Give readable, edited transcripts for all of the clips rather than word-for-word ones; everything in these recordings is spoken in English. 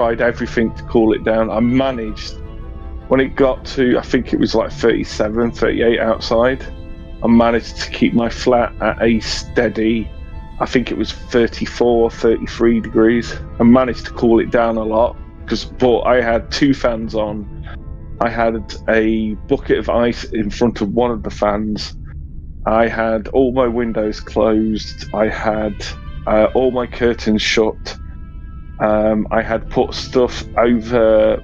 tried everything to cool it down. I managed, when it got to, I think it was like 37, 38 outside, I managed to keep my flat at a steady, I think it was 34, 33 degrees. I managed to cool it down a lot, but I had 2 fans on. I had a bucket of ice in front of one of the fans. I had all my windows closed. I had all my curtains shut. I had put stuff over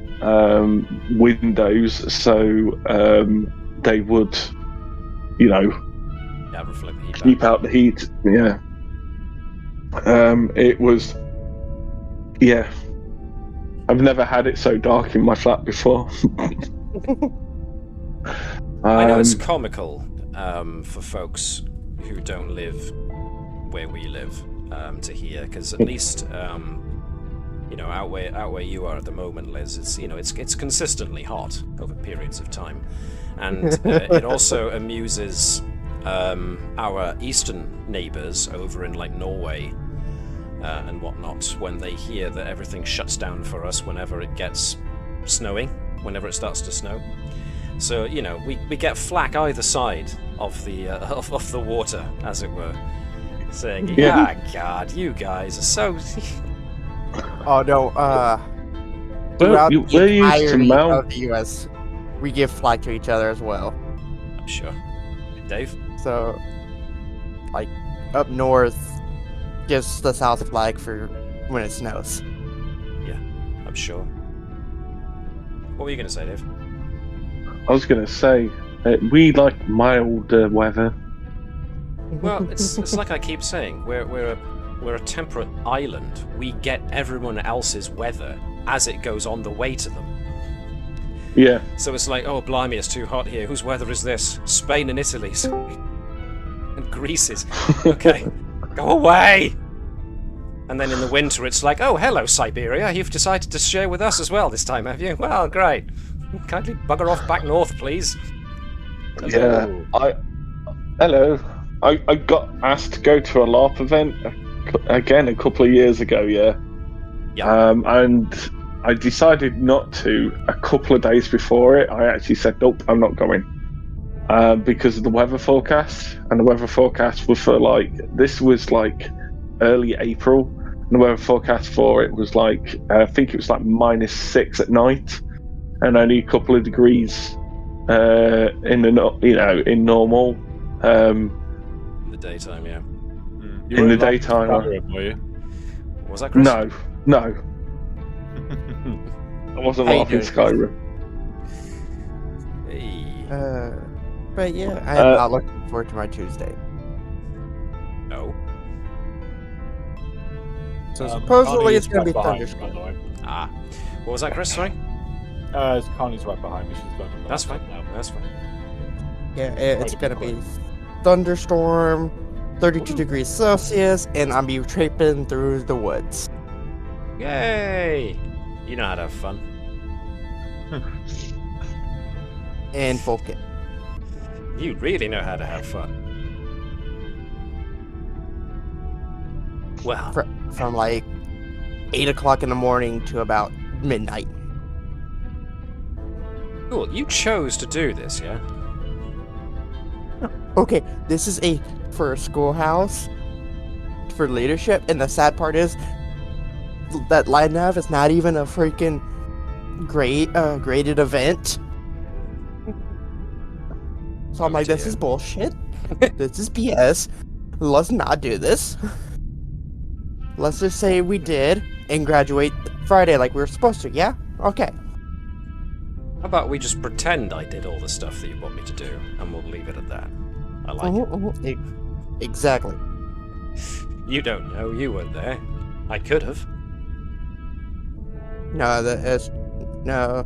windows so they would, reflect the heat. Keep out the heat. Yeah. It was. Yeah. I've never had it so dark in my flat before. I know it's comical for folks who don't live where we live to hear, because at least out where you are at the moment, Liz, it's consistently hot over periods of time, and it also amuses our eastern neighbours over in like Norway and whatnot when they hear that everything shuts down for us whenever it gets snowing, whenever it starts to snow. So we get flack either side of the water, as it were, saying, "Yeah, God, you guys are so." Oh no! Throughout the entirety of the U.S., we give flack to each other as well. I'm sure, Dave. So, like up north, gives the South flag for when it snows. Yeah, I'm sure. What were you going to say, Dave? I was going to say, we like mild weather. Well, it's like I keep saying, we're a temperate island. We get everyone else's weather as it goes on the way to them. Yeah. So it's like, oh blimey, it's too hot here. Whose weather is this? Spain and Italy's. And Greece's. Okay, go away! And then in the winter it's like, oh hello Siberia, you've decided to share with us as well this time, have you? Well, great. Kindly bugger off back north, please. Hello. Yeah, hello. I got asked to go to a LARP event again a couple of years ago, yeah. And I decided not to a couple of days before it. I actually said, nope, I'm not going. Because of the weather forecast. And the weather forecast was for this was early April. And the weather forecast for it was I think it was -6 at night. And only a couple of degrees in normal. In the daytime, yeah. In the daytime. Were you? Was that Chris? No. I wasn't laughing Skyrim. Hey. But yeah, I am not looking forward to my Tuesday. No. So supposedly it's going to be thunderstorm. Ah. What was that, Chris? Sorry? Connie's right behind me. She's going to That's fine. That's fine. Yeah, it's going to be thunderstorm, 32 degrees Celsius, and I'll be traipsing through the woods. Yay! You know how to have fun. And full kit. You really know how to have fun. Well, from 8 o'clock in the morning to about midnight. Cool. You chose to do this, yeah? Okay, this is for a schoolhouse for leadership, and the sad part is that Line Nav is not even a freaking graded event. So I'm like, this is bullshit. This is BS. Let's not do this. Let's just say we did and graduate Friday like we were supposed to, yeah? Okay. How about we just pretend I did all the stuff that you want me to do, and we'll leave it at that. I like it. Exactly. You don't know. You weren't there. I could have. No, no.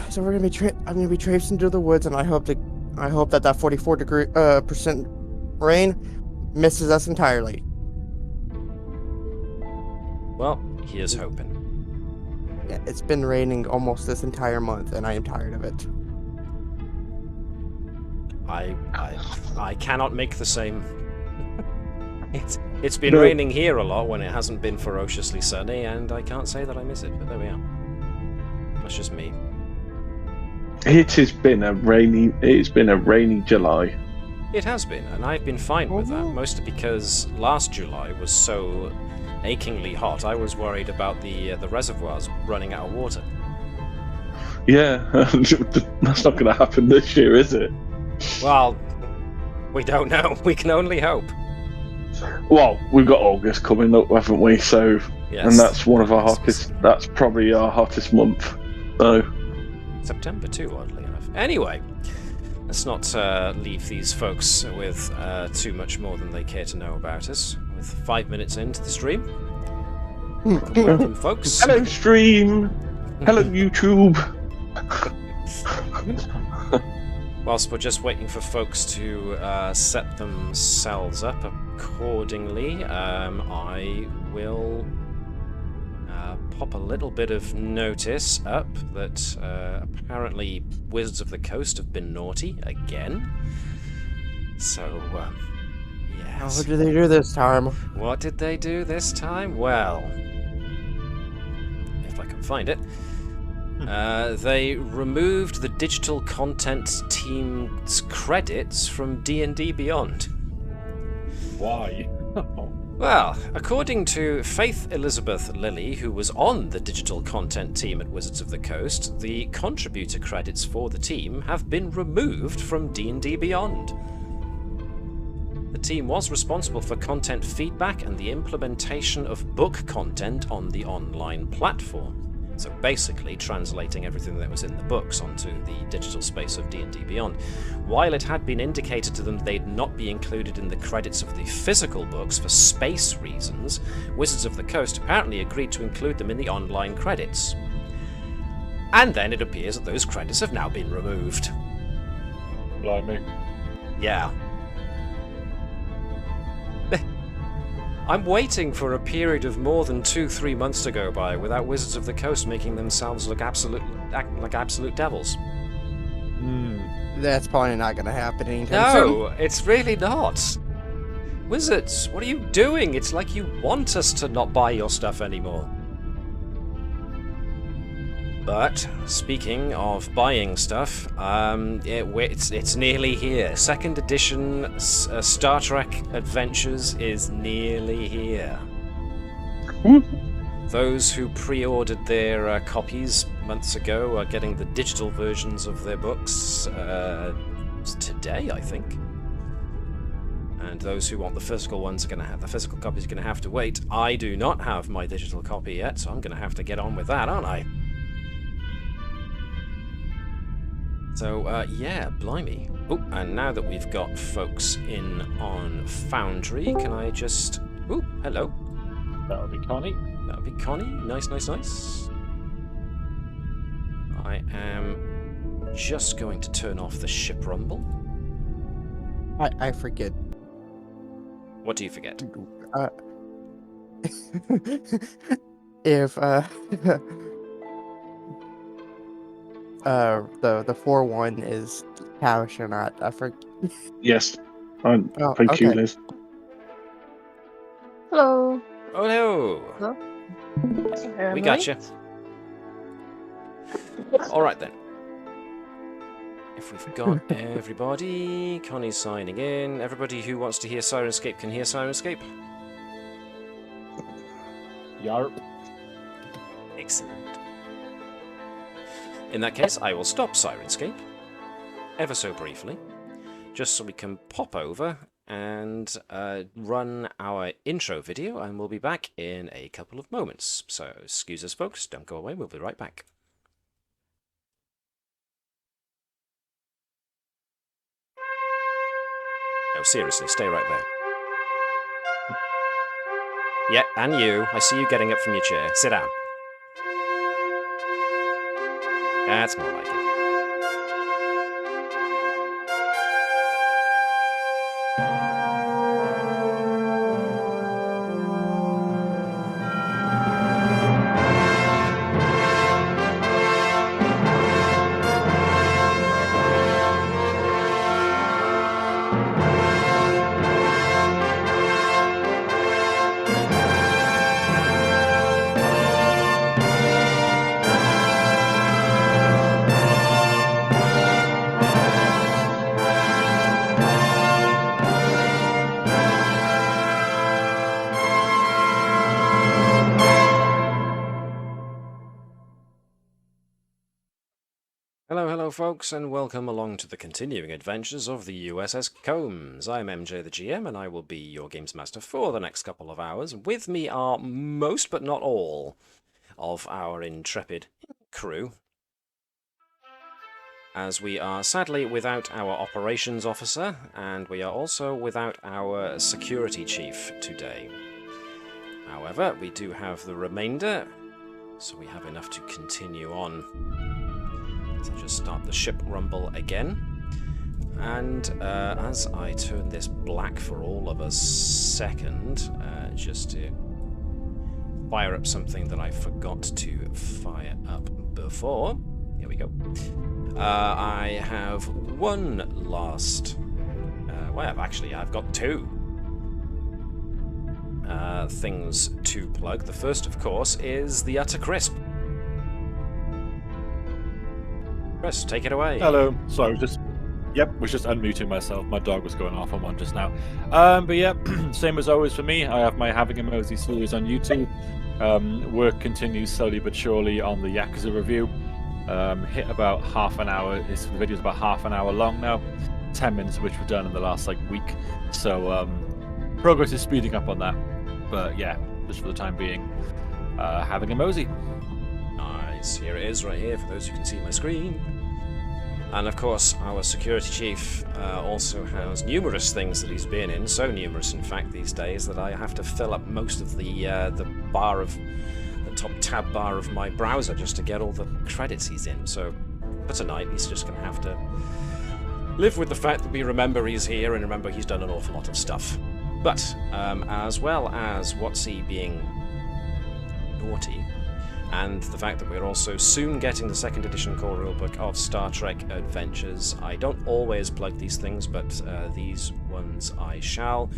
So we're gonna be I'm gonna be traipsing through the woods, and I hope that 44% rain misses us entirely. Well, here's hoping. Yeah, it's been raining almost this entire month, and I am tired of it. I cannot make the same. It's been raining here a lot when it hasn't been ferociously sunny, and I can't say that I miss it, but there we are. That's just me. It's been a rainy July. It has been, and I've been fine with that, mostly because last July was so achingly hot, I was worried about the reservoirs running out of water. Yeah, that's not going to happen this year, is it? Well, we don't know. We can only hope. Well, we've got August coming up, haven't we? So, yes. And that's one of our hottest. That's probably our hottest month. So, September too, oddly enough. Anyway, let's not leave these folks with too much more than they care to know about us. With 5 minutes into the stream, welcome, folks. Hello, stream. Hello, YouTube. Whilst we're just waiting for folks to set themselves up accordingly, I will pop a little bit of notice up that apparently Wizards of the Coast have been naughty again. So, yes. What did they do this time? What did they do this time? Well, if I can find it. They removed the digital content team's credits from D&D Beyond. Why? Well, according to Faith Elizabeth Lilly, who was on the digital content team at Wizards of the Coast, the contributor credits for the team have been removed from D&D Beyond. The team was responsible for content feedback and the implementation of book content on the online platform. So basically translating everything that was in the books onto the digital space of D&D Beyond. While it had been indicated to them they'd not be included in the credits of the physical books for space reasons, Wizards of the Coast apparently agreed to include them in the online credits. And then it appears that those credits have now been removed. Blimey. Yeah. I'm waiting for a period of more than 2-3 months to go by without Wizards of the Coast making themselves look like absolute devils. That's probably not going to happen anytime soon. No, it's really not. Wizards, what are you doing? It's like you want us to not buy your stuff anymore. But, speaking of buying stuff, it's nearly here. 2nd edition Star Trek Adventures is nearly here. Those who pre-ordered their copies months ago are getting the digital versions of their books today, I think. And those who want the physical ones are going to have the physical copies are going to have to wait. I do not have my digital copy yet, so I'm going to have to get on with that, aren't I? So, yeah, blimey. Oh, and now that we've got folks in on Foundry, can I just... Oh, hello. That'll be Connie. That'll be Connie. Nice, nice, nice. I am just going to turn off the ship rumble. I forget. What do you forget? If, the 4-1 is Tavish or not. I forget. Yes. Thank you, Liz. Hello. Oh, hello. Hello. We got you. All right, then. If we've got everybody, Connie's signing in. Everybody who wants to hear Sirenscape can hear Sirenscape. Yarp. Excellent. In that case, I will stop Sirenscape ever so briefly, just so we can pop over and run our intro video, and we'll be back in a couple of moments. So, excuse us, folks. Don't go away. We'll be right back. No, seriously, stay right there. Yeah, and you. I see you getting up from your chair. Sit down. That's more like it. Hello, folks, and welcome along to the continuing adventures of the USS Combs. I'm MJ the GM, and I will be your Games Master for the next couple of hours. With me are most, but not all, of our intrepid crew, as we are sadly without our operations officer, and we are also without our security chief today. However, we do have the remainder, so we have enough to continue on. So just start the ship rumble again. And as I turn this black for all of a second, just to fire up something that I forgot to fire up before. Here we go. I have one last... well, actually, I've got two things to plug. The first, of course, is the Utter Crisp. Chris, take it away. Hello. Sorry, was just unmuting myself. My dog was going off on one just now. But yeah, same as always for me. I have my Having a Mosey series on YouTube. Work continues slowly but surely on the Yakuza review. Hit about half an hour. The video's about half an hour long now. 10 minutes of which were done in the last week. So progress is speeding up on that. But yeah, just for the time being, Having a Mosey. Nice. Here it is, right here, for those who can see my screen. And of course, our security chief also has numerous things that he's been in. So numerous, in fact, these days that I have to fill up most of the top tab bar of my browser just to get all the credits he's in. So for tonight, he's just going to have to live with the fact that we remember he's here and remember he's done an awful lot of stuff. But as well as WotC being naughty, and the fact that we're also soon getting the 2nd edition core rulebook of Star Trek Adventures. I don't always plug these things, but these ones I shall.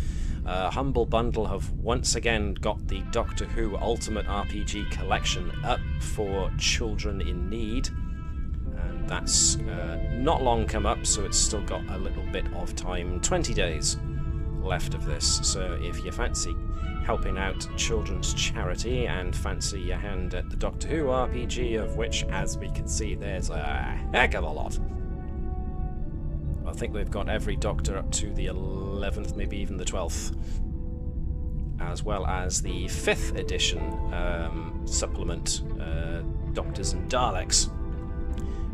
Humble Bundle have once again got the Doctor Who Ultimate RPG Collection up for children in need. And that's not long come up, so it's still got a little bit of time. 20 days left of this, so if you fancy helping out children's charity and fancy your hand at the Doctor Who RPG, of which, as we can see, there's a heck of a lot. I think we've got every Doctor up to the 11th, maybe even the 12th, as well as the 5th edition supplement, Doctors and Daleks,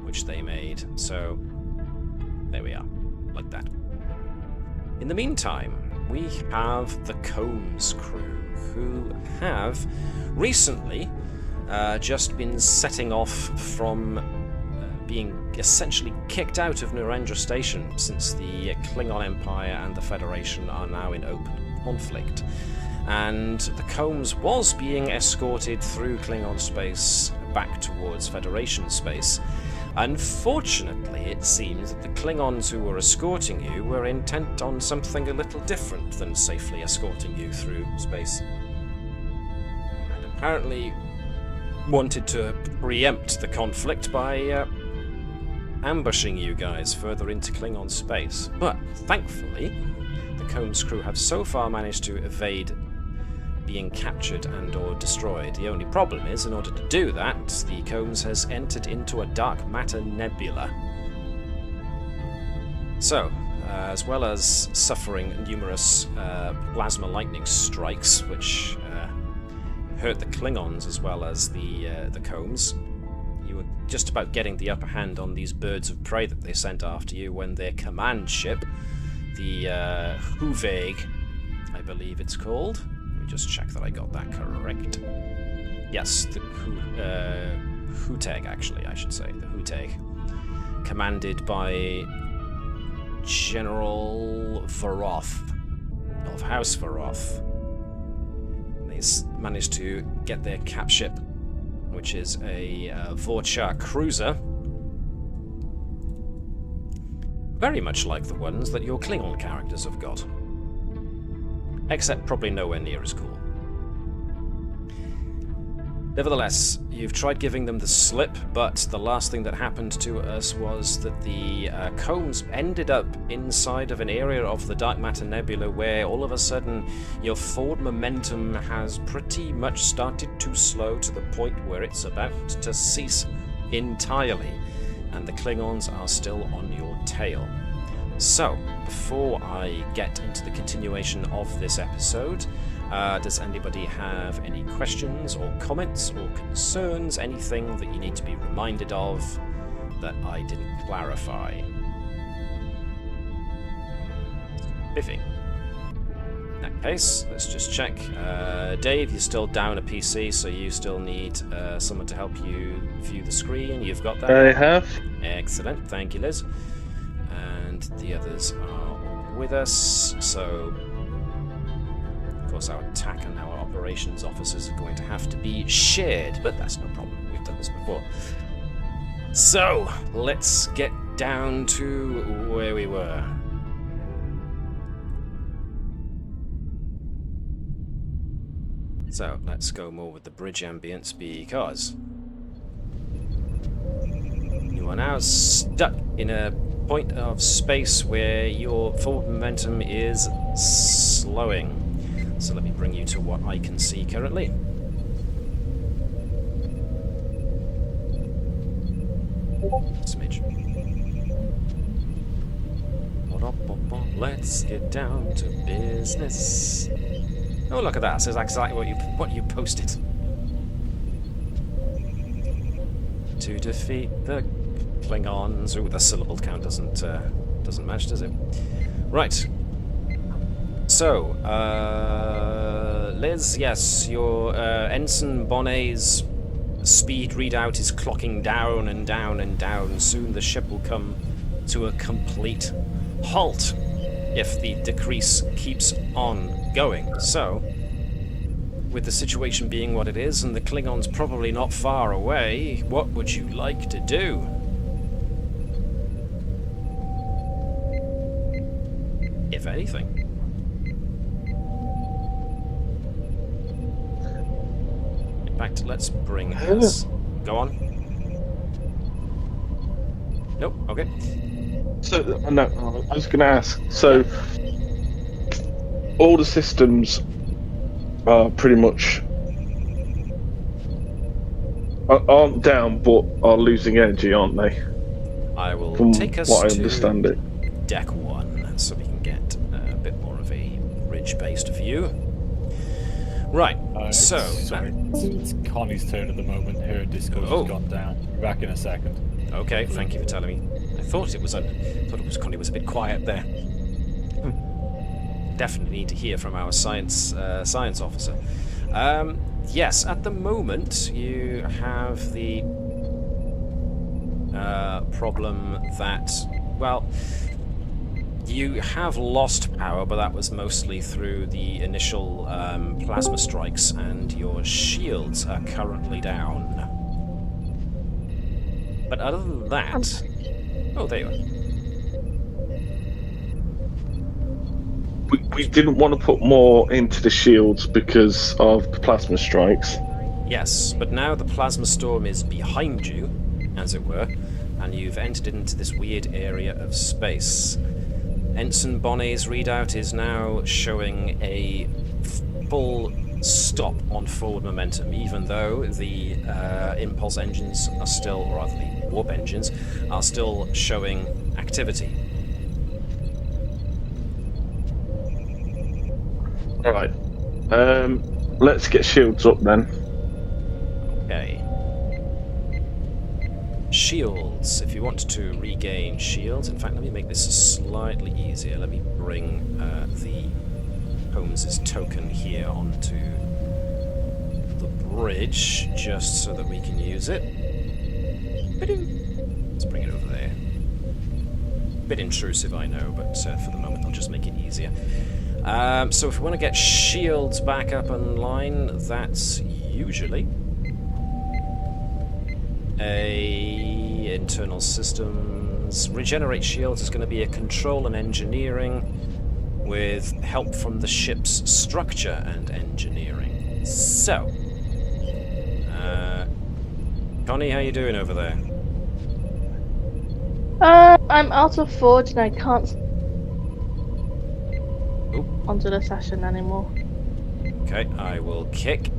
which they made. So there we are, like that. In the meantime, we have the Combs crew, who have recently just been setting off from being essentially kicked out of Narendra Station, since the Klingon Empire and the Federation are now in open conflict. And the Combs was being escorted through Klingon space back towards Federation space. Unfortunately, it seems that the Klingons who were escorting you were intent on something a little different than safely escorting you through space. And apparently wanted to preempt the conflict by ambushing you guys further into Klingon space. But thankfully, the Combs crew have so far managed to evade being captured and or destroyed. The only problem is, in order to do that, the Combs has entered into a dark matter nebula. So, as well as suffering numerous plasma lightning strikes, which hurt the Klingons as well as the Combs, you were just about getting the upper hand on these birds of prey that they sent after you when their command ship, the Huveg, I believe it's called. Just check that I got that correct. Yes, the Huteg, actually, I should say. The Huteg. Commanded by General Varoth of House Varoth. They managed to get their cap ship, which is a Vorcha cruiser. Very much like the ones that your Klingon characters have got. Except probably nowhere near as cool. Nevertheless, you've tried giving them the slip, but the last thing that happened to us was that the Combs ended up inside of an area of the Dark Matter Nebula where all of a sudden your forward momentum has pretty much started to slow to the point where it's about to cease entirely. and the Klingons are still on your tail. So, before I get into the continuation of this episode, does anybody have any questions or comments or concerns, anything that you need to be reminded of that I didn't clarify? Biffy. In that case, let's just check. Dave, you're still down a PC, so you still need someone to help you view the screen. You've got that? I have. Excellent, thank you, Liz. And the others are with us, so of course our TAC and our operations officers are going to have to be shared, but that's no problem, we've done this before. So, let's get down to where we were. So, let's go more with the bridge ambience because you are now stuck in a point of space where your forward momentum is slowing. So let me bring you to what I can see currently. Smidge. Let's get down to business. Oh, look at that. Says exactly what you posted. To defeat the Klingons. Ooh, the syllable count doesn't match, does it? Right. So, Liz, yes, your Ensign Bonnet's speed readout is clocking down and down and down. Soon the ship will come to a complete halt if the decrease keeps on going. So, with the situation being what it is and the Klingons probably not far away, what would you like to do? If anything. In fact, let's bring us... Go on. Nope, okay. So, no, I was going to ask, so all the systems are pretty much aren't down but are losing energy, aren't they? I will From take us what I to understand it. Deck 1 so we can get a bit more of a ridge-based view. Right, so... Sorry, it's Connie's turn at the moment. Her Discord has gone down. Be back in a second. Okay, thank you for telling me. I thought it was Connie was a bit quiet there. Definitely need to hear from our science officer. Yes, at the moment you have the problem that, well, you have lost power, but that was mostly through the initial plasma strikes, and your shields are currently down. But other than that... Oh, there you are. We didn't want to put more into the shields because of the plasma strikes. Yes, but now the plasma storm is behind you, as it were, and you've entered into this weird area of space. Ensign Bonnet's readout is now showing a full stop on forward momentum, even though the impulse engines are still, or rather the warp engines, are still showing activity. Alright. Let's get shields up then. Okay. Shields. If you want to regain shields, in fact, let me make this slightly easier. Let me bring the Holmes's token here onto the bridge, just so that we can use it. Let's bring it over there. Bit intrusive, I know, but for the moment I'll just make it easier. So if we want to get shields back up online, that's usually a internal systems. Regenerate shields is going to be a control and engineering with help from the ship's structure and engineering. So, Connie, how you doing over there? I'm out of forge and I can't onto the session anymore. Okay, I will kick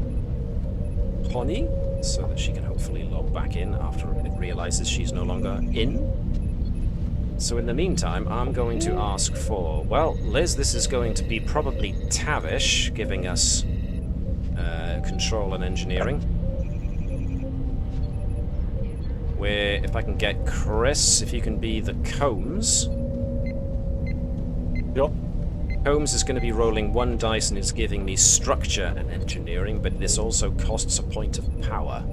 Connie. so that she can hopefully log back in after it realizes she's no longer in. So in the meantime, I'm going to ask for, well, Liz, this is going to be probably Tavish giving us control and engineering. Where, if I can get Chris, if you can be the Combs. Sure. Combs is going to be rolling 1 dice and is giving me structure and engineering, but this also costs a point of power.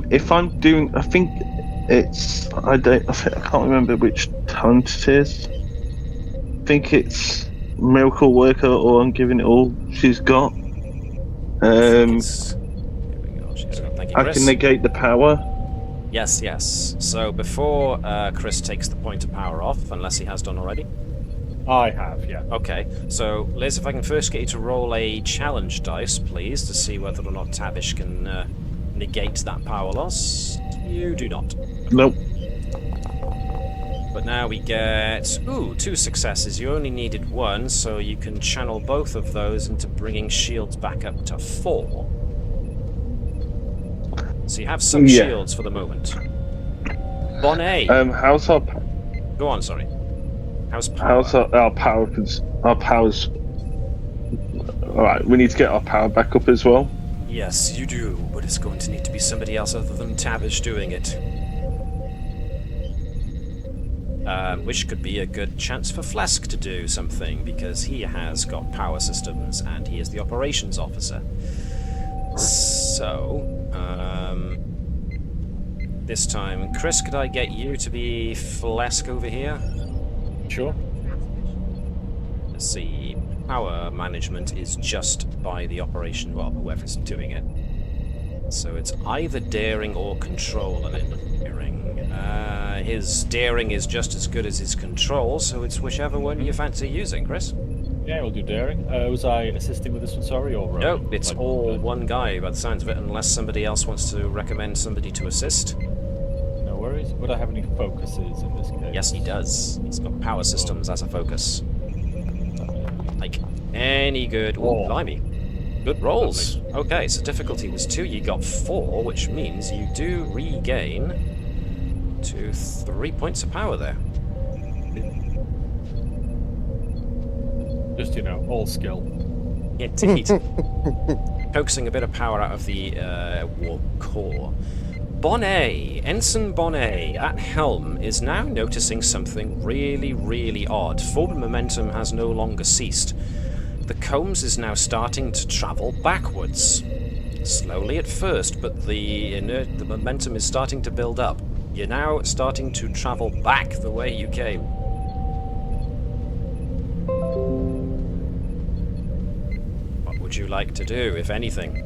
If I'm doing, I think it's, I can't remember which talent it is. I think it's Miracle Worker, or I'm giving it all she's got. I can negate the power. Yes, yes. So before Chris takes the point of power off, unless he has done already. I have, yeah. Okay, so Liz, if I can first get you to roll a challenge dice, please, to see whether or not Tavish can negate that power loss. You do not. Nope. But now we get, 2 successes. You only needed 1, so you can channel both of those into bringing shields back up to 4. So you have some shields for the moment. Bonnet. How's our... Go on, sorry. How's power? How's our power? Our power's... Alright, we need to get our power back up as well. Yes, you do, but it's going to need to be somebody else other than Tavish doing it. Which could be a good chance for Phlesc to do something, because he has got power systems and he is the operations officer. So, this time, Chris, could I get you to be Phlesc over here? Sure. Let's see. Power management is just by the operation, well, whoever's doing it. So it's either daring or control and engineering. His daring is just as good as his control, so it's whichever one you fancy using, Chris. Yeah, we'll do daring. Was I assisting with this one, sorry, or... No, it's all one guy by the sounds of it, unless somebody else wants to recommend somebody to assist. No worries. Would I have any focuses in this case? Yes, he does. He's got power systems as a focus. Like, any good... Oh, blimey. Good rolls. Okay, so difficulty was 2, you got 4, which means you do regain 3 points of power there. Just, all skill. Indeed. Coaxing a bit of power out of the warp core. Bonnet, Ensign Bonnet, at helm, is now noticing something really, really odd. Forward momentum has no longer ceased. The Combs is now starting to travel backwards. Slowly at first, but the momentum is starting to build up. You're now starting to travel back the way you came. What would you like to do, if anything?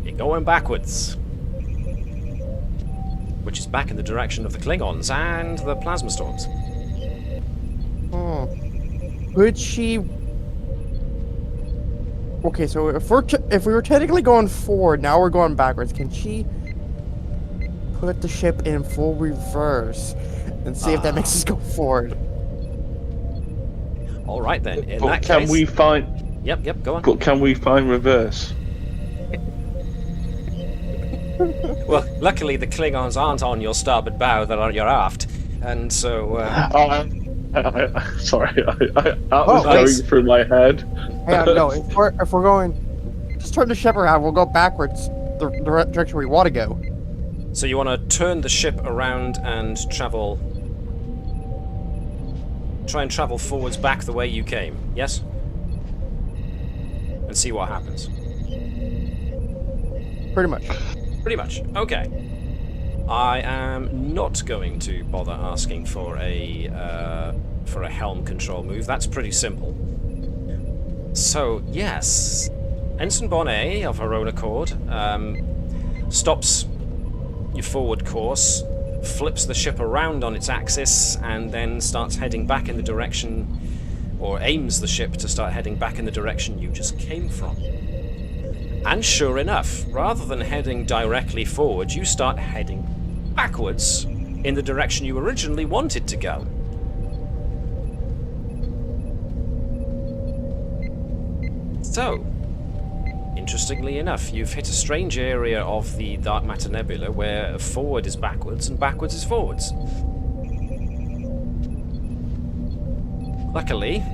You're going backwards. Which is back in the direction of the Klingons and the plasma storms. Could she... Okay, so if we were technically going forward, now we're going backwards. Can she put the ship in full reverse and see if that makes us go forward? All right then. In but that can case, we find? Yep. Go on. But can we find reverse? Well, luckily the Klingons aren't on your starboard bow; they're on your aft, and so. Sorry, that was going through my head. Yeah, no. If we're going, just turn the ship around. We'll go backwards, the direction we want to go. So you want to turn the ship around and travel. Try and travel forwards back the way you came. Yes. And see what happens. Pretty much. Pretty much. Okay. I am not going to bother asking for a helm control move. That's pretty simple. So yes, Ensign Bonnet, of her own accord, stops your forward course, flips the ship around on its axis, and then starts heading back in the direction, or aims the ship to start heading back in the direction you just came from. And sure enough, rather than heading directly forward, you start heading backwards in the direction you originally wanted to go. So, interestingly enough, you've hit a strange area of the dark matter nebula where forward is backwards and backwards is forwards. Luckily,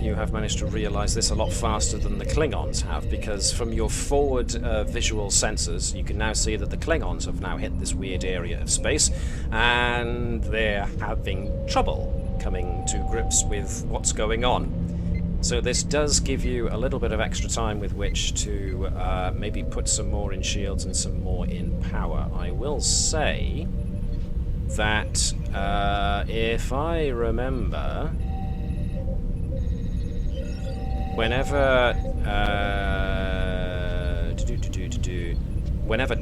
you have managed to realize this a lot faster than the Klingons have, because from your forward visual sensors, you can now see that the Klingons have now hit this weird area of space, and they're having trouble coming to grips with what's going on. So this does give you a little bit of extra time with which to maybe put some more in shields and some more in power. I will say that if I remember, whenever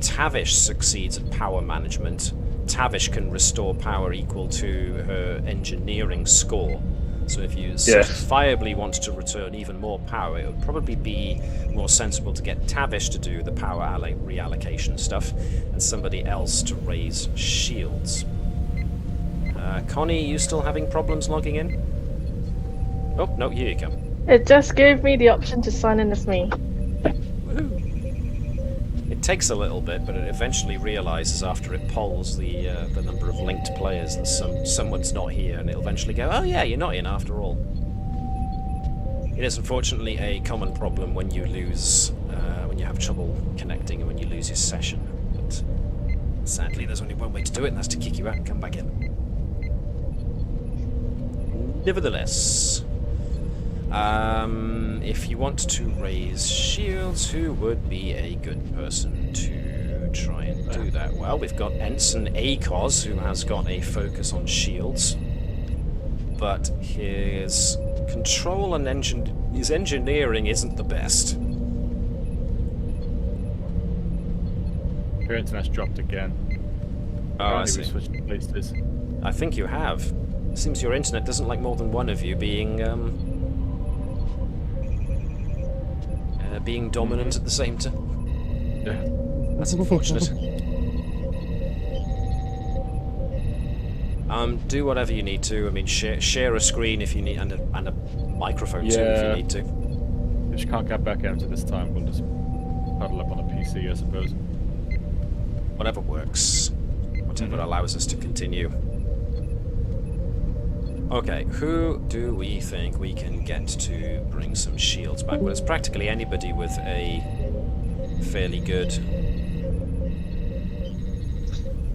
Tavish succeeds at power management, Tavish can restore power equal to her engineering score. So if you certifiably want to return even more power, it would probably be more sensible to get Tavish to do the power reallocation stuff and somebody else to raise shields. Connie, you still having problems logging in? Oh, no, here you come. It just gave me the option to sign in as me. Woohoo. It takes a little bit, but it eventually realizes after it polls the number of linked players that someone's not here, and it'll eventually go, oh yeah, you're not in after all. It is unfortunately a common problem when you lose, when you have trouble connecting and when you lose your session. But sadly, there's only one way to do it, and that's to kick you out and come back in. Nevertheless, if you want to raise shields, who would be a good person to try and do that? Well, we've got Ensign Akos, who has got a focus on shields, but his control and his engineering isn't the best. Your internet's dropped again. Oh, I see. We switched places. I think you have. Seems your internet doesn't like more than one of you being dominant at the same time. Yeah. That's unfortunate. Do whatever you need to. I mean, share a screen if you need, and a microphone too if you need to. If you can't get back into this time, we'll just huddle up on a PC, I suppose. Whatever works. Whatever allows us to continue. Okay, who do we think we can get to bring some shields back? Well, it's practically anybody with a fairly good...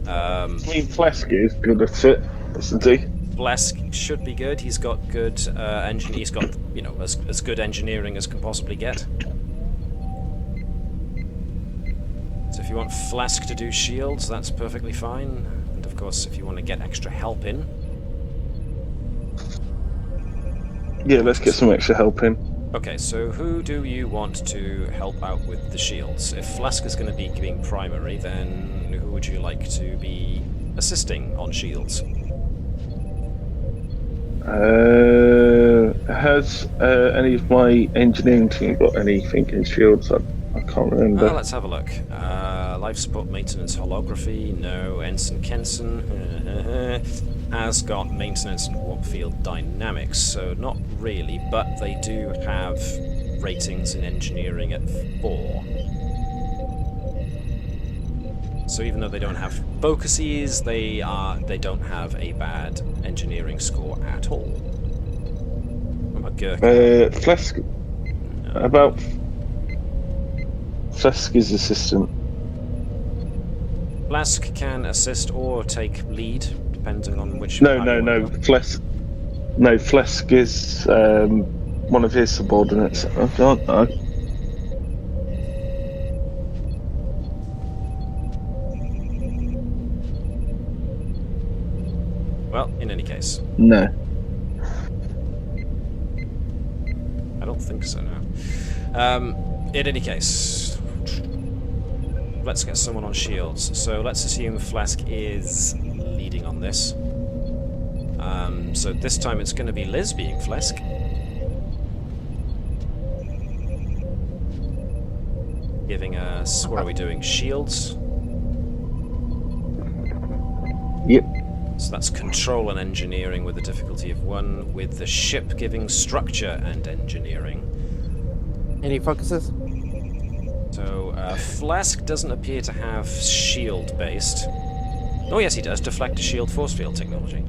I mean, Phlesc is good at it, isn't he? Phlesc should be good. He's got good he's got, you know, as good engineering as can possibly get. So if you want Phlesc to do shields, that's perfectly fine. And of course, if you want to get extra help in... Yeah, let's get some extra help in. Okay, so who do you want to help out with the shields? If Phlesc is going to be being primary, then who would you like to be assisting on shields? Has any of my engineering team got anything in shields? I can't remember. Let's have a look. Life support maintenance holography, no. Ensign Kenson has got maintenance and warp field dynamics, so not really, but they do have ratings in engineering at 4. So even though they don't have focuses, they don't have a bad engineering score at all. What about Gerkow? Phlesc. No. About Phlesc is assistant. Phlesc can assist or take lead, depending on which... No. Phlesc is one of his subordinates. I can't know. Well, in any case. No. I don't think so, no. In any case, let's get someone on shields. So let's assume Phlesc is leading on this. So this time it's going to be Liz being Phlesc. Giving us... What are we doing? Shields? Yep. So that's control and engineering with a difficulty of 1, with the ship giving structure and engineering. Any focuses? So, Phlesc doesn't appear to have shield-based. Oh yes, he does. Deflect to shield force field technology.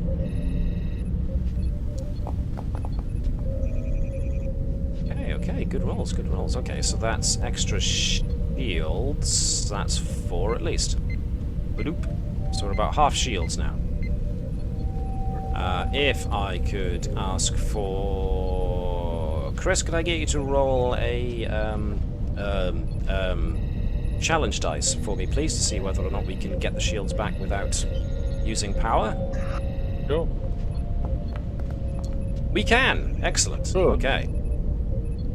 Okay, good rolls, good rolls. Okay, so that's extra shields. That's 4 at least. Ba-doop. So we're about half shields now. If I could ask for... Chris, could I get you to roll a challenge dice for me, please, to see whether or not we can get the shields back without using power? Sure. We can! Excellent. Sure. Okay.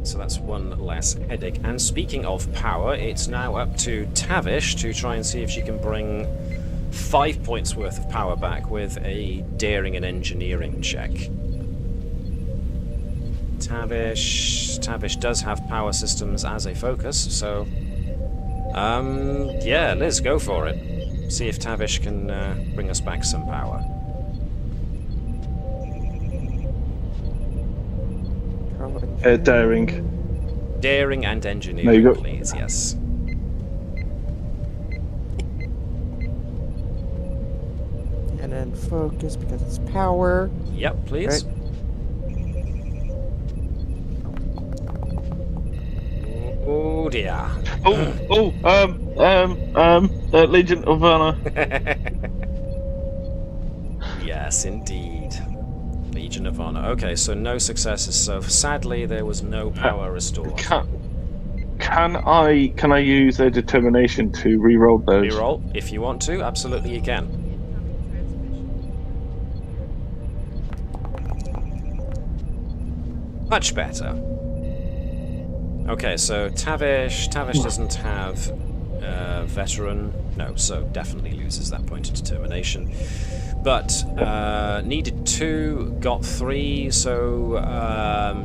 So that's one less headache. And speaking of power, it's now up to Tavish to try and see if she can bring 5 points worth of power back with a daring and engineering check. Tavish does have power systems as a focus, so... yeah, Liz, go for it. See if Tavish can bring us back some power. Daring. Daring and There you engineering, go. please, yes. And then focus because it's power. Yep, please. Right. Oh dear. Legion of Honor. Yes, indeed. Legion of Honor. Okay, so no successes. So sadly, there was no power restored. Can I use a determination to re-roll those? Reroll, if you want to. Absolutely, you can. Much better. Okay, so Tavish doesn't have veteran. No, so definitely loses that point of determination. But needed 2, got 3, so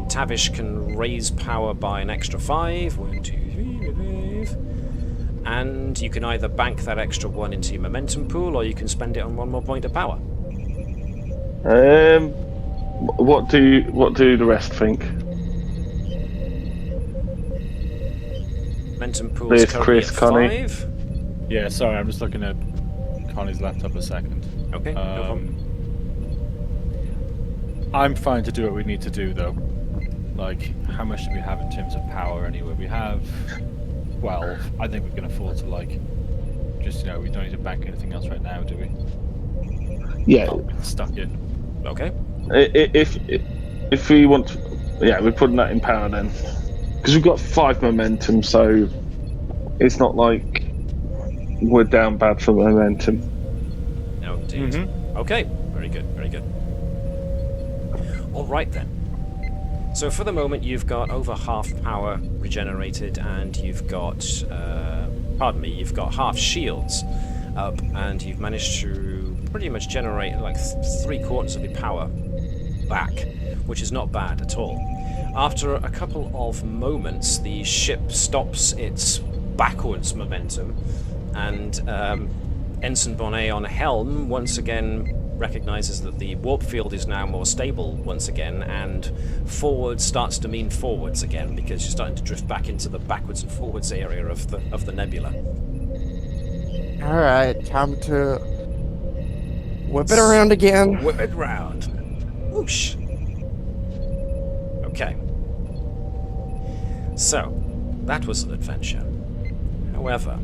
Tavish can raise power by an extra 5. 1, 2, 3, 5. And you can either bank that extra 1 into your momentum pool, or you can spend it on 1 more point of power. What do the rest think? Momentum pool There's is currently Chris, at Connie. 5. Yeah, sorry, I'm just looking at Connie's laptop a second. Okay, no problem. I'm fine to do what we need to do, though. Like, how much do we have in terms of power anyway? We have 12. I think we can afford to, like, just, we don't need to bank anything else right now, do we? Yeah. Stuck in. Okay. If we want to, yeah, we're putting that in power then. Because we've got 5 momentum, so it's not like we're down bad for momentum. No, indeed. Mm-hmm. Okay, very good, very good. All right then. So for the moment, you've got over half power regenerated, and you've got, you've got half shields up, and you've managed to pretty much generate like 3/4 of your power back, which is not bad at all. After a couple of moments, the ship stops its backwards momentum, and Ensign Bonnet on helm once again recognizes that the warp field is now more stable once again, and forward starts to mean forwards again, because you're starting to drift back into the backwards and forwards area of the nebula. All right, time to whip it around again. Whip it round. Whoosh. Okay. So, that was an adventure. However,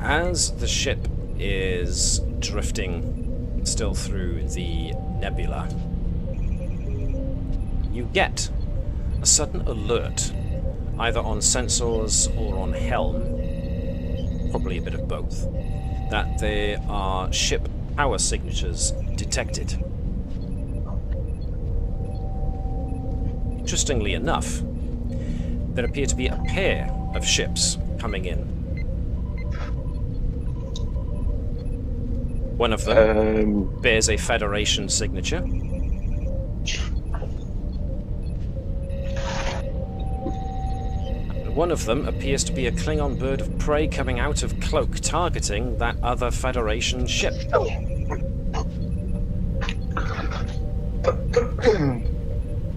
as the ship is drifting still through the nebula, you get a sudden alert, either on sensors or on helm, probably a bit of both, that there are ship power signatures detected. Interestingly enough, there appear to be a pair of ships coming in. One of them bears a Federation signature. And one of them appears to be a Klingon bird of prey coming out of cloak, targeting that other Federation ship.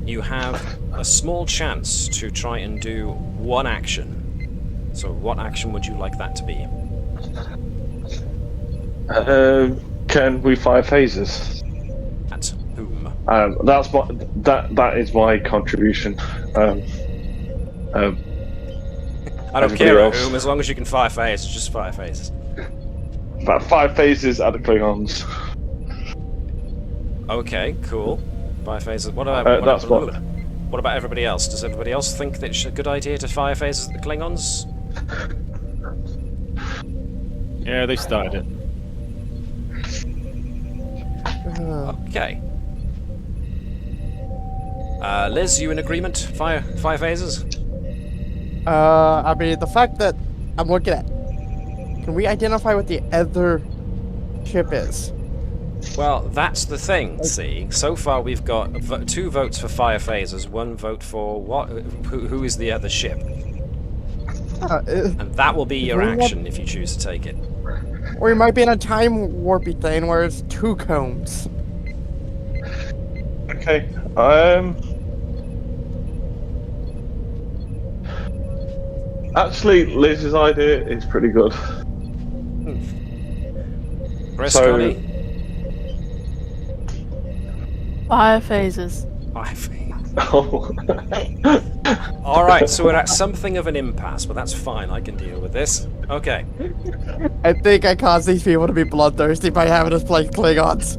You you have a small chance to try and do one action. So what action would you like that to be? Can we fire phasers? At whom? That is my contribution. I don't care at whom, as long as you can fire phasers, just fire phasers. About 5 phases at the Klingons. Okay, cool. Fire phasers. What about everybody else? Does everybody else think that it's a good idea to fire phasers at the Klingons? Yeah, they started it. Okay. Liz, you in agreement? Fire phasers? I mean, the fact that I'm looking at... Can we identify what the other ship is? Well, that's the thing, see? So far we've got 2 votes for fire phasers, 1 vote for what? Who is the other ship? And that will be your action if you choose to take it. Or you might be in a time warpy thing where it's 2 combs. Okay. Actually, Liz's idea is pretty good. Connie? Fire phasers. Fire phasers. Oh. Alright, so we're at something of an impasse, but that's fine, I can deal with this. Okay. I think I caused these people to be bloodthirsty by having us play Klingons.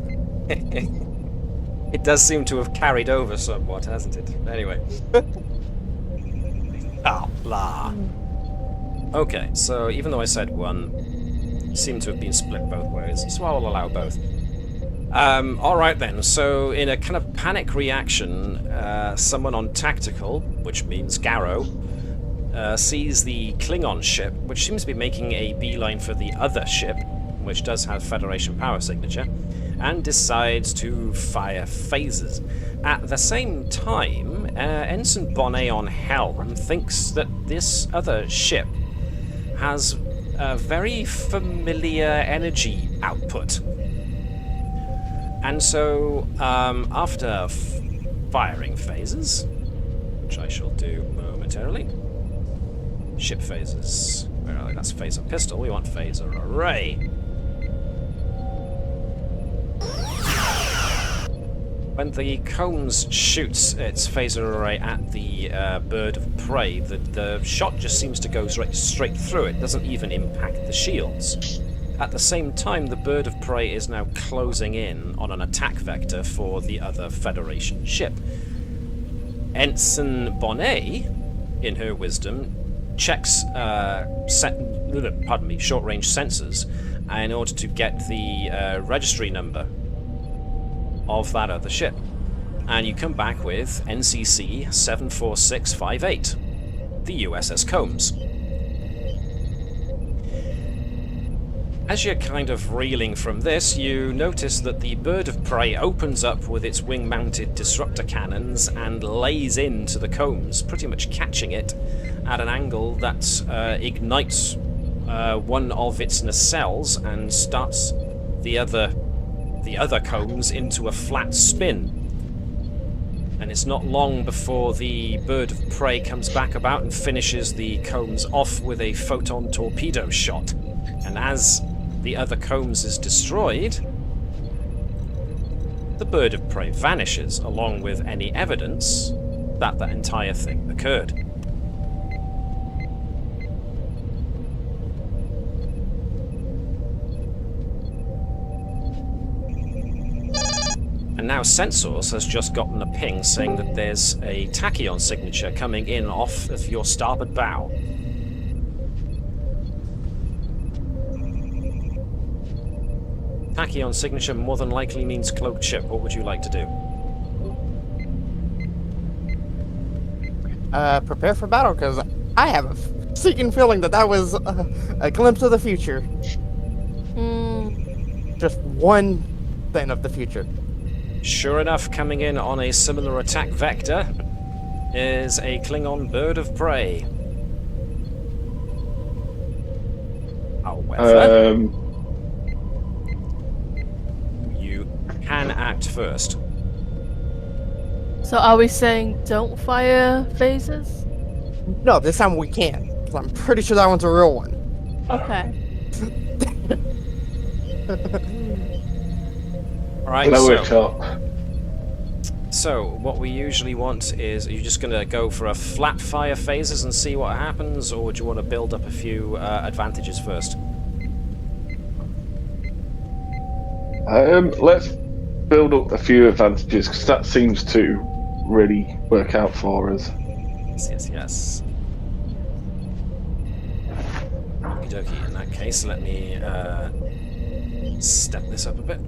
It does seem to have carried over somewhat, hasn't it? Anyway. Oh, blah. Okay, so even though I said 1, it seemed to have been split both ways, so I'll allow both. Alright then, so in a kind of panic reaction, someone on tactical, which means Garrow, sees the Klingon ship, which seems to be making a beeline for the other ship, which does have Federation power signature, and decides to fire phasers. At the same time, Ensign Bonnet on helm thinks that this other ship has a very familiar energy output. And so, after firing phasers, which I shall do momentarily, ship phasers, where are they? That's phaser pistol, we want phaser array. When the Combs shoots its phaser array at the bird of prey, the shot just seems to go straight through it, doesn't even impact the shields. At the same time, the bird of prey is now closing in on an attack vector for the other Federation ship. Ensign Bonnet, in her wisdom, checks short-range sensors in order to get the registry number of that other ship. And you come back with NCC 74658, the USS Combs. As you're kind of reeling from this, you notice that the bird of prey opens up with its wing-mounted disruptor cannons and lays into the Combs, pretty much catching it at an angle that ignites one of its nacelles and starts the other Combs into a flat spin. And it's not long before the bird of prey comes back about and finishes the Combs off with a photon torpedo shot. And as the other Combs is destroyed, the bird of prey vanishes, along with any evidence that the entire thing occurred. And now Sensors has just gotten a ping saying that there's a tachyon signature coming in off of your starboard bow. Tachyon signature more than likely means cloaked ship. What would you like to do? Prepare for battle, because I have a seeking feeling that was a glimpse of the future. Just one thing of the future. Sure enough, coming in on a similar attack vector is a Klingon bird of prey. However, you can act first. So are we saying don't fire phasers? No, this time we can. 'Cause I'm pretty sure that one's a real one. Okay. Alright, Blow it up. so what we usually want is, are you just going to go for a flat fire phasers and see what happens, or do you want to build up a few advantages first? Let's build up a few advantages, because that seems to really work out for us. Yes. Okie dokie, in that case, let me step this up a bit.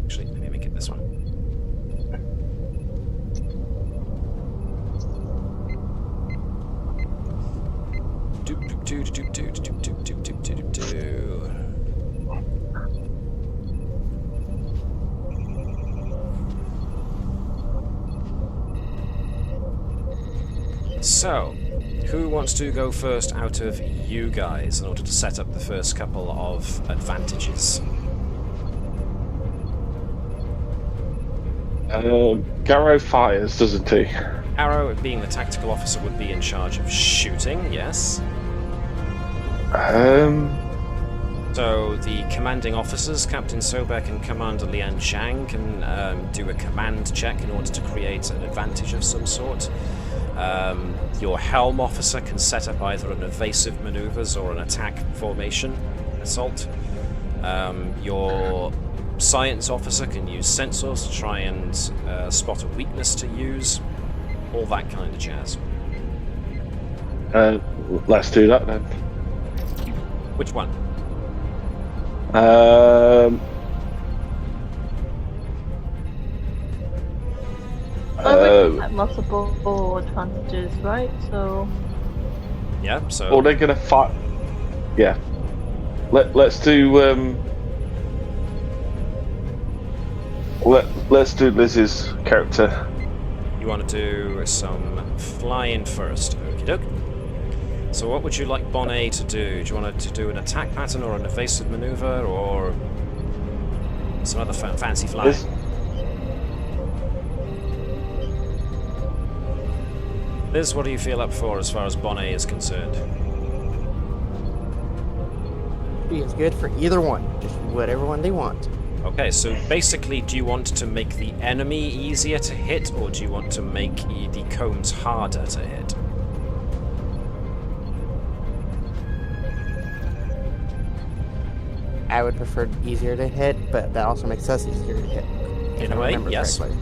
Actually, let me make it this one. So, who wants to go first out of you guys in order to set up the first couple of advantages? Gerkow fires, doesn't he? Arrow, being the tactical officer, would be in charge of shooting, yes. So the commanding officers, Captain Sobek and Commander Lian Zhang, can do a command check in order to create an advantage of some sort. Your helm officer can set up either an evasive maneuvers or an attack formation assault. Your science officer can use sensors to try and spot a weakness to use. All that kind of jazz. Let's do that then. Which one? Multiple advantages, right? So. Yeah. So. Well, they're gonna fight. Yeah. Let's do. Let's do Liz's character. You want to do some flying first, okie doke. So what would you like Bonnet to do? Do you want to do an attack pattern or an evasive maneuver or some other fancy flying? Liz, what do you feel up for as far as Bonnet is concerned? He is good for either one. Just whatever one they want. Okay, so basically, do you want to make the enemy easier to hit, or do you want to make the combs harder to hit? I would prefer easier to hit, but that also makes us easier to hit. In a way, yes. Correctly.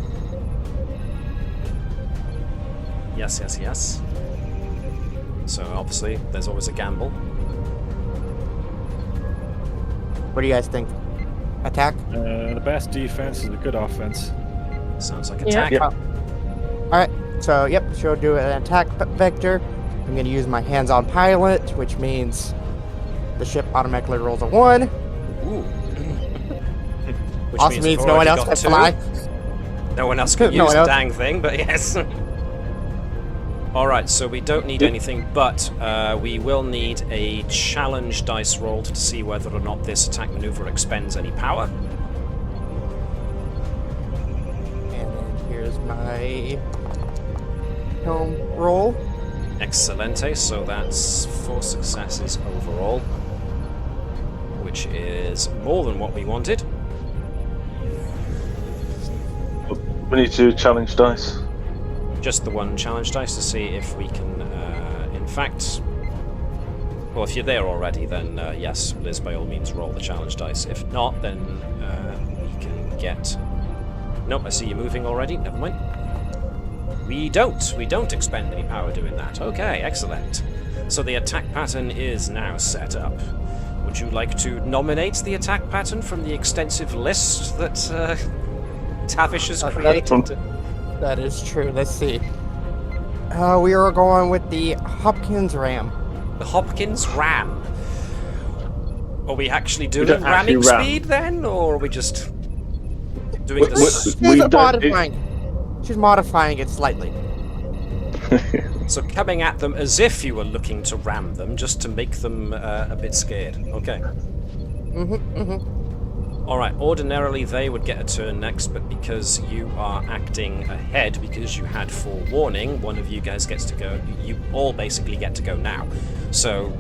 Yes. So obviously, there's always a gamble. What do you guys think? Attack? The best defense is a good offense. Sounds like attack. Yeah. Alright, so yep, she'll do an attack vector. I'm going to use my hands-on pilot, which means the ship automatically rolls a 1. Ooh. Which also means no one else can fly. No one else can use the dang thing, but yes. Alright, so we don't need anything, but we will need a challenge dice roll to see whether or not this attack maneuver expends any power. And then here's my helm roll. Excelente, so that's 4 successes overall, which is more than what we wanted. We need to challenge dice. Just the one challenge dice to see if we can, in fact... Well, if you're there already, then yes, Liz, by all means, roll the challenge dice. If not, then we can get... Nope, I see you moving already, never mind. We don't expend any power doing that. Okay, excellent. So the attack pattern is now set up. Would you like to nominate the attack pattern from the extensive list that Tavish has created? That is true. Let's see. We are going with the Hopkins ram. The Hopkins ram. Are we actually doing ramming speed then, or are we just doing this? She's modifying it slightly. So coming at them as if you were looking to ram them, just to make them a bit scared. Okay. Alright, ordinarily they would get a turn next, but because you are acting ahead, because you had forewarning, one of you guys gets to go. You all basically get to go now. So,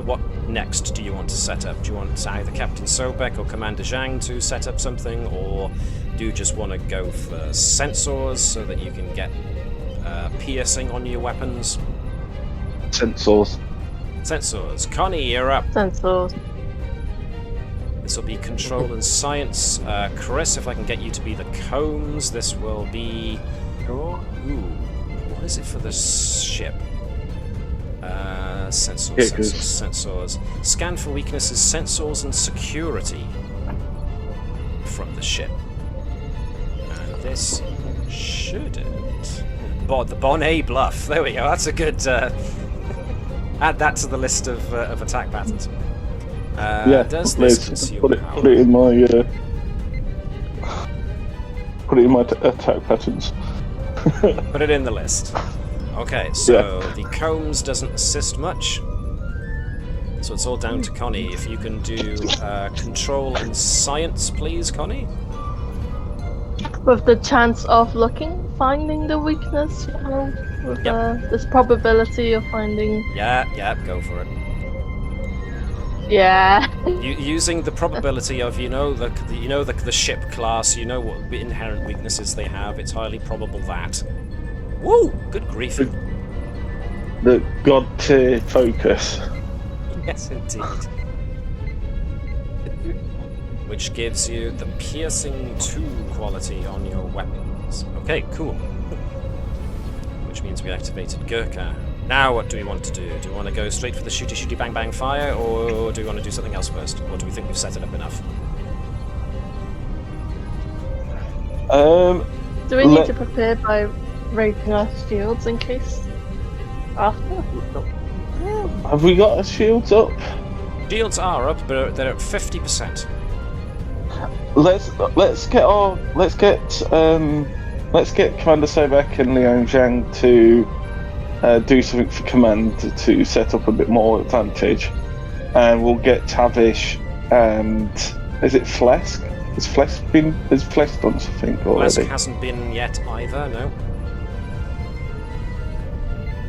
what next do you want to set up? Do you want either Captain Sobek or Commander Zhang to set up something, or do you just want to go for sensors so that you can get piercing on your weapons? Sensors. Sensors. Connie, you're up. Sensors. This will be control and science. Chris, if I can get you to be the combs, this will be... Sure. Ooh, what is it for the ship? Sensors. Scan for weaknesses, sensors, and security from the ship. And this shouldn't... the Bonnet Bluff. There we go. That's a good... add that to the list of attack patterns. Does this consume put it in my attack patterns. Put it in the list. Okay, so the combs doesn't assist much. So it's all down to Connie. If you can do control and science, please, Connie. With the chance of finding the weakness, with this probability of finding. Yeah, go for it. Yeah. Using the probability of the ship class, you know what inherent weaknesses they have. It's highly probable that. Woo! Good grief. The god tier focus. Yes, indeed. Which gives you the piercing 2 quality on your weapons. Okay, cool. Which means we activated Gerkow. Now what do we want to do? Do we want to go straight for the shooty bang bang fire, or do we want to do something else first? Or do we think we've set it up enough? Do we need to prepare by raising our shields in case after? Have we got our shields up? Shields are up, but they're at 50%. Let's get Commander Sobek and Liang Zhang to do something for command to set up a bit more advantage, and we'll get Tavish and is it Phlesc? Has Phlesc done something already? Phlesc hasn't been yet either, no.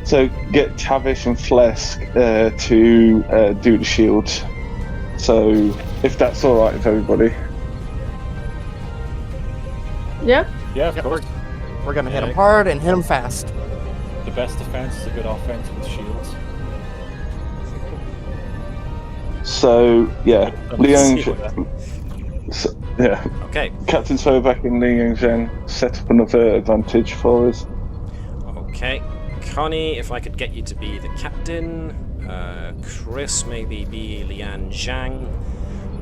So get Tavish and Phlesc to do the shields. So if that's all right with everybody. Yeah. Yeah, of course. We're gonna hit him hard and hit him fast. The best defense is a good offense with shields. So yeah, Liang. Okay. Captain Sobek and Liang Zhang set up another advantage for us. Okay. Connie, if I could get you to be the captain. Chris, maybe be Liang Zhang.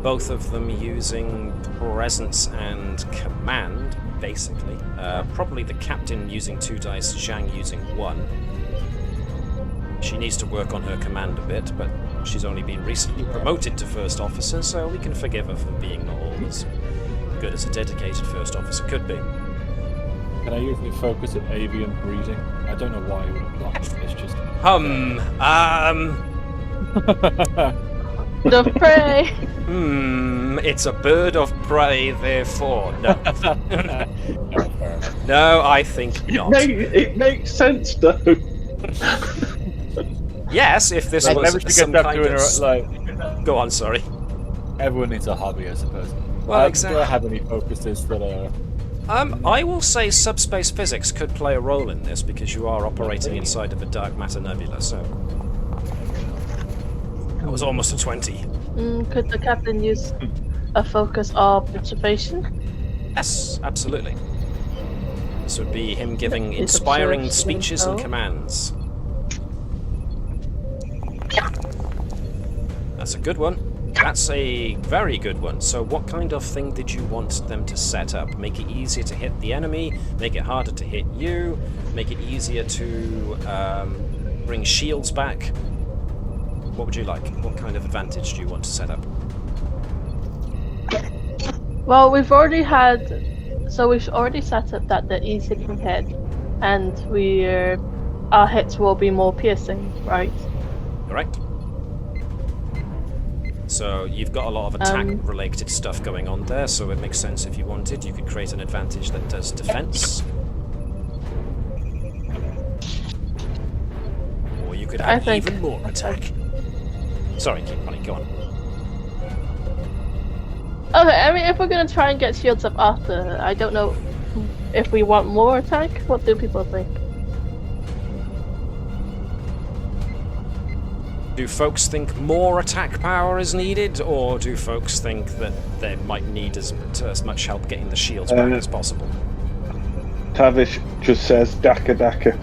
Both of them using presence and command, basically. Probably the captain using 2 dice, Zhang using 1. She needs to work on her command a bit, but she's only been recently promoted to first officer, so we can forgive her for being not all as good as a dedicated first officer could be. Can I usually focus at avian breeding? I don't know why it would apply. It's just... The prey. It's a bird of prey, therefore no. No, I think not. It makes sense though. Yes, if this was some kind of... Go on, sorry. Everyone needs a hobby, I suppose. Well, exactly. Do I have any focuses that are... I will say subspace physics could play a role in this because you are operating inside of a dark matter nebula, so... That was almost a 20. Could the captain use a focus of observation? Yes, absolutely. This would be him giving inspiring speeches and commands. That's a good one. That's a very good one. So what kind of thing did you want them to set up? Make it easier to hit the enemy, make it harder to hit you, make it easier to bring shields back? What would you like? What kind of advantage do you want to set up? Well, we've already set up that they're easy to hit, and our hits will be more piercing, right? Correct. So you've got a lot of attack-related stuff going on there, so it makes sense if you wanted. You could create an advantage that does defense. Or you could have even more attack. Sorry, Connie, go on. Okay, I mean, if we're gonna try and get shields up after, I don't know if we want more attack. What do people think? Do folks think more attack power is needed, or do folks think that they might need as much help getting the shields back as possible? Tavish just says Daka Daka.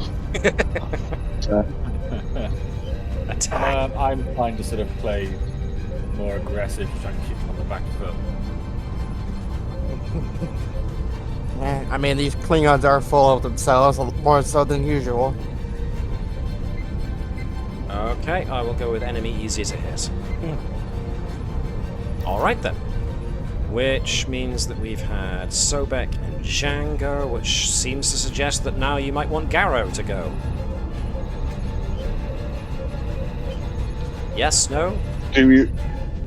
Attack. I'm inclined to sort of play more aggressive, trying to keep them on the back foot. I mean, these Klingons are full of themselves, more so than usual. Okay, I will go with enemy easier to hit. Alright then. Which means that we've had Sobek and Django, which seems to suggest that now you might want Gerkow to go. Yes, no? Do you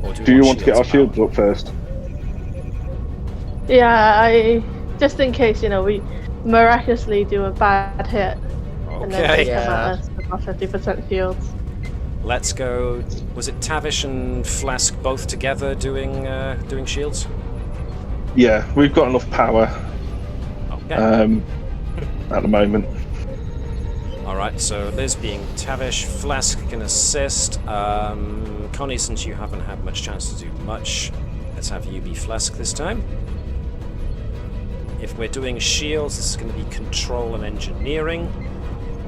want to get our shields up first? Yeah, just in case, we miraculously do a bad hit. And then they come at us with our 50% shields. Let's go. Was it Tavish and Phlesc both together doing shields? Yeah, we've got enough power. Okay. At the moment. Alright, so Liz being Tavish, Phlesc can assist. Connie, since you haven't had much chance to do much, let's have you be Phlesc this time. If we're doing shields, this is going to be control and engineering.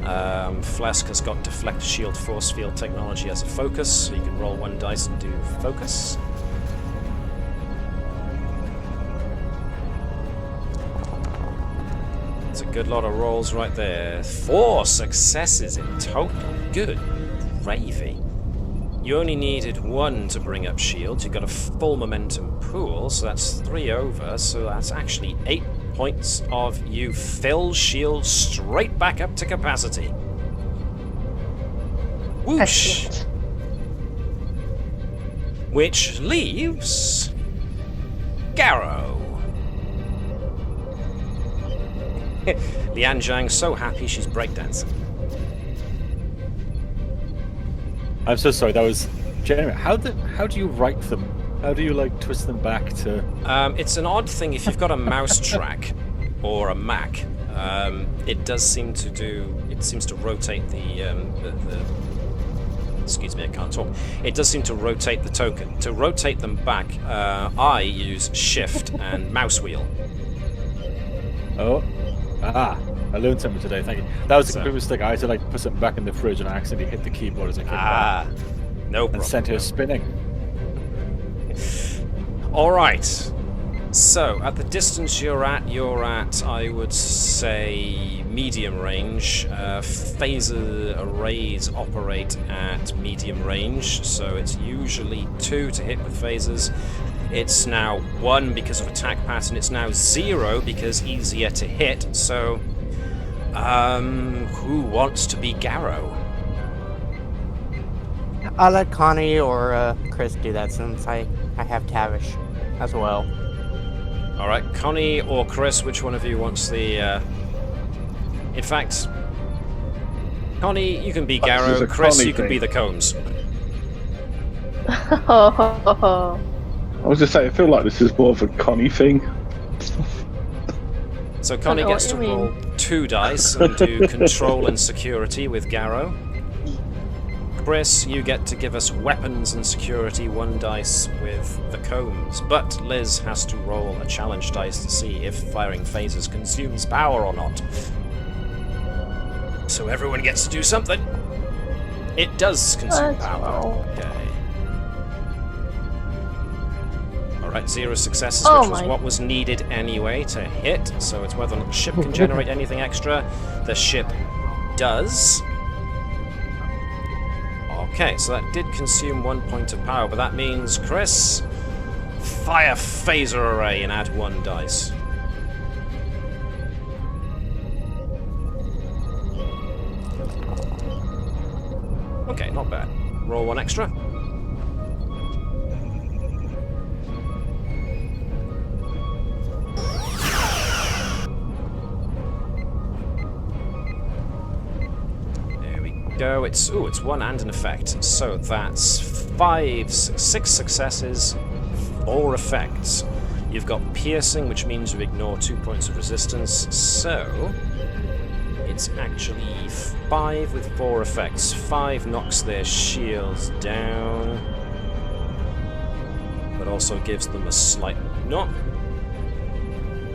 Phlesc has got deflect shield force field technology as a focus, so you can roll one dice and do focus. It's a good lot of rolls right there. 4 successes in total. Good gravy. You only needed 1 to bring up shields. You got a full momentum pool, so that's 3 over, so that's actually 8 points of you fill shields straight back up to capacity. Whoosh! Excellent. Which leaves Gerkow. Lian Zhang's so happy she's breakdancing. I'm so sorry, that was genuine. How do you write them? How do you twist them back to? It's an odd thing if you've got a mouse track or a Mac. It seems to rotate the. Excuse me, I can't talk. It does seem to rotate the token. To rotate them back, I use Shift and mouse wheel. I learned something today. Thank you. That was a complete mistake. I had to put something back in the fridge and I accidentally hit the keyboard as I came back. No problem. And sent her spinning. Alright, so at the distance you're at, I would say, medium range. Phaser arrays operate at medium range, so it's usually 2 to hit with phasers. It's now 1 because of attack pattern, it's now 0 because easier to hit, so who wants to be Gerkow? I'll let Connie or Chris do that since I have Tavish as well. Alright, Connie or Chris, which one of you wants the... In fact, Connie, you can be Gerkow. Chris, you can be the cones. I was just saying, I feel like this is more of a Connie thing. So Connie gets to roll 2 dice and do control and security with Gerkow. Chris, you get to give us weapons and security 1 dice with the combs, but Liz has to roll a challenge dice to see if firing phasers consumes power or not. So everyone gets to do something. It does consume power. Okay. Alright, 0 successes, which was what was needed anyway to hit, so it's whether or not the ship can generate anything extra. The ship does. Okay, so that did consume 1 point of power, but that means, Chris, fire phaser array and add 1 dice. Okay, not bad. Roll 1 extra. go. It's 1 and an effect. So that's 6 successes, 4 effects. You've got piercing, which means you ignore 2 points of resistance. So it's actually 5 with 4 effects. 5 knocks their shields down, but also gives them a slight knock.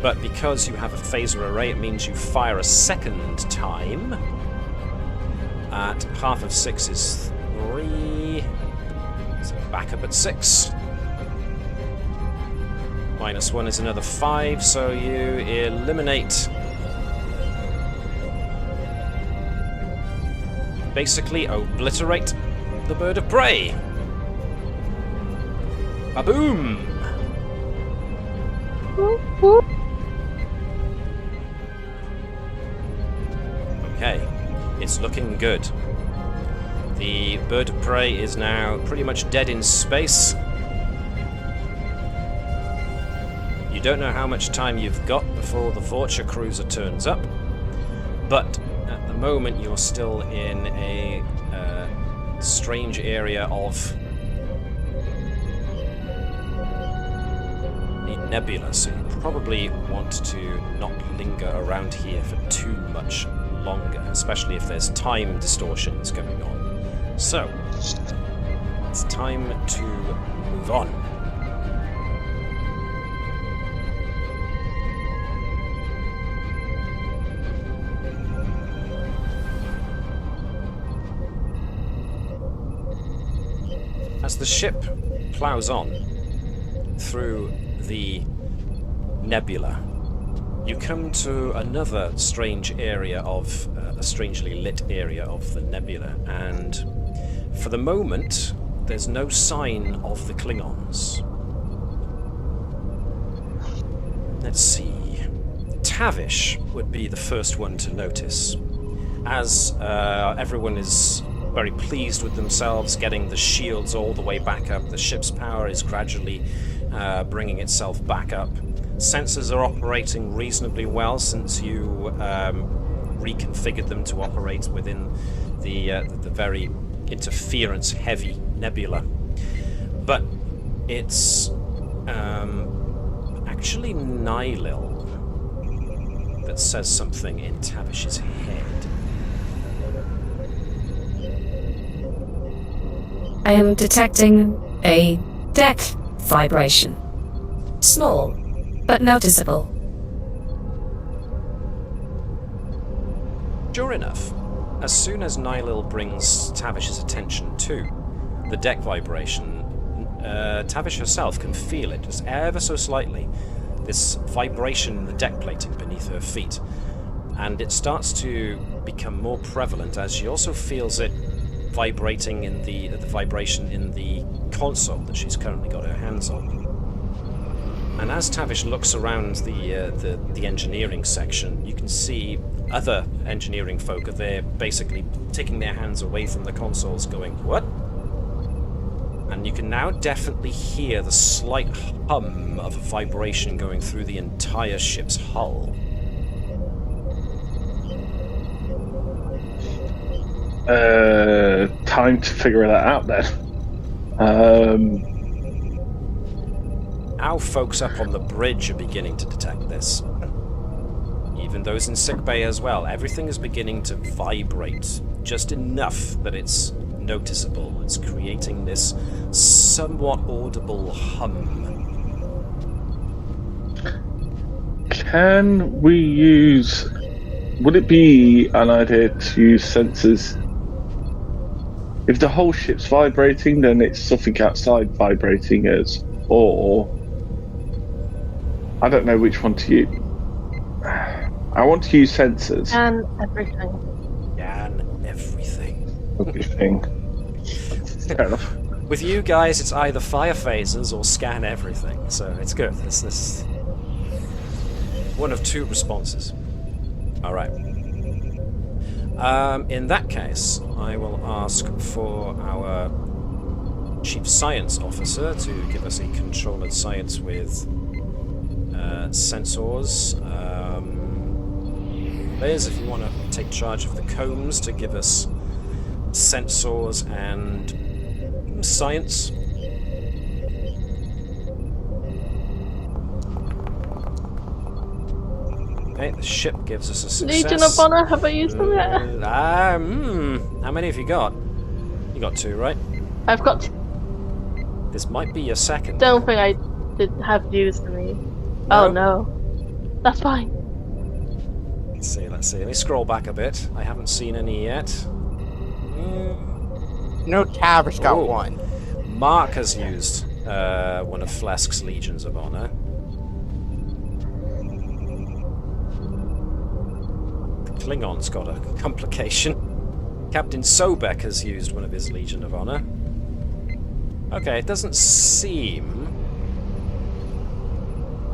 But because you have a phaser array, it means you fire a second time. At half of 6 is 3. So back up at 6. -1 is another 5, so you eliminate... basically obliterate the bird of prey. Ba-boom! Okay, it's looking good. The bird of prey is now pretty much dead in space. You don't know how much time you've got before the Vorcha cruiser turns up, but at the moment you're still in a strange area of the nebula, so you probably want to not linger around here for too much longer, especially if there's time distortions going on. So, it's time to move on. As the ship plows on through the nebula, you come to another strange area of a strangely lit area of the nebula, and for the moment there's no sign of the Klingons. Let's see. Tavish would be the first one to notice, as everyone is very pleased with themselves, getting the shields all the way back up. The ship's power is gradually bringing itself back up. Sensors are operating reasonably well since you reconfigured them to operate within the very interference-heavy nebula. But it's actually Neshlel that says something in Tavish's head. I am detecting a deck vibration. Small, but noticeable. Sure enough, as soon as Neshlel brings Tavish's attention to the deck vibration, Tavish herself can feel it just ever so slightly, this vibration in the deck plating beneath her feet. And it starts to become more prevalent as she also feels it vibrating in the vibration in the console that she's currently got her hands on. And as Tavish looks around the engineering section, you can see other engineering folk are there basically taking their hands away from the consoles going, "What?" And you can now definitely hear the slight hum of a vibration going through the entire ship's hull. Time to figure that out then. Now folks up on the bridge are beginning to detect this. Even those in sickbay as well. Everything is beginning to vibrate just enough that it's noticeable. It's creating this somewhat audible hum. Can we use... Would it be an idea to use sensors? If the whole ship's vibrating, then it's something outside vibrating us. Or... I don't know which one to use. I want to use sensors. And everything. And everything. Everything. Fair enough. With you guys, it's either fire phasers or scan everything, so it's good. This is one of two responses. All right. In that case, I will ask for our Chief Science Officer to give us a controlled science with sensors. Liz, if you want to take charge of the combs to give us sensors and science. Okay, the ship gives us a success. Legion of Honor, have I used them yet? How many have you got? You got 2, right? I've got. This might be your second. Don't think I did have used any. No? Oh no, that's fine. Let's see. Let me scroll back a bit. I haven't seen any yet. No, Tavish got Oh. one. Mark has used one of Phlesk's Legions of Honor. The Klingon's got a complication. Captain Sobek has used one of his Legion of Honor. Okay, it doesn't seem...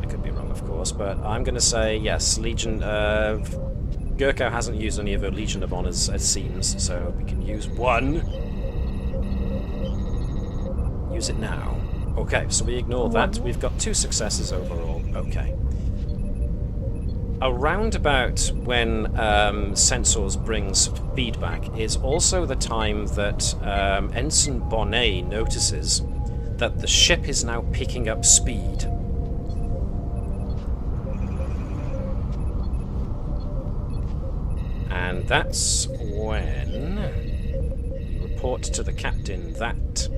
I could be wrong, of course, but I'm going to say yes, Legion... Gerkow hasn't used any of her Legion of Honors, it seems, so we can use one. Use it now. Okay, so we ignore that. We've got 2 successes overall. Okay. Around about when sensors brings feedback is also the time that Ensign Bonnet notices that the ship is now picking up speed. And that's when you report to the captain that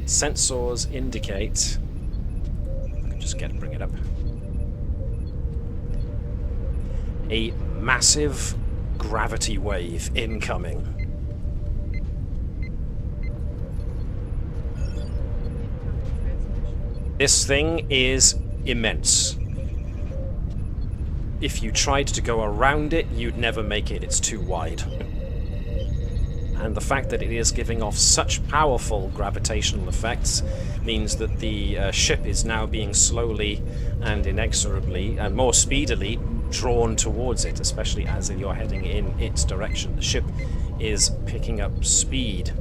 sensors indicate... I can just bring it up. A massive gravity wave incoming. This thing is immense. If you tried to go around it, you'd never make it. It's too wide. And the fact that it is giving off such powerful gravitational effects means that the ship is now being slowly and inexorably and more speedily drawn towards it, especially as you're heading in its direction. The ship is picking up speed.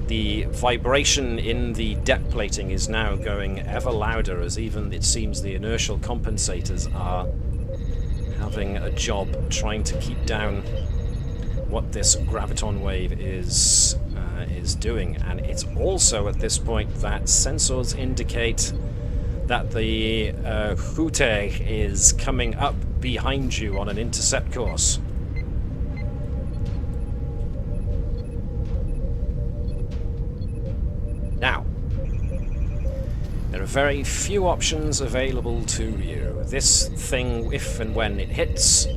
The vibration in the deck plating is now going ever louder, as even it seems the inertial compensators are having a job trying to keep down what this graviton wave is doing. And it's also at this point that sensors indicate that the Hute is coming up behind you on an intercept course. Now, there are very few options available to you. This thing, if and when it hits,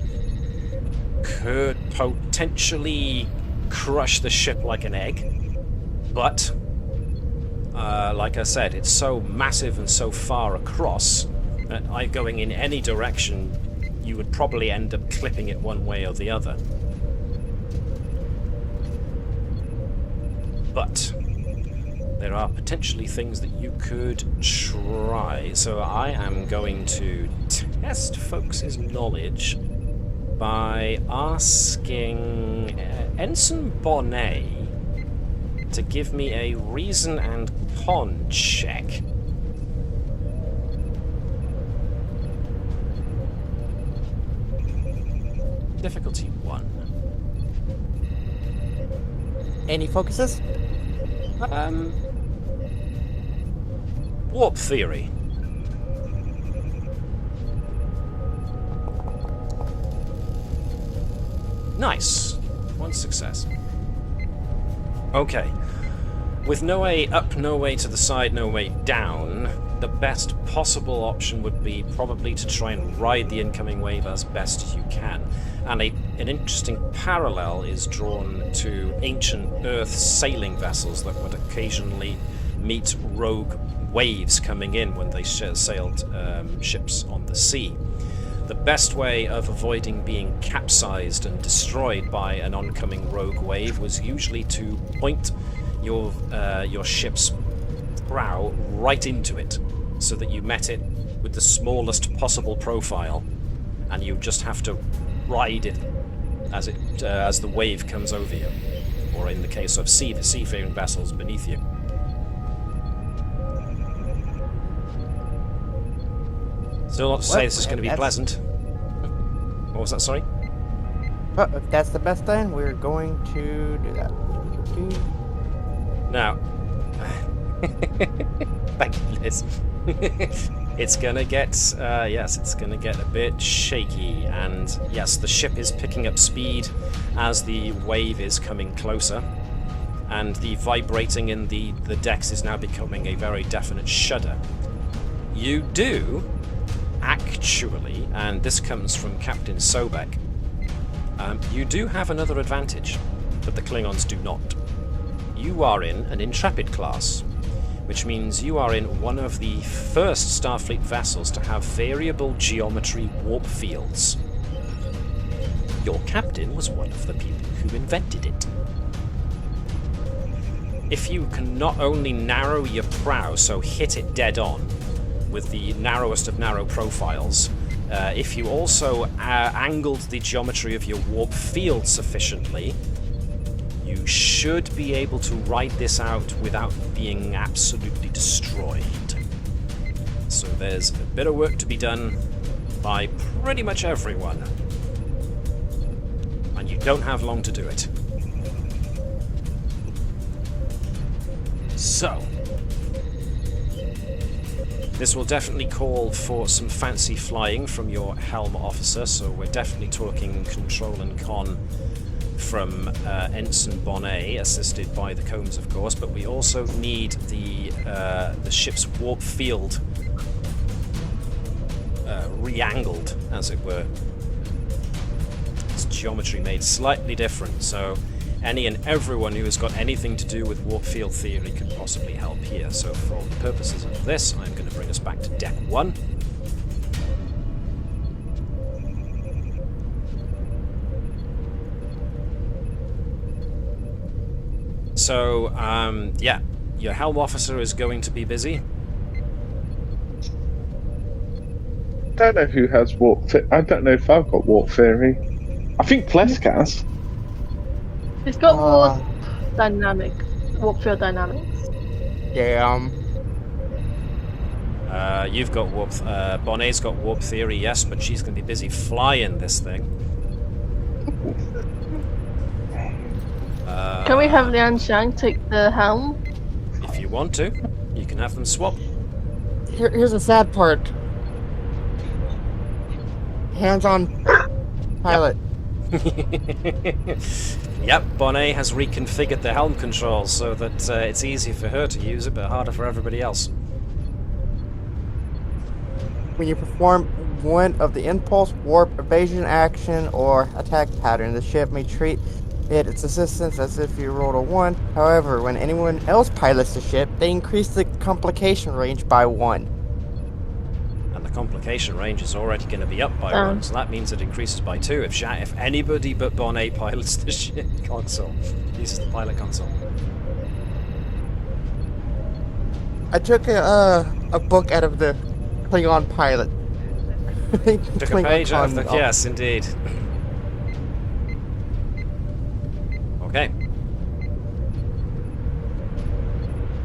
could potentially crush the ship like an egg, but like I said, it's so massive and so far across that going in any direction, you would probably end up clipping it one way or the other. But there are potentially things that you could try. So I am going to test folks' knowledge by asking Ensign Bonnet to give me a reason and con check. Difficulty 1. Any focuses? Warp theory. Nice. 1 success. Okay. With no way up, no way to the side, no way down, the best possible option would be probably to try and ride the incoming wave as best as you can. And an interesting parallel is drawn to ancient Earth sailing vessels that would occasionally meet rogue waves coming in when they sailed ships on the sea. The best way of avoiding being capsized and destroyed by an oncoming rogue wave was usually to point your ship's prow right into it, so that you met it with the smallest possible profile, and you just have to ride it as the wave comes over you, or in the case of seafaring vessels beneath you. Still not to say this is going to be pleasant. What was that, sorry? But if that's the best thing, we're going to do that. Now, thank you, Liz. It's gonna get, yes, it's gonna get a bit shaky, and yes, the ship is picking up speed as the wave is coming closer, and the vibrating in the decks is now becoming a very definite shudder. You do, actually, and this comes from Captain Sobek, you do have another advantage that the Klingons do not. You are in an Intrepid class, which means you are in one of the first Starfleet vessels to have variable geometry warp fields. Your captain was one of the people who invented it. If you can not only narrow your prow, so hit it dead on, with the narrowest of narrow profiles, if you also angled the geometry of your warp field sufficiently, you should be able to ride this out without being absolutely destroyed. So there's a bit of work to be done by pretty much everyone. And you don't have long to do it. So, this will definitely call for some fancy flying from your helm officer, so we're definitely talking control and con from Ensign Bonnet, assisted by the Combs, of course, but we also need the ship's warp field re-angled, as it were. Its geometry made slightly different, so any and everyone who has got anything to do with warp field theory could possibly help here. So for all the purposes of this, I'm going to bring us back to Deck 1. So, yeah, your helm officer is going to be busy. I don't know who has warp. I don't know if I've got warp theory. I think Phlesc has. It's got warp field dynamics. Yeah. You've got warp. Bonnet's got warp theory, yes, but she's going to be busy flying this thing. Can we have Lian Shang take the helm? If you want to, you can have them swap. Here's the sad part. Hands-on pilot. Yep, Bonnet has reconfigured the helm controls so that it's easier for her to use it, but harder for everybody else. When you perform one of the impulse, warp, evasion action, or attack pattern, the ship may treat its assistance as if you rolled a 1. However, when anyone else pilots the ship, they increase the complication range by 1. And the complication range is already going to be up by 1, so that means it increases by 2 if anybody but Bonnet pilots the ship console, uses the pilot console. I took a book out of the Klingon pilot. Took a page out of the... Yes, indeed. Okay.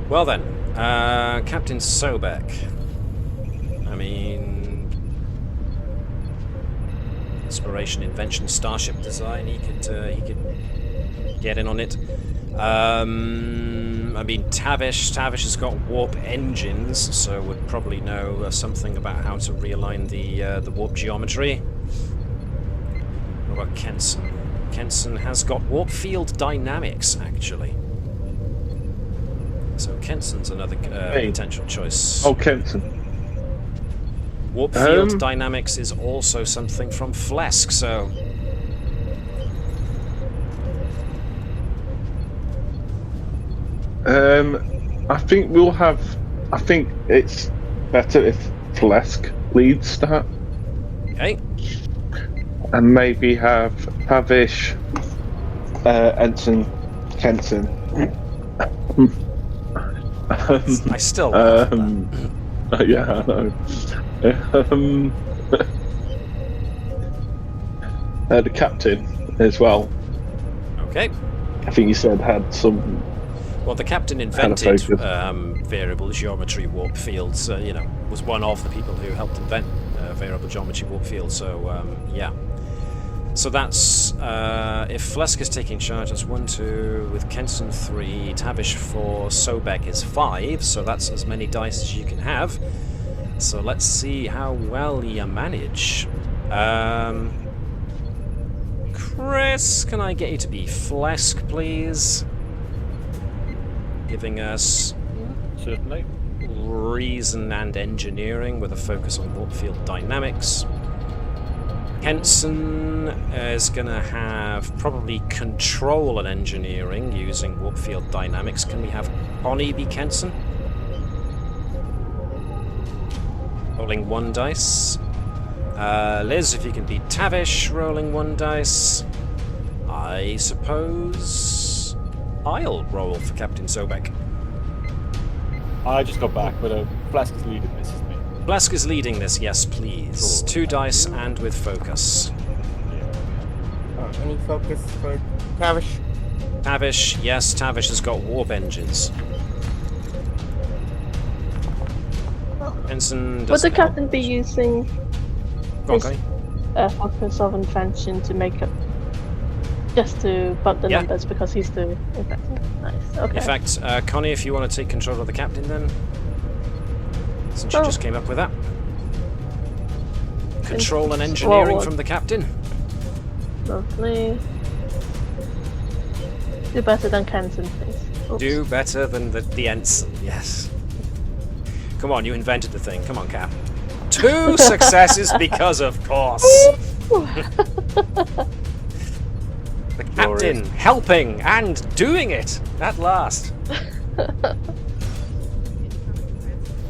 Well then, Captain Sobek. I mean, inspiration, invention, starship design. He could get in on it. I mean, Tavish has got warp engines, so would probably know something about how to realign the warp geometry. What about Kenson? Kenson has got warp field dynamics, actually. So Kenson's another potential choice. Oh, Kenson. Warp field dynamics is also something from Phlesc, so... I think we'll have... I think it's better if Phlesc leads that. Okay. And maybe have Tavish, Ensign, Kenson. I still love that. Yeah, I know. The captain as well. Okay. I think you said had some... Well, the captain invented variable geometry warp fields, was one of the people who helped invent variable geometry warp fields, so, yeah. So that's, if Phlesc is taking charge, that's 1, 2, with Kenson 3, Tavish 4, Sobek is 5, so that's as many dice as you can have. So let's see how well you manage. Chris, can I get you to be Phlesc, please? Giving us... Certainly. Reason and engineering with a focus on warp field dynamics. Kenson is going to have probably control and engineering using warp field dynamics. Can we have Connie be Kenson? Rolling 1 dice. Liz, if you can be Tavish, rolling 1 dice. I suppose I'll roll for Captain Sobek. I just got back, but Phlesc is leading this, isn't he? Phlesc is leading this, yes please. Cool. 2 dice and with focus. Any focus for Tavish? Tavish, yes, Tavish has got warp engines. Ensign would the captain be using his focus of invention to make up, just to bump the numbers because he's the inventor? Nice. Okay. In fact, Connie, if you want to take control of the captain, then, since you just came up with that, control and engineering from the captain. Lovely. Do better than Kenson, please. Oops. Do better than the ensign. Yes. Come on, you invented the thing. Come on, Cap. 2 successes because of course. The captain helping and doing it at last.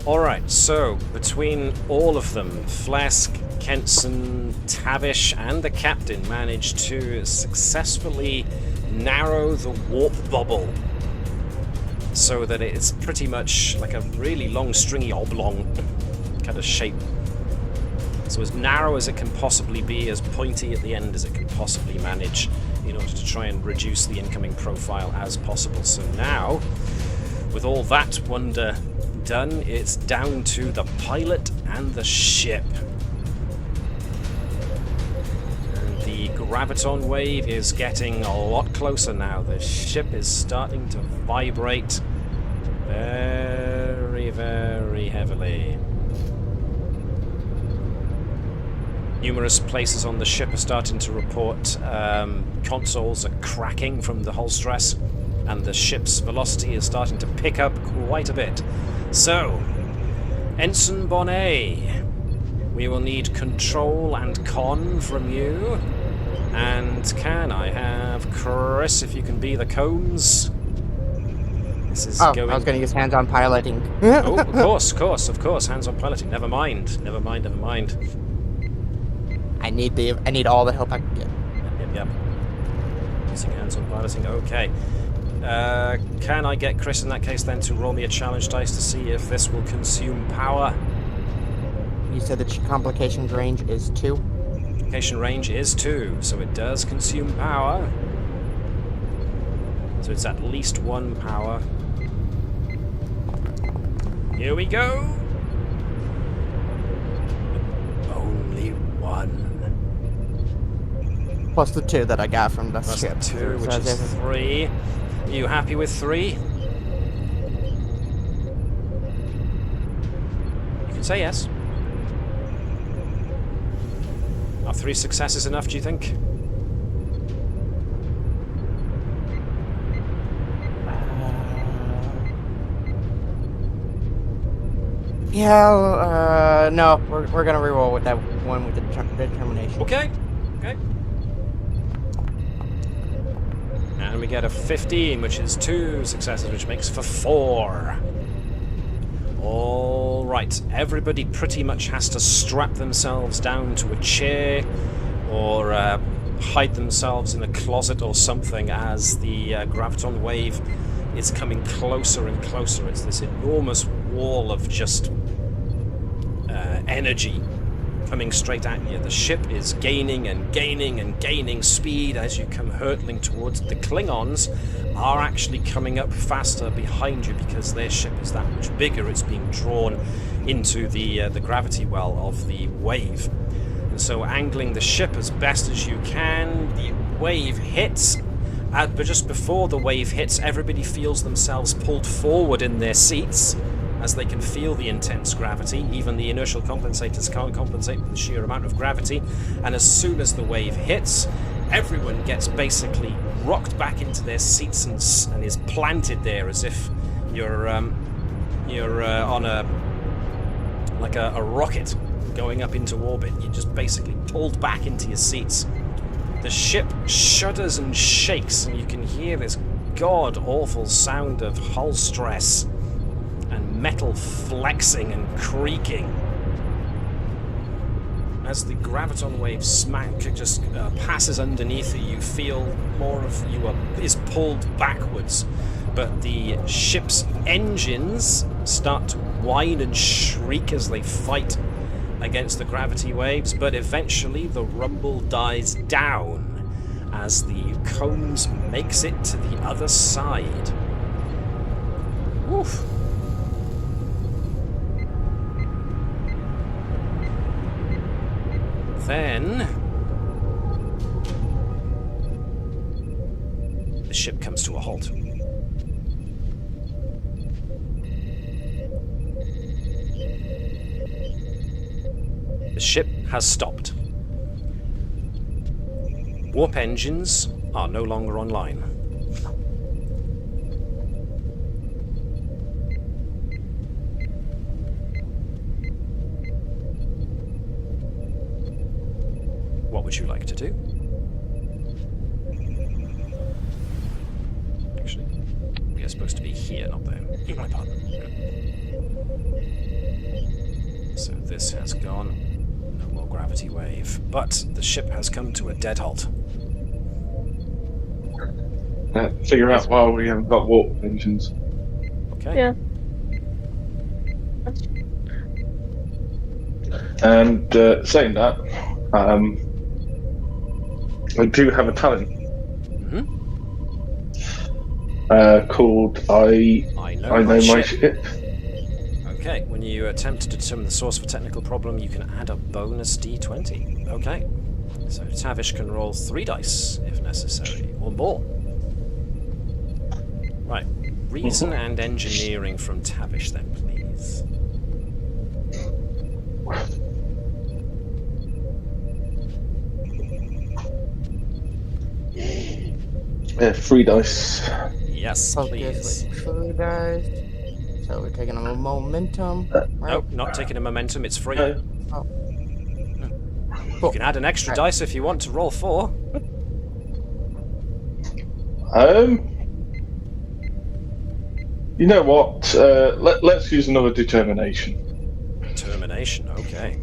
Alright, so between all of them, Phlesc, Kenson, Tavish, and the captain managed to successfully narrow the warp bubble so that it's pretty much like a really long, stringy oblong kind of shape. So as narrow as it can possibly be, as pointy at the end as it can possibly manage, in order to try and reduce the incoming profile as possible. So now, with all that wonder done, it's down to the pilot and the ship. And the graviton wave is getting a lot closer now. The ship is starting to vibrate very, very heavily. Numerous places on the ship are starting to report consoles are cracking from the hull stress, and the ship's velocity is starting to pick up quite a bit. So, Ensign Bonnet, we will need control and con from you. And can I have Chris, if you can be the Combs? This is going... I was going to use hands-on piloting. Oh, of course, hands-on piloting. Never mind. I need all the help I can get. Yep. Using hands-on piloting, okay. Can I get Chris in that case then to roll me a challenge dice to see if this will consume power? You said the complication range is 2? Complication range is 2, so it does consume power. So it's at least 1 power. Here we go! Only 1. Plus the 2 that I got from the ship. Plus the 2, which is 3. Are you happy with 3? You can say yes. Are 3 successes enough, do you think? Yeah, no, we're gonna reroll with that one with the determination. Okay. And we get a 15, which is 2 successes, which makes for 4. All right, everybody pretty much has to strap themselves down to a chair or hide themselves in a closet or something as the graviton wave is coming closer and closer. It's this enormous wall of just energy coming straight at you. The ship is gaining and gaining and gaining speed as you come hurtling towards the Klingons are actually coming up faster behind you because their ship is that much bigger. It's being drawn into the gravity well of the wave. And So angling the ship as best as you can, the wave hits, but just before the wave hits, everybody feels themselves pulled forward in their seats as they can feel the intense gravity. Even the inertial compensators can't compensate for the sheer amount of gravity. And as soon as the wave hits, everyone gets basically rocked back into their seats and is planted there as if you're on a rocket going up into orbit. You're just basically pulled back into your seats. The ship shudders and shakes, and you can hear this god-awful sound of hull stress and metal flexing and creaking. As the graviton wave just passes underneath you, you feel more of you is pulled backwards. But the ship's engines start to whine and shriek as they fight against the gravity waves, but eventually the rumble dies down as the Combs makes it to the other side. Oof. Then the ship comes to a halt. The ship has stopped. Warp engines are no longer online. What would you like to do? Actually, we are supposed to be here, not there. Beg my pardon. So this has gone. No more gravity wave. But the ship has come to a dead halt. Figure out why we haven't got warp engines. Okay. Yeah. And saying that, I do have a talent. Called I know my ship. Okay, when you attempt to determine the source of a technical problem, you can add a bonus d20. Okay. So Tavish can roll 3 dice if necessary, or more. Right. Reason and engineering from Tavish then, please. 3 dice. Yes, please. 3 dice. So we're taking a momentum. Right? Nope, not taking a momentum, it's free. Oh. You can add an extra dice if you want to roll 4. You know what? Let's use another determination. Determination, okay.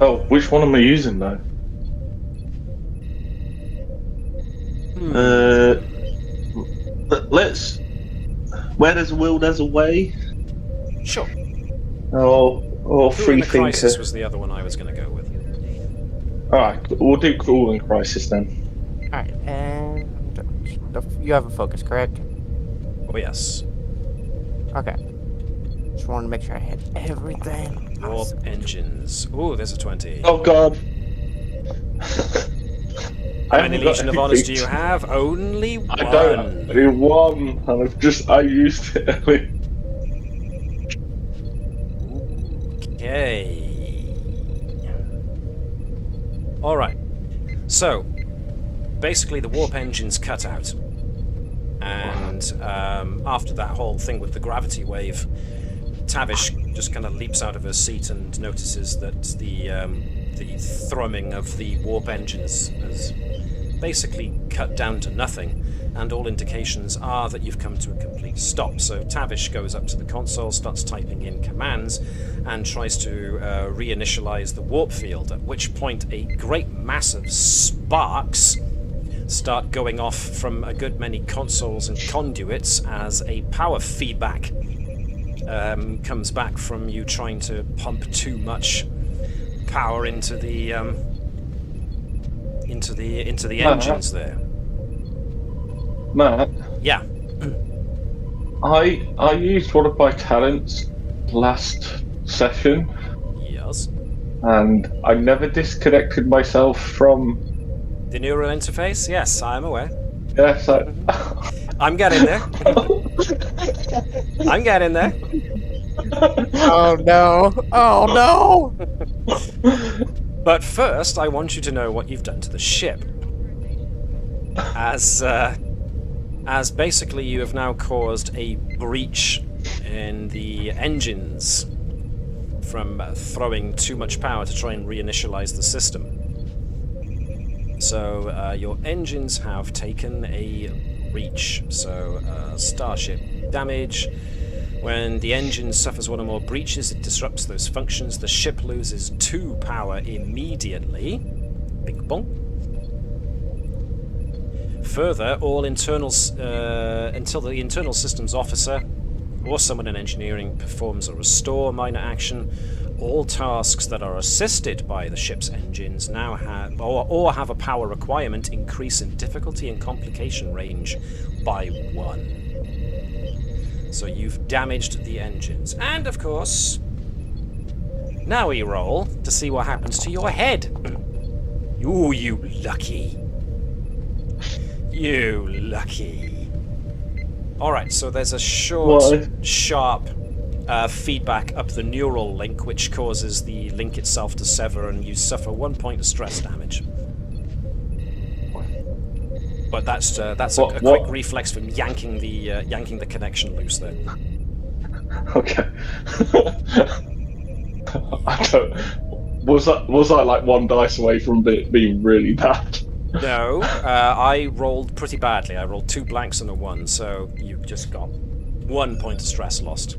Oh, which one am I using though? Let's. Where there's a will, there's a way. Sure. Or free thinker. Crisis was the other one I was going to go with. All right, we'll do Cruel and Crisis then. All right, and you have a focus, correct? Oh yes. Okay. Just wanted to make sure I hit everything. Warp engines. Ooh, there's a 20. Oh God. How many Legion of Honors do you have? Only 1. I don't have only 1, and I used it earlier. Okay. Alright. So, basically the warp engine's cut out. And after that whole thing with the gravity wave, Tavish just kind of leaps out of her seat and notices that the thrumming of the warp engines has basically cut down to nothing, and all indications are that you've come to a complete stop. So Tavish goes up to the console, starts typing in commands, and tries to reinitialize the warp field, at which point a great mass of sparks start going off from a good many consoles and conduits as a power feedback comes back from you trying to pump too much power into the engines there. Matt? Yeah. I used one of my talents last session. Yes. and I never disconnected myself from the neural interface. Yes, I'm aware. Yes, I'm getting there. I'm getting there. Oh no! Oh no! But first, I want you to know what you've done to the ship. As basically you have now caused a breach in the engines from throwing too much power to try and reinitialize the system. So your engines have taken a breach. So starship damage. When the engine suffers one or more breaches, it disrupts those functions. The ship loses 2 power immediately. Bing bong. Further, all internals until the internal systems officer or someone in engineering performs a restore minor action, all tasks that are assisted by the ship's engines now have or have a power requirement increase in difficulty and complication range by 1. So you've damaged the engines. And of course, now we roll to see what happens to your head. Ooh, you lucky. You lucky. Alright, so there's a short, sharp feedback up the neural link, which causes the link itself to sever, and you suffer 1 point of stress damage. But that's a quick reflex from yanking the connection loose there. Okay. Was I like 1 dice away from it being really bad? No, I rolled pretty badly. I rolled 2 blanks and a 1, so you just got 1 point of stress lost.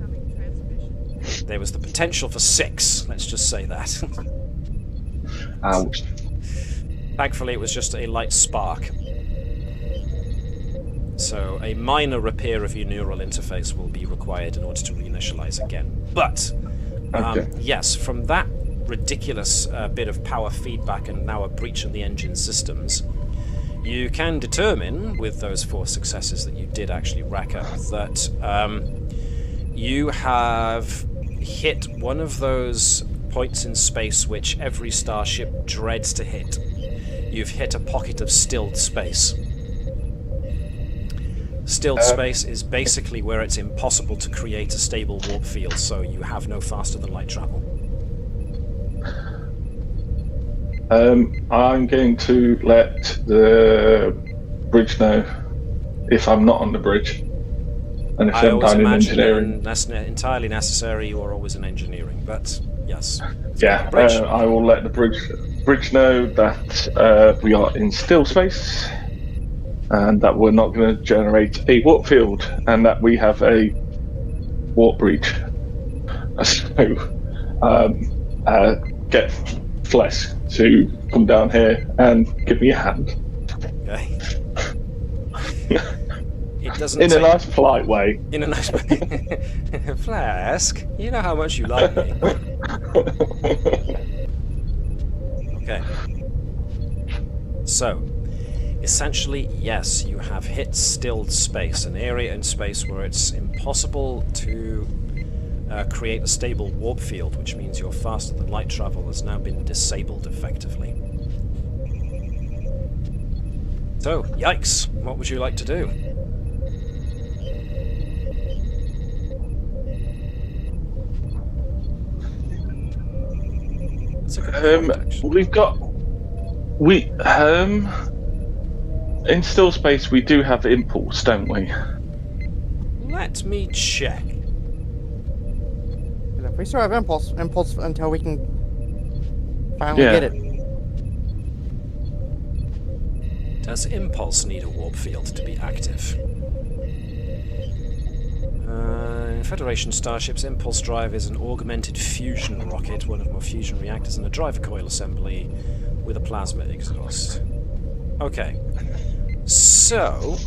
There was the potential for 6, let's just say that. Ouch. Thankfully, it was just a light spark. So a minor repair of your neural interface will be required in order to reinitialize again. But, yes, from that ridiculous bit of power feedback and now a breach in the engine systems, you can determine, with those 4 successes that you did actually rack up, that you have hit one of those points in space which every starship dreads to hit. You've hit a pocket of stilled space. Stilled space is basically where it's impossible to create a stable warp field, so you have no faster than light travel. I'm going to let the bridge know if I'm not on the bridge. And if I'm down in engineering. That's entirely necessary. You are always in engineering, but yes. Yeah, I will let the bridge know that we are in still space, and that we're not going to generate a warp field, and that we have a warp breach. So, get Phlesc to come down here and give me a hand. Okay. It doesn't in a nice, polite way. In a nice way. Phlesc, you know how much you like me. Okay. So, essentially, yes, you have hit stilled space, an area in space where it's impossible to create a stable warp field, which means your faster than light travel has now been disabled effectively. So, yikes, what would you like to do? That's a good point, in still space we do have impulse, don't we? Let me check. We still have impulse until we can finally get it. Does impulse need a warp field to be active? In Federation starships, impulse drive is an augmented fusion rocket, one of more fusion reactors, and a driver coil assembly with a plasma exhaust. Okay, so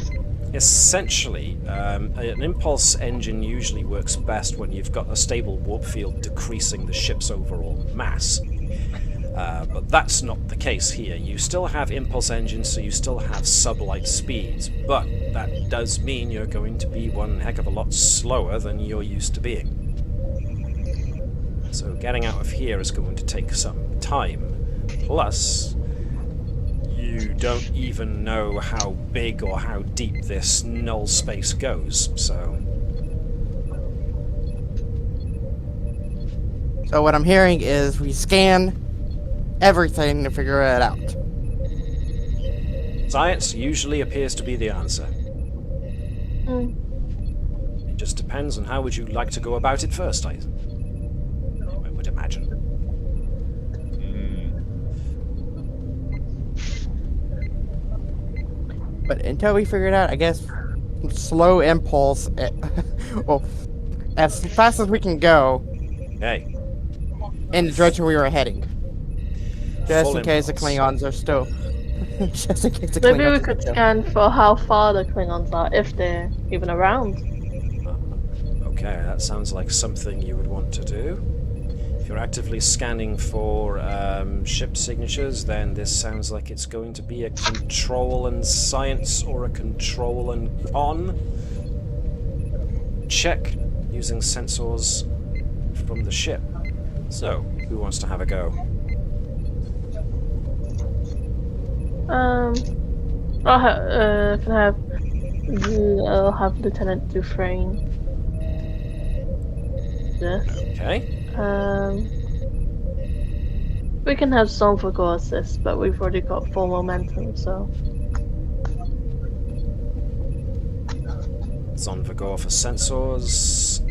essentially, an impulse engine usually works best when you've got a stable warp field decreasing the ship's overall mass. But that's not the case here. You still have impulse engines, so you still have sublight speeds, but that does mean you're going to be one heck of a lot slower than you're used to being. So getting out of here is going to take some time. Plus, you don't even know how big or how deep this null space goes, so... So what I'm hearing is we scan everything to figure it out. Science usually appears to be the answer. It just depends on how would you like to go about it first, I would imagine. But until we figure it out, I guess slow impulse, well, as fast as we can go Okay. in the direction we were heading. Just Full in case the impulse. Klingons are still... just in case the Maybe Klingons we are could still... scan for how far the Klingons are, if they're even around. Okay, that sounds like something you would want to do. If you're actively scanning for ship signatures, then this sounds like it's going to be a control and science or a control and con check using sensors from the ship. So, who wants to have a go? I'll have Lieutenant Dufresne. Yes. Okay. We can have some for go assist, but we've already got full momentum, so. Zonvagor for sensors.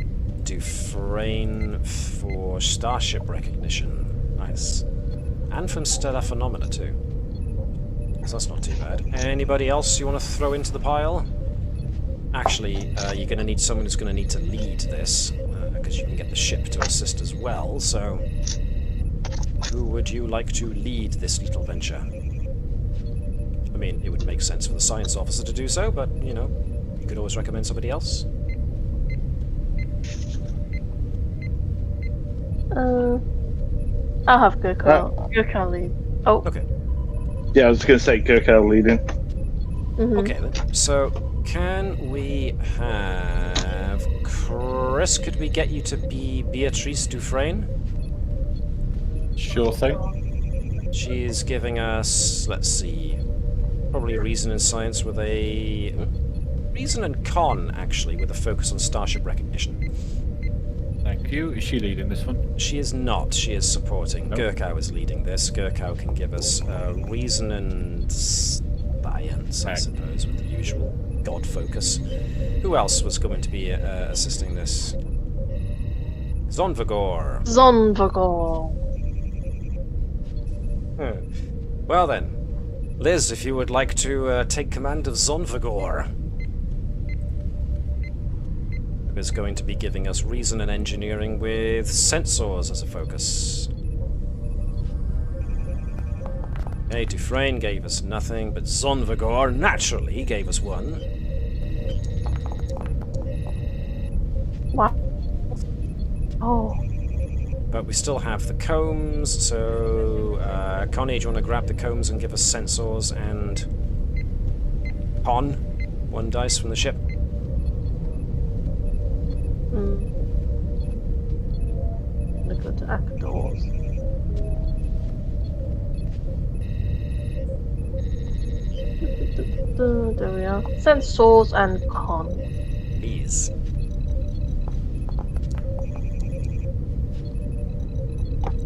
Dufresne for starship recognition. Nice. And from stellar phenomena too. So that's not too bad. Anybody else you want to throw into the pile? Actually, you're going to need someone who's going to need to lead this, because you can get the ship to assist as well, so... Who would you like to lead this little venture? I mean, it would make sense for the science officer to do so, but, you know, you could always recommend somebody else. I'll have Gerkow. Gerkow lead. Oh. Okay. Yeah, I was going to say Gerkow leading. Okay then. So, can we have... Chris, could we get you to be Beatrice Dufresne? Sure thing. She's giving us, let's see, probably reason and science with a... Reason and con, actually, with a focus on starship recognition. Thank you. Is she leading this one? She is not. She is supporting. Oh. Gerkow is leading this. Gerkow can give us reason and science, I suppose, with the usual god focus. Who else was going to be assisting this? Zonvagor. Zonvagor. Well then, Liz, if you would like to take command of Zonvagor. Who is going to be giving us reason and engineering with sensors as a focus. Okay, Dufresne gave us nothing, but Zonvagor naturally gave us one. What? Oh. But we still have the combs, so Connie, do you want to grab the combs and give us sensors and con? 1 dice from the ship. Look at the actors. There we are. Sensors and con. Please.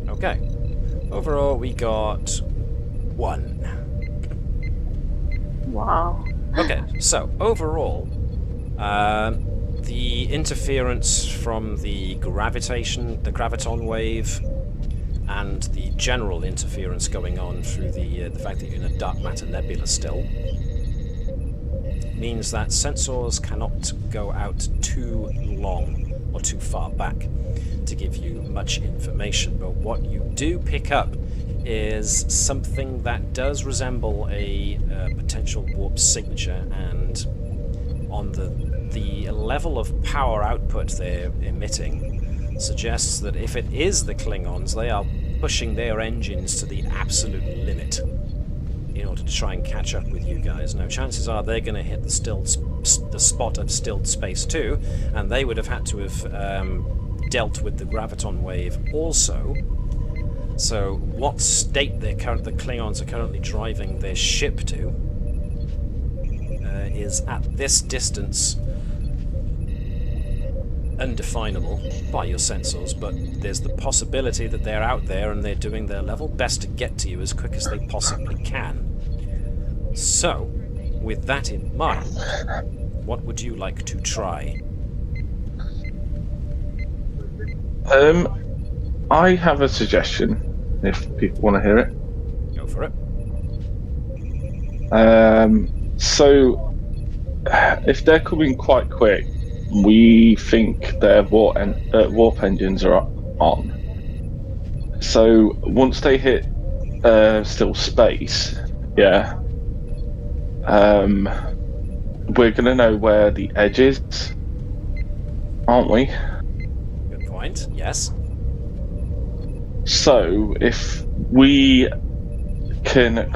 Okay. Overall, we got 1. Wow. Okay, so overall, the interference from the graviton wave, and the general interference going on through the fact that you're in a dark matter nebula still, means that sensors cannot go out too long or too far back to give you much information. But what you do pick up is something that does resemble a potential warp signature, and on the level of power output they're emitting suggests that if it is the Klingons, they are pushing their engines to the absolute limit in order to try and catch up with you guys. Now, chances are they're going to hit the spot of stilled space too, and they would have had to have dealt with the graviton wave also. So what state the Klingons are currently driving their ship to is at this distance undefinable by your sensors, but there's the possibility that they're out there and they're doing their level best to get to you as quick as they possibly can. So, with that in mind, what would you like to try? I have a suggestion, if people want to hear it. Go for it. So, if they're coming quite quick, we think their warp engines are on. So once they hit still space, yeah, we're gonna know where the edge is, aren't we? Good point. Yes. So if we can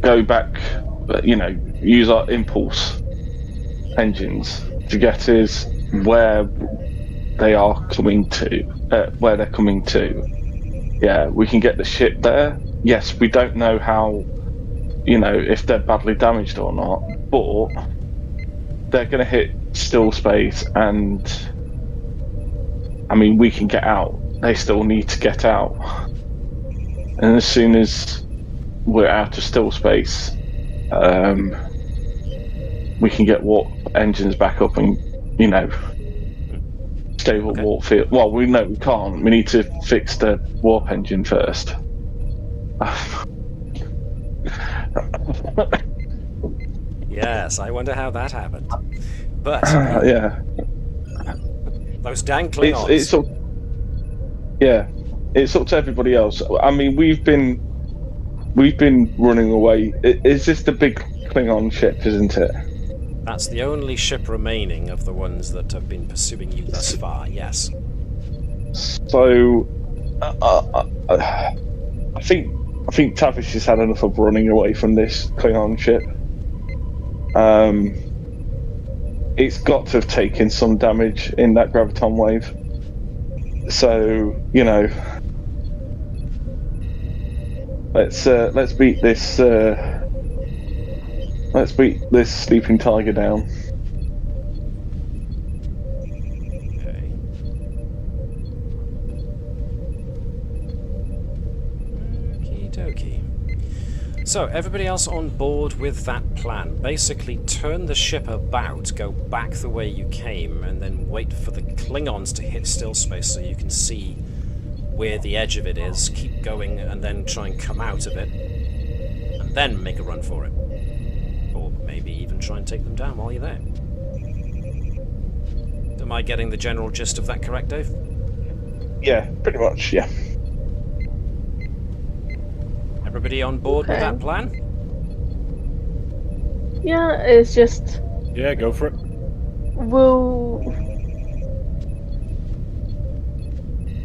go back, use our impulse engines to get us where they're coming to. Yeah, we can get the ship there. Yes, we don't know how, if they're badly damaged or not, but they're going to hit still space, and we can get out. They still need to get out, and as soon as we're out of still space, we can get warp engines back up and, stable warp field. Well, we know we can't. We need to fix the warp engine first. Yes, I wonder how that happened. But yeah, those dang Klingons. It's up to everybody else. We've been running away. Is this the big Klingon ship, isn't it? That's the only ship remaining of the ones that have been pursuing you thus far, yes. So, I think Tavish has had enough of running away from this Klingon ship. It's got to have taken some damage in that graviton wave. So, let's beat this. Let's beat this sleeping tiger down. Okay. Okie dokie. So, everybody else on board with that plan. Basically, turn the ship about, go back the way you came, and then wait for the Klingons to hit still space so you can see where the edge of it is. Keep going, and then try and come out of it, and then make a run for it. Maybe even try and take them down while you're there. Am I getting the general gist of that correct, Dave? Yeah, pretty much, yeah. Everybody on board with that plan? Yeah, it's just... Yeah, go for it.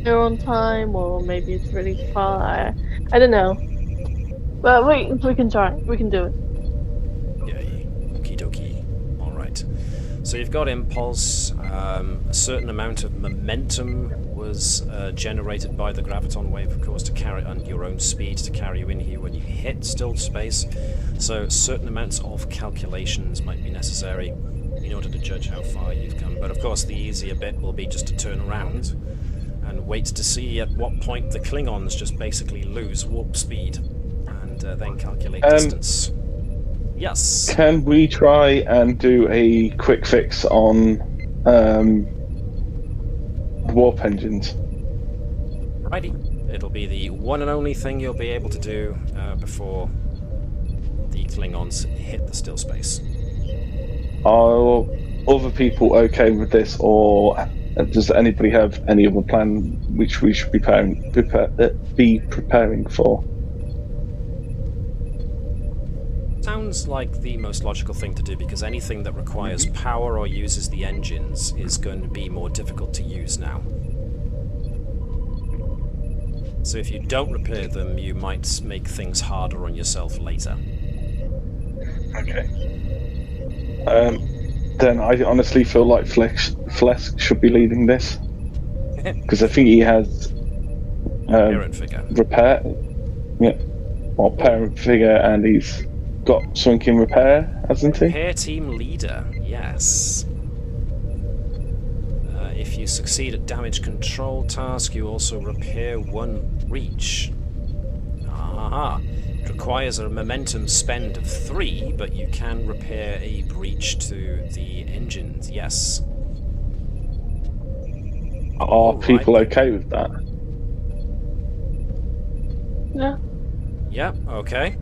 They're on time, or maybe it's really far. I don't know. But we can try. We can do it. So you've got impulse, a certain amount of momentum was generated by the graviton wave, of course, to carry on your own speed to carry you in here when you hit still space. So certain amounts of calculations might be necessary in order to judge how far you've come. But of course the easier bit will be just to turn around and wait to see at what point the Klingons just basically lose warp speed and then calculate distance. Yes. Can we try and do a quick fix on warp engines? Righty. It'll be the one and only thing you'll be able to do before the Klingons hit the still space. Are other people okay with this, or does anybody have any other plan which we should be preparing for? Sounds like the most logical thing to do, because anything that requires power or uses the engines is going to be more difficult to use now. So if you don't repair them, you might make things harder on yourself later. Okay. then I honestly feel like Phlesc should be leading this. Because I think he has parent figure. Repair. Yeah. Or parent figure, and he's got something in repair, hasn't he? Repair team leader, yes. If you succeed at damage control task, you also repair 1 breach. Aha. It requires a momentum spend of 3, but you can repair a breach to the engines, yes. Are people okay with that? Yeah. Yeah, okay.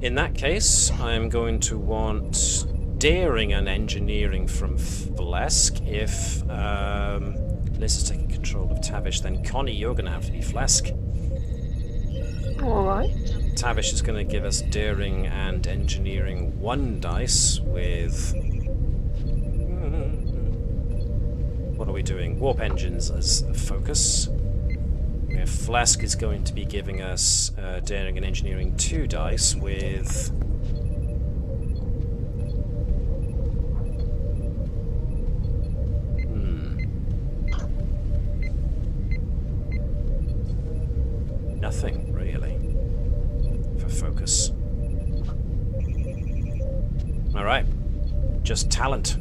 In that case, I'm going to want daring and engineering from Phlesc. If Liz is taking control of Tavish, then Connie, you're going to have to be Phlesc. Alright. Tavish is going to give us daring and engineering 1 dice with... What are we doing? Warp engines as a focus. Phlesc is going to be giving us daring and engineering 2 dice with... Nothing, really, for focus. Alright. Just talent.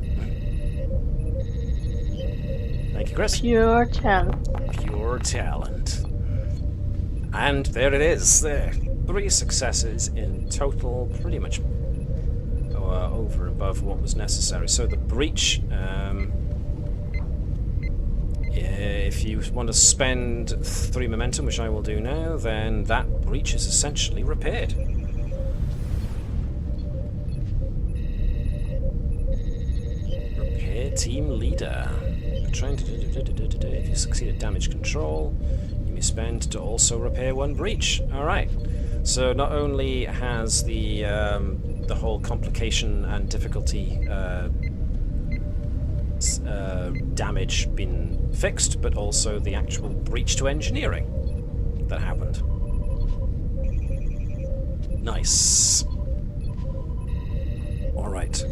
Thank you, Chris. Pure talent. Pure talent. And there it is. There. 3 successes in total, pretty much over and above what was necessary. So the breach, if you want to spend 3 momentum, which I will do now, then that breach is essentially repaired. Repair team leader. Trying to if you succeed at damage control, you may spend to also repair 1 breach. Alright. So not only has the whole complication and difficulty damage been fixed, but also the actual breach to engineering that happened. Nice. Alright.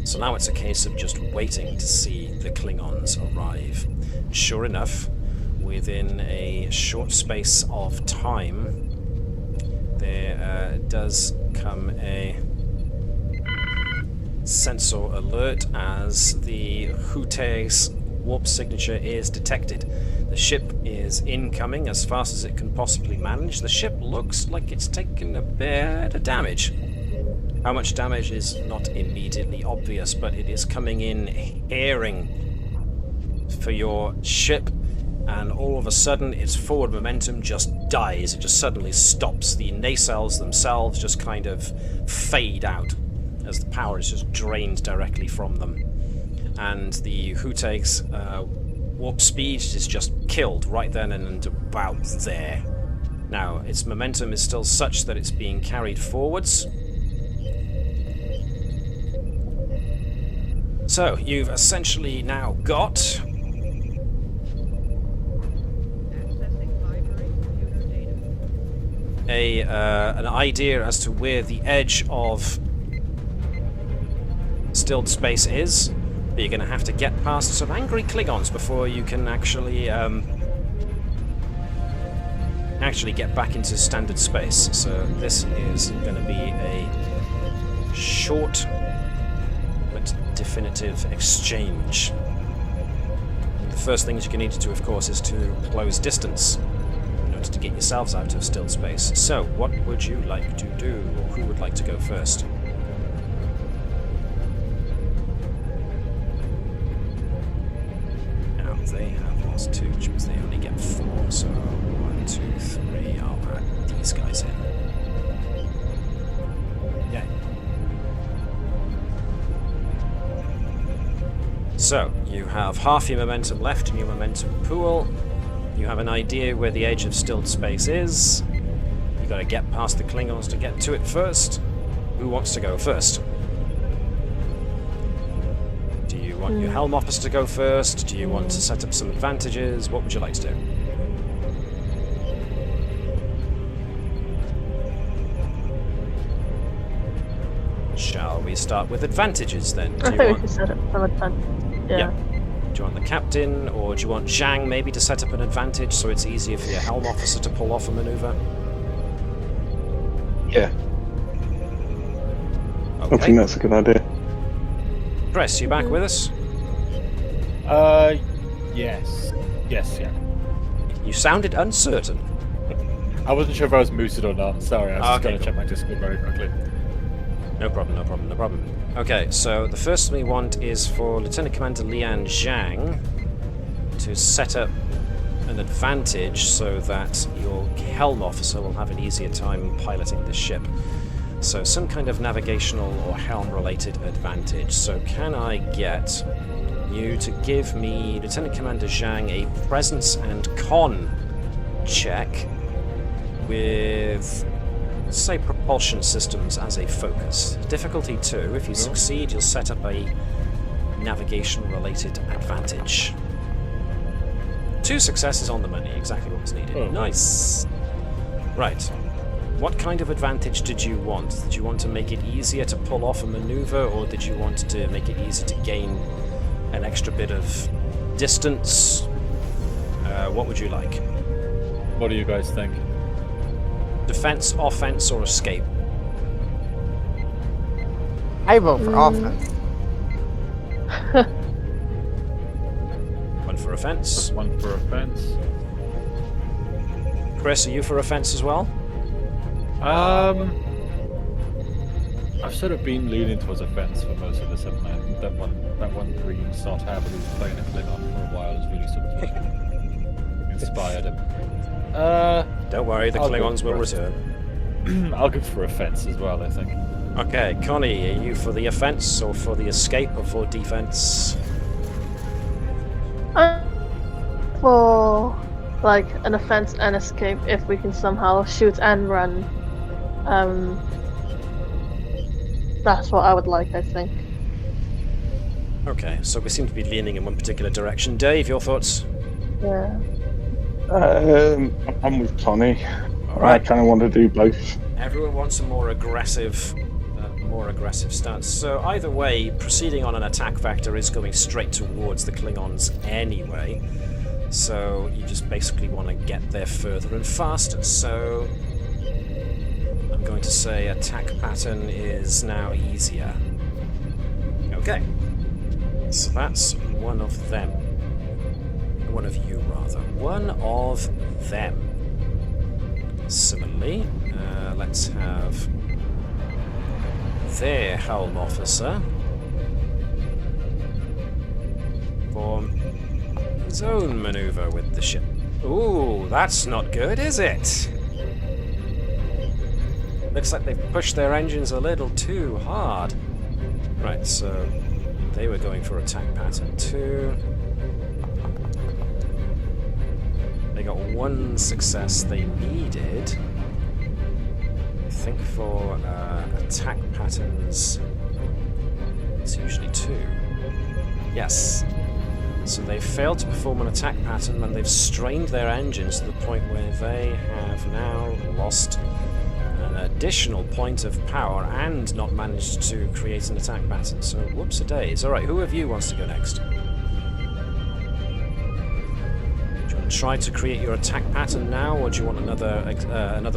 So now it's a case of just waiting to see the Klingons arrive. Sure enough, within a short space of time, there does come a sensor alert as the Hute's warp signature is detected. The ship is incoming as fast as it can possibly manage. The ship looks like it's taken a bit of damage. How much damage is not immediately obvious, but it is coming in herring for your ship, and all of a sudden its forward momentum just dies. It just suddenly stops. The nacelles themselves just kind of fade out as the power is just drained directly from them. And the Hute's warp speed is just killed right then and about there. Now, its momentum is still such that it's being carried forwards. So, you've essentially now got an idea as to where the edge of stilled space is, but you're going to have to get past some angry Klingons before you can actually get back into standard space. So this is going to be a short but definitive exchange. The first thing that you need to do, of course, is to close distance in order to get yourselves out of stilled space. So, what would you like to do, or who would like to go first? Now, they have lost 2, which means they only get 4, so 1, 2, 3, I'll add these guys in. Yeah. So, you have half your momentum left in your momentum pool. You have an idea where the edge of stilled space is. You've got to get past the Klingons to get to it first. Who wants to go first? Do you want your Helm Officer to go first? Do you want to set up some advantages? What would you like to do? Shall we we start with advantages then? I think we can set up some advantage. Yeah. Do you want the captain, or do you want Zhang maybe to set up an advantage so it's easier for your helm officer to pull off a maneuver? Yeah. Okay. I think that's a good idea. Chris, you back with us? Yes. Yes, yeah. You sounded uncertain. I wasn't sure if I was muted or not. Sorry, I was just going to cool. check my Discord very quickly. No problem. Okay, so the first thing we want is for Lieutenant Commander Lian Zhang to set up an advantage so that your helm officer will have an easier time piloting this ship. So some kind of navigational or helm-related advantage. So can I get you to give me, Lieutenant Commander Zhang, a presence and con check with, say, propulsion systems as a focus. Difficulty 2. If you succeed, you'll set up a navigation-related advantage. 2 successes on the money, exactly what was needed. Oh. Nice. Right. What kind of advantage did you want? Did you want to make it easier to pull off a maneuver, or did you want to make it easier to gain an extra bit of distance? What would you like? What do you guys think? Defense, offense, or escape? I vote for offense. One for offense. One for offense. Chris, are you for offense as well? I've sort of been leaning towards offense for most of this, haven't I? That one green sot I who's playing a Klingon for a while has really sort of inspired him. Don't worry, the Klingons will return. I'll go for offense as well, I think. Okay, Connie, are you for the offense, or for the escape, or for defense? For like an offense and escape, if we can somehow shoot and run, that's what I would like, I think. Okay, so we seem to be leaning in one particular direction. Dave, your thoughts? Yeah. I'm with Connie. Alright. I kind of want to do both. Everyone wants a more aggressive stance. So either way, proceeding on an attack vector is going straight towards the Klingons anyway. So you just basically want to get there further and faster. So I'm going to say attack pattern is now easier. Okay. So that's one of them. One of you, rather. One of them. Similarly, let's have their helm officer perform his own maneuver with the ship. Ooh, that's not good, is it? Looks like they've pushed their engines a little too hard. Right, so they were going for attack pattern 2. They got 1 success they needed. I think for attack patterns, it's usually 2. Yes. So they failed to perform an attack pattern, and they've strained their engines to the point where they have now lost an additional point of power and not managed to create an attack pattern. So whoops-a-days. Alright, who of you wants to go next? Try to create your attack pattern now, or do you want another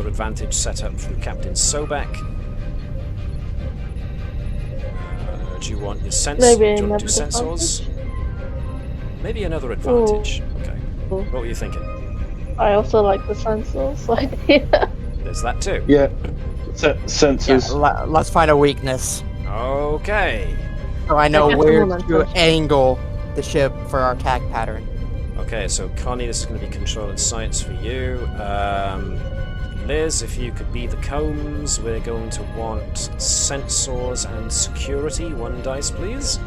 advantage set up through Captain Sobek? Do you want your sensors? Do you want to do sensors? Maybe another advantage. Ooh. Okay. Ooh. What were you thinking? I also like the sensors. Like, yeah. There's that too. Yeah. Sensors. Yeah, let's find a weakness. Okay. So I know I guess where the to momentum. angle the ship for our attack pattern. Okay, so Connie, this is going to be control and science for you. Liz, if you could be the combs, we're going to want sensors and security. 1 dice, please.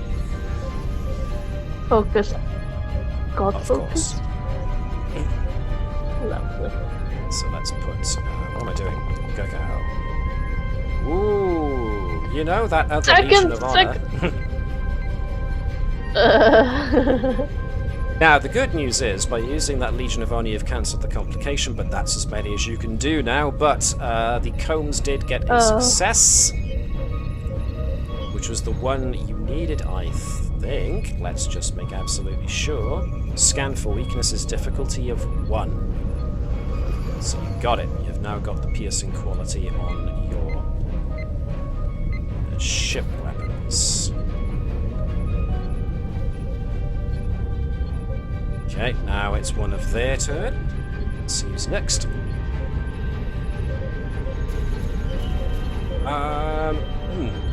Focus. God Of focus. course. Lovely. So let's put. What am I doing? Gerkow. Ooh, you know that other Legion of Honor. Now, the good news is, by using that Legion of Honor, you've cancelled the complication, but that's as many as you can do now. But the combs did get a success, which was the one you needed, I think. Let's just make absolutely sure. Scan for weaknesses, difficulty of 1. So you got it. You've now got the piercing quality on your ship weapons. Okay, now it's one of their turn. Let's see who's next.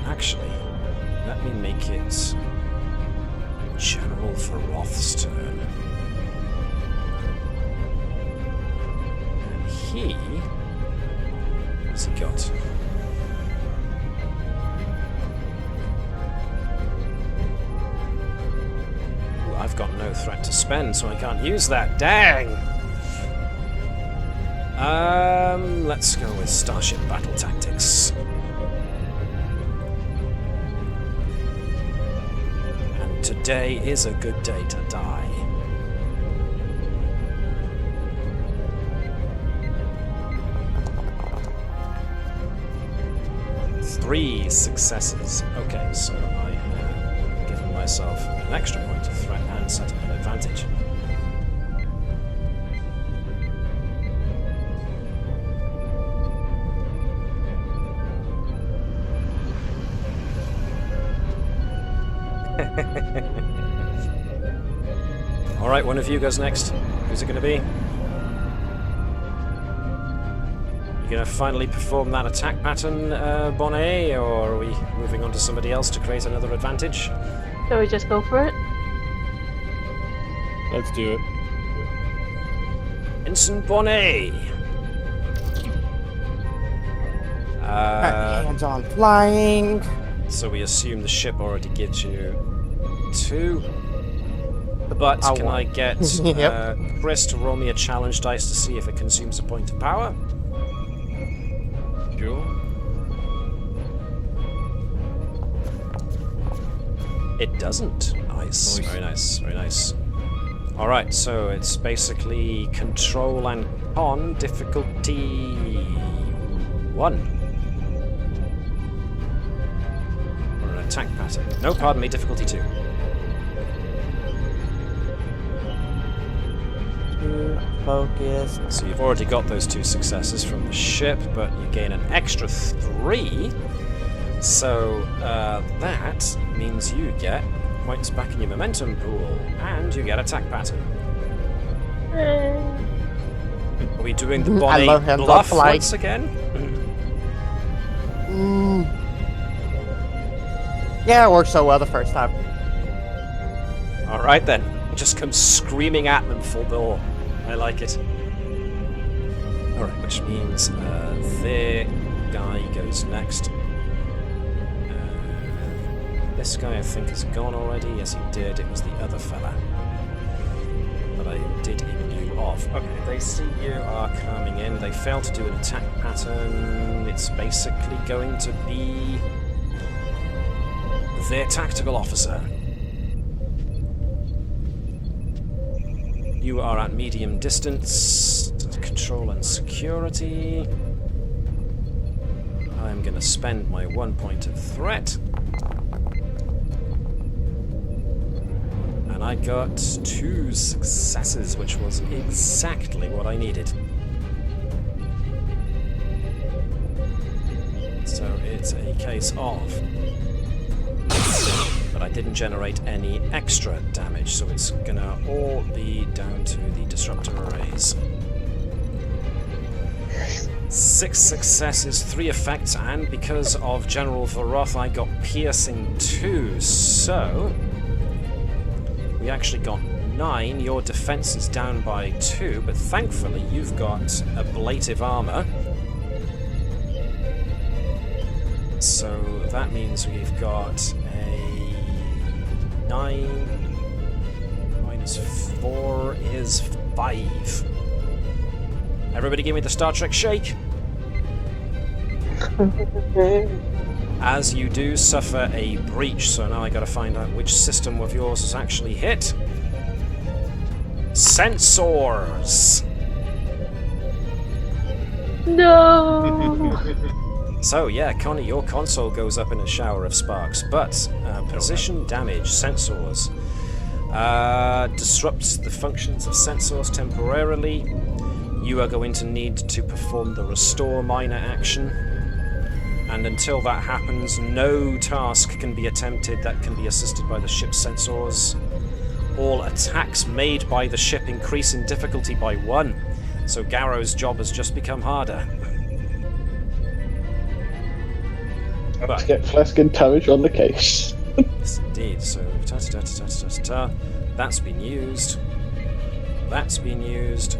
Actually, let me make it General Feroth's turn. And he... what's he got? Ooh, I've got no threat to spend, so I can't use that. Dang! Let's go with Starship Battle Tactics. And today is a good day to die. Three successes. Okay, so I have given myself an extra point of threat and set up an advantage. Alright, one of you goes next. Who's it going to be? You going to finally perform that attack pattern, Bonnet, or are we moving on to somebody else to create another advantage? Shall we just go for it? Let's do it. Ensign Bonnet! Hands on flying. So we assume the ship already gives you 2. But can I get Chris to roll me a challenge dice to see if it consumes a point of power? Sure. It doesn't. Nice. Very nice. Very nice. Alright, so it's basically control and con difficulty 1. Attack pattern. No, pardon me, difficulty 2. Focus. So you've already got those 2 successes from the ship, but you gain an extra 3. So that means you get points back in your momentum pool, and you get attack pattern. Are we doing the Bonnet bluff once again? Yeah, it worked so well the first time. Alright then. Just come screaming at them full bore. I like it. Alright, which means their guy goes next. This guy I think has gone already. Yes, he did. It was the other fella that I did in lieu of. Okay, they see you are coming in. They fail to do an attack pattern. It's basically going to be their tactical officer. You are at medium distance. Control and security. I'm going to spend my 1 point of threat. And I got 2 successes, which was exactly what I needed. So it's a case of... but I didn't generate any extra damage, so it's gonna all be down to the disruptor arrays. 6 successes, 3 effects, and because of General Feroth, I got piercing 2, so we actually got 9. Your defense is down by 2, but thankfully you've got ablative armor. So that means we've got a 9 minus 4 is 5. Everybody give me the Star Trek shake. As you do suffer a breach, so now I gotta find out which system of yours is actually hit. Sensors! No! So yeah, Connie, your console goes up in a shower of sparks, but position damage, sensors. Disrupts the functions of sensors temporarily. You are going to need to perform the restore minor action. And until that happens, no task can be attempted that can be assisted by the ship's sensors. All attacks made by the ship increase in difficulty by 1. So Garrow's job has just become harder. Let's get Phlesc and Tavish on the case. Yes, indeed. So, that's been used. That's been used.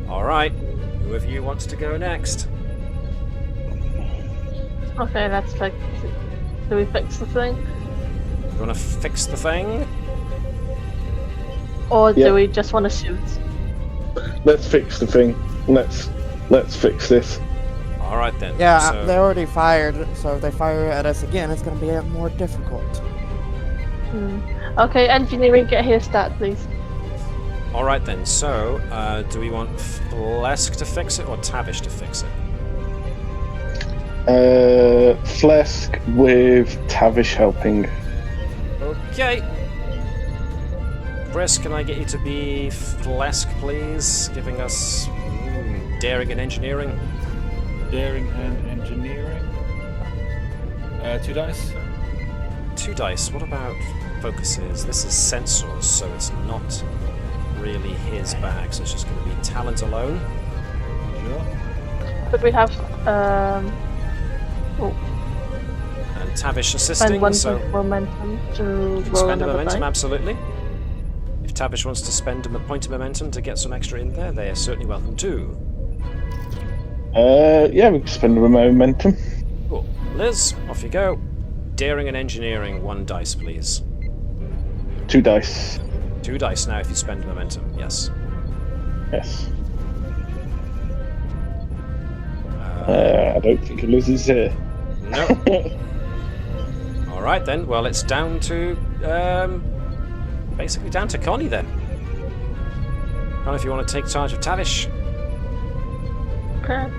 Alright, who of you wants to go next? Okay, let's like. Do we fix the thing? You want to fix the thing? Or do we just want to shoot? Let's fix the thing. Let's fix this. Alright then. Yeah, so... they already fired, so if they fire at us again, it's going to be more difficult. Okay, engineering, get here stat, please. Alright then, so, do we want Phlesc to fix it or Tavish to fix it? Phlesc with Tavish helping. Okay. Chris, can I get you to be Phlesc, please? Giving us daring and engineering. Daring and engineering. 2 dice. 2 dice. What about focuses? This is sensors, so it's not really his bag, so it's just going to be talent alone. Sure. Could we have and Tavish assisting, spend 1 so momentum to roll spend a another momentum, die? absolutely. If Tavish wants to spend a point of momentum to get some extra in there, they are certainly welcome to. Yeah, we can spend a momentum. Cool. Liz, off you go. Daring and engineering, 1 dice, please. 2 dice. 2 dice now if you spend momentum, yes. Yes. I don't think Liz is here. No. Alright then, well it's down to, basically down to Connie then. Connie, if you want to take charge of Tavish. Okay.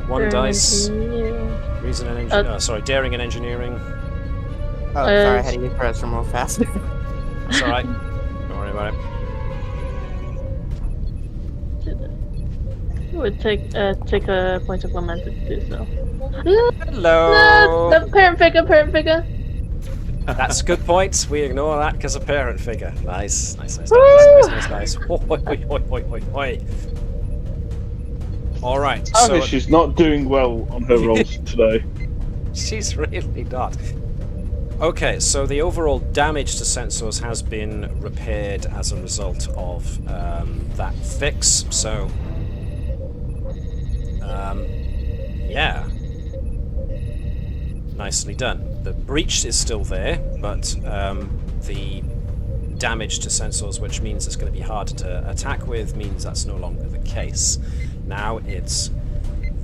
1 dice. Reason and daring and engineering. Oh, sorry, I had to use the restroom real fast. That's alright. Don't worry about it. It would take a point of momentum to do so. Hello! No, parent figure! That's a good point. We ignore that because of parent figure. Nice. Nice. Hoi. Alright, so... She's not doing well on her rolls today. She's really not. Okay, so the overall damage to sensors has been repaired as a result of that fix, so... yeah. Nicely done. The breach is still there, but the damage to sensors, which means it's going to be harder to attack with, means that's no longer the case. Now it's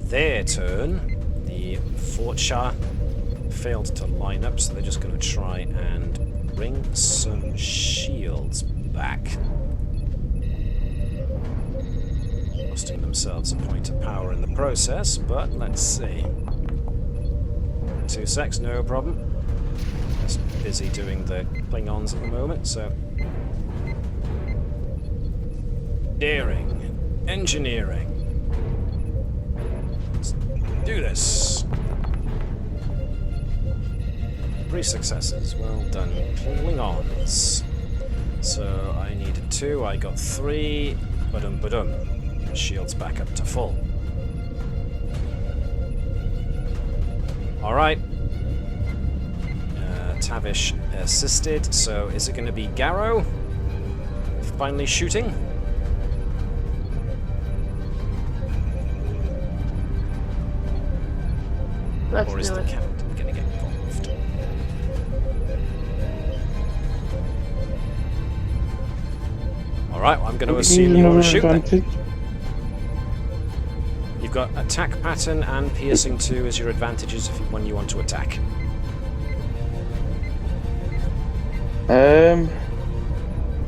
their turn. The Fortchar failed to line up, so they're just going to try and bring some shields back. Costing themselves a point of power in the process, but let's see. 2 secs, no problem. Just busy doing the Klingons at the moment, so... Daring. Engineering. Let's do this. 3 successes. Well done, Klingons. So I needed 2, I got 3. Ba-dum. Shields back up to full. Alright. Tavish assisted, so is it going to be Gerkow finally shooting? Let's or is do the it. captain going to get involved? Alright, well, I'm going to assume you want to shoot then. You've got attack pattern and piercing 2 as your advantages when you want to attack.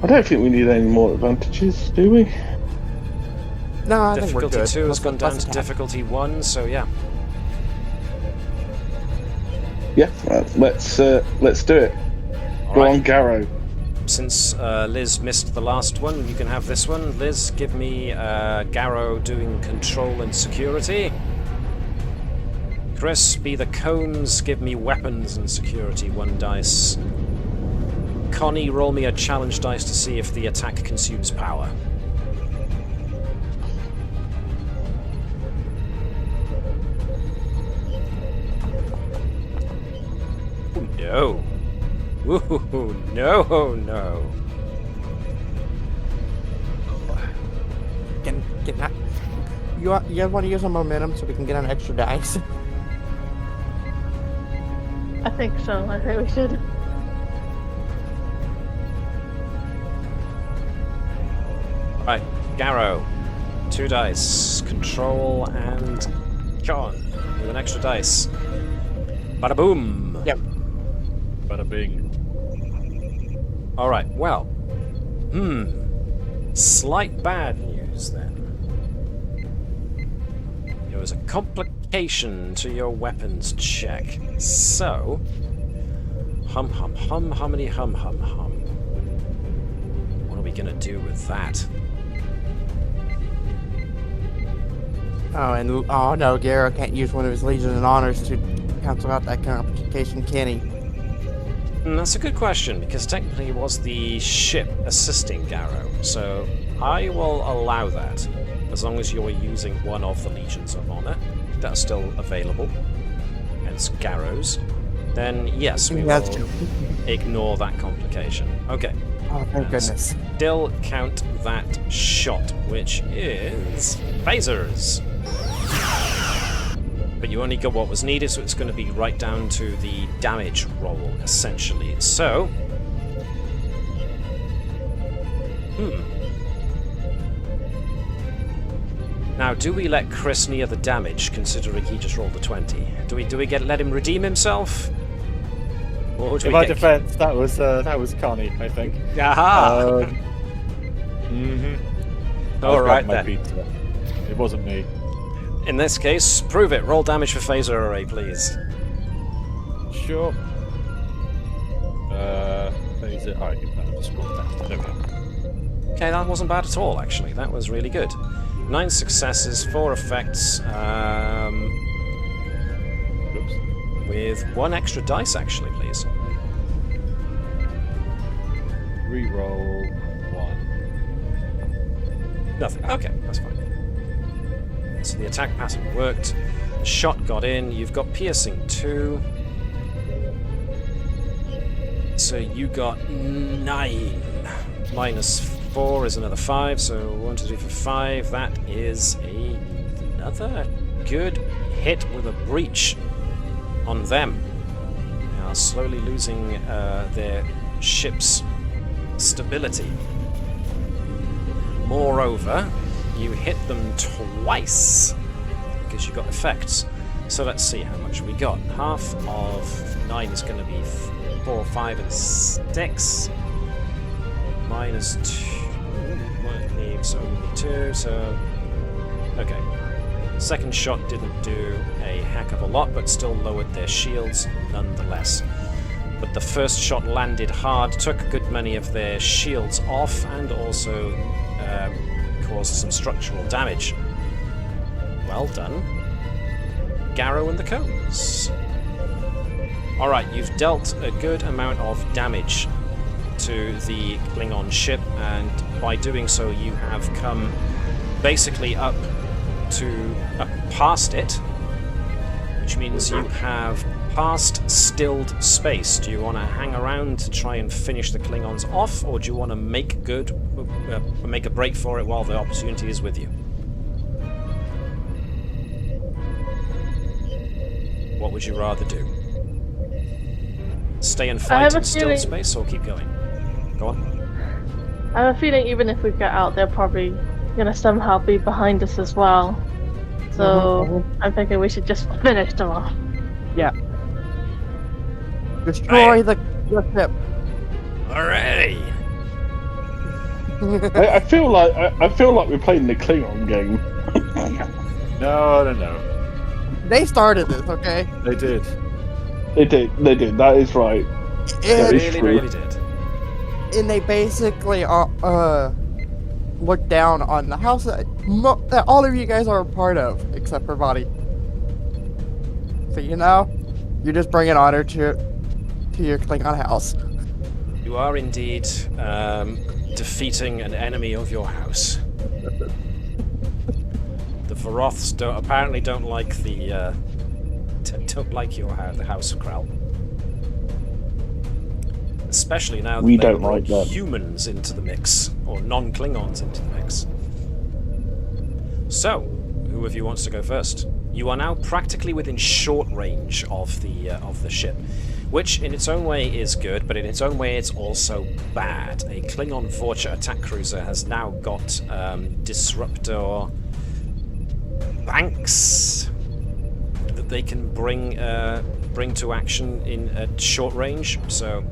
I don't think we need any more advantages, do we? No, I think we're Difficulty good. 2 has gone down to difficulty 1, so yeah. Yeah, let's do it. Go on, Garrow. Since Liz missed the last one, you can have this one. Liz, give me Garrow doing control and security. Chris, be the cones, give me weapons and security, 1 dice. Connie, roll me a challenge dice to see if the attack consumes power. No. Ooh, no. Can that? You guys want to use some momentum so we can get an extra dice? I think so. I think we should. Right, Garrow. 2 dice. Control and John with an extra dice. Bada boom. Yep. Bada bing. Alright, well. Slight bad news then. There was a complication to your weapons check. So, hummity hum. What are we gonna do with that? Oh no, Gerkow can't use one of his Legion and Honors to cancel out that complication, can he? That's a good question, because technically it was the ship assisting Garrow, so I will allow that, as long as you're using one of the Legions of Honor that are still available, hence Garrow's, then yes, we will ignore that complication. Okay. Oh, thank goodness. Still count that shot, which is phasers. But you only got what was needed, so it's going to be right down to the damage roll, essentially. So... Now, do we let Chris near the damage, considering he just rolled a 20? Do we let him redeem himself? Or do In my defense, that was Connie, I think. Aha! Alright then. Pizza. It wasn't me. In this case, prove it. Roll damage for phaser array, please. Sure. Phaser. Alright, just roll that. There we go. Okay, that wasn't bad at all, actually. That was really good. 9 successes, 4 effects, with 1 extra dice, actually, please. Reroll 1. Nothing. Okay, that's fine. So the attack pattern worked. The shot got in. You've got piercing 2. So you got 9. Minus 4 is another 5. So 1, 2, 3, 4, 5. That is another good hit with a breach on them. They are slowly losing their ship's stability. Moreover, you hit them twice because you got effects. So let's see how much we got. Half of 9 is going to be 4, 5, and 6. Minus 2 leaves only 2. So okay. Second shot didn't do a heck of a lot, but still lowered their shields nonetheless. But the first shot landed hard, took a good many of their shields off, and also caused some structural damage. Well done. Garrow and the cones. Alright, you've dealt a good amount of damage to the Klingon ship, and by doing so you have come basically up past it, which means you have passed stilled space. Do you want to hang around to try and finish the Klingons off, or do you want to make a break for it while the opportunity is with you? What would you rather do? Stay and fight in stilled space, or keep going? Go on. I have a feeling even if we get out, they're probably gonna somehow be behind us as well. So I'm thinking we should just finish them off. Yeah. Destroy the ship. Alright. I feel like we're playing the Klingon game. No. They started this, okay? They did. They did. That is right. They really did. And they basically look down on the house that all of you guys are a part of, except for Body. So you're just bringing honor to your Klingon house. You are indeed defeating an enemy of your house. The Varoths apparently don't like the House of Krell. Especially now that we they don't brought like them. Humans into the mix, or non-Klingons into the mix. So, who of you wants to go first? You are now practically within short range of the ship, which in its own way is good, but in its own way it's also bad. A Klingon Vorcha attack cruiser has now got disruptor banks that they can bring to action in at short range. So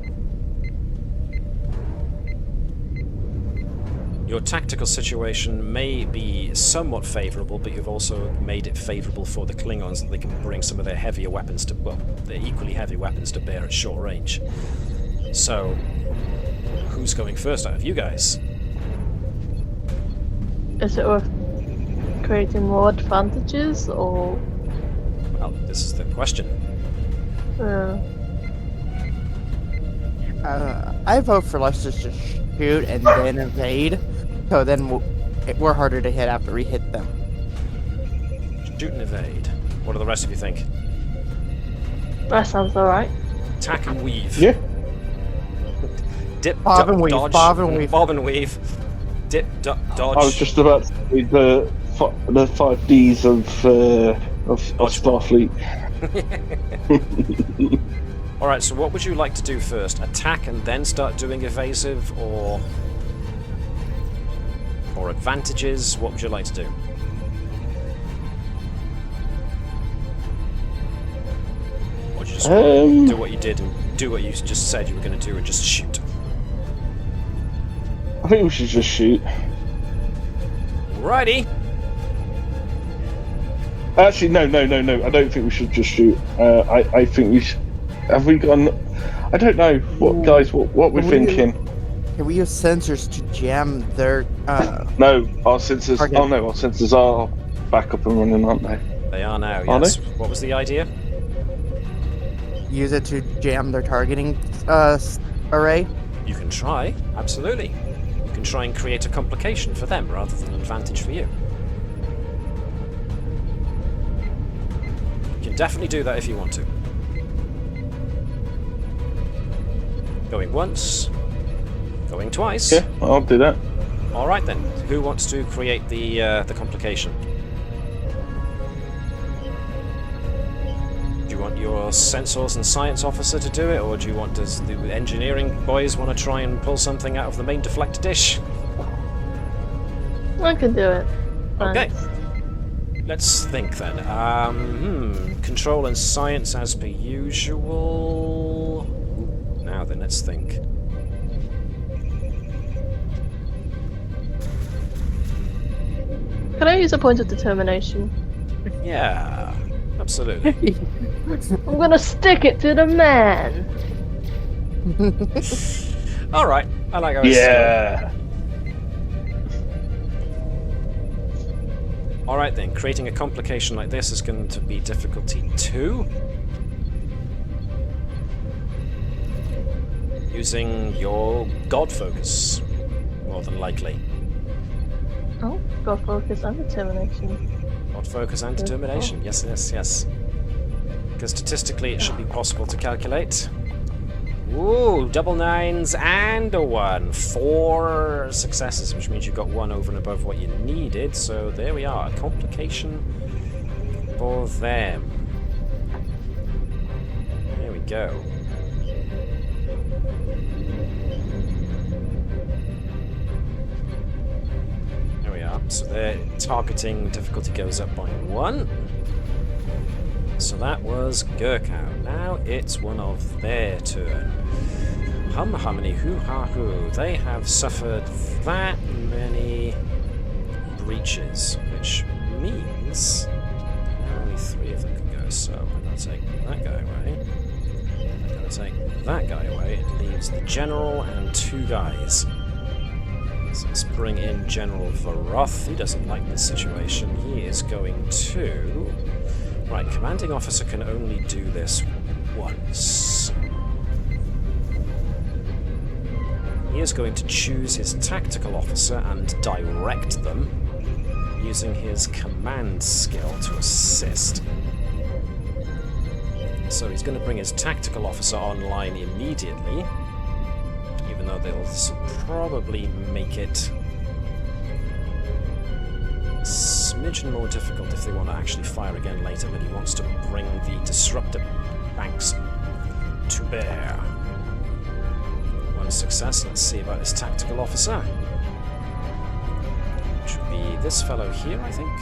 your tactical situation may be somewhat favourable, but you've also made it favourable for the Klingons that they can bring some of their heavier weapons to, well, their equally heavy weapons to bear at short range. So, who's going first out of you guys? Is it worth creating more advantages, or? Well, this is the question. I vote for let's just shoot and then evade. So then we're harder to hit after we hit them. Shoot and evade. What do the rest of you think? That sounds alright. Attack and weave. Yeah. Dip, bob and weave, dodge, bob and weave. Bob and weave. Dip, dodge. I was just about to say the 5Ds of Starfleet. Alright, so what would you like to do first? Attack and then start doing evasive, or advantages? What would you like to do? Or do you just do what you did and do what you just said you were going to do and just shoot? I think we should just shoot. Righty. Actually, no. I don't think we should just shoot. I think we should. Have we gone? I don't know. What, guys? What we're thinking? Can we use sensors to jam their? No, our sensors. Target. Oh no, our sensors are back up and running, aren't they? They are now. Are Yes. they? What was the idea? Use it to jam their targeting array. You can try. Absolutely. You can try and create a complication for them rather than an advantage for you. You can definitely do that if you want to. Going once. Going twice. Yeah, I'll do that. All right then. Who wants to create the complication? Do you want your sensors and science officer to do it, or do you want the engineering boys want to try and pull something out of the main deflector dish? I can do it. Okay. Thanks. Let's think then. Control and science as per usual. Now then, let's think. Can I use a point of determination? Yeah, absolutely. I'm gonna stick it to the man. All right, I like how it's Yeah. All right then, creating a complication like this is going to be difficulty 2. Using your God focus, more than likely. Oh, God focus and determination. God focus and determination. Yes. Because statistically, it should be possible to calculate. Ooh, double 9s and a 1. 4 successes, which means you got 1 over and above what you needed. So there we are, a complication for them. There we go. There we are. So their targeting difficulty goes up by 1. So that was Gerkow. Now it's one of their turn. Hum-hummity hoo-ha-hoo. They have suffered that many breaches, which means only 3 of them can go. So I'm going to take that guy away. to take that guy away. It leaves the General and 2 guys. So let's bring in General Varoth. He doesn't like this situation. He is going to... Right, Commanding Officer can only do this once. He is going to choose his Tactical Officer and direct them, using his command skill to assist. So he's going to bring his Tactical Officer online immediately, even though they'll probably make it a smidgen more difficult if they want to actually fire again later, but he wants to bring the disruptor banks to bear. 1 success. Let's see about his Tactical Officer. Which would be this fellow here, I think.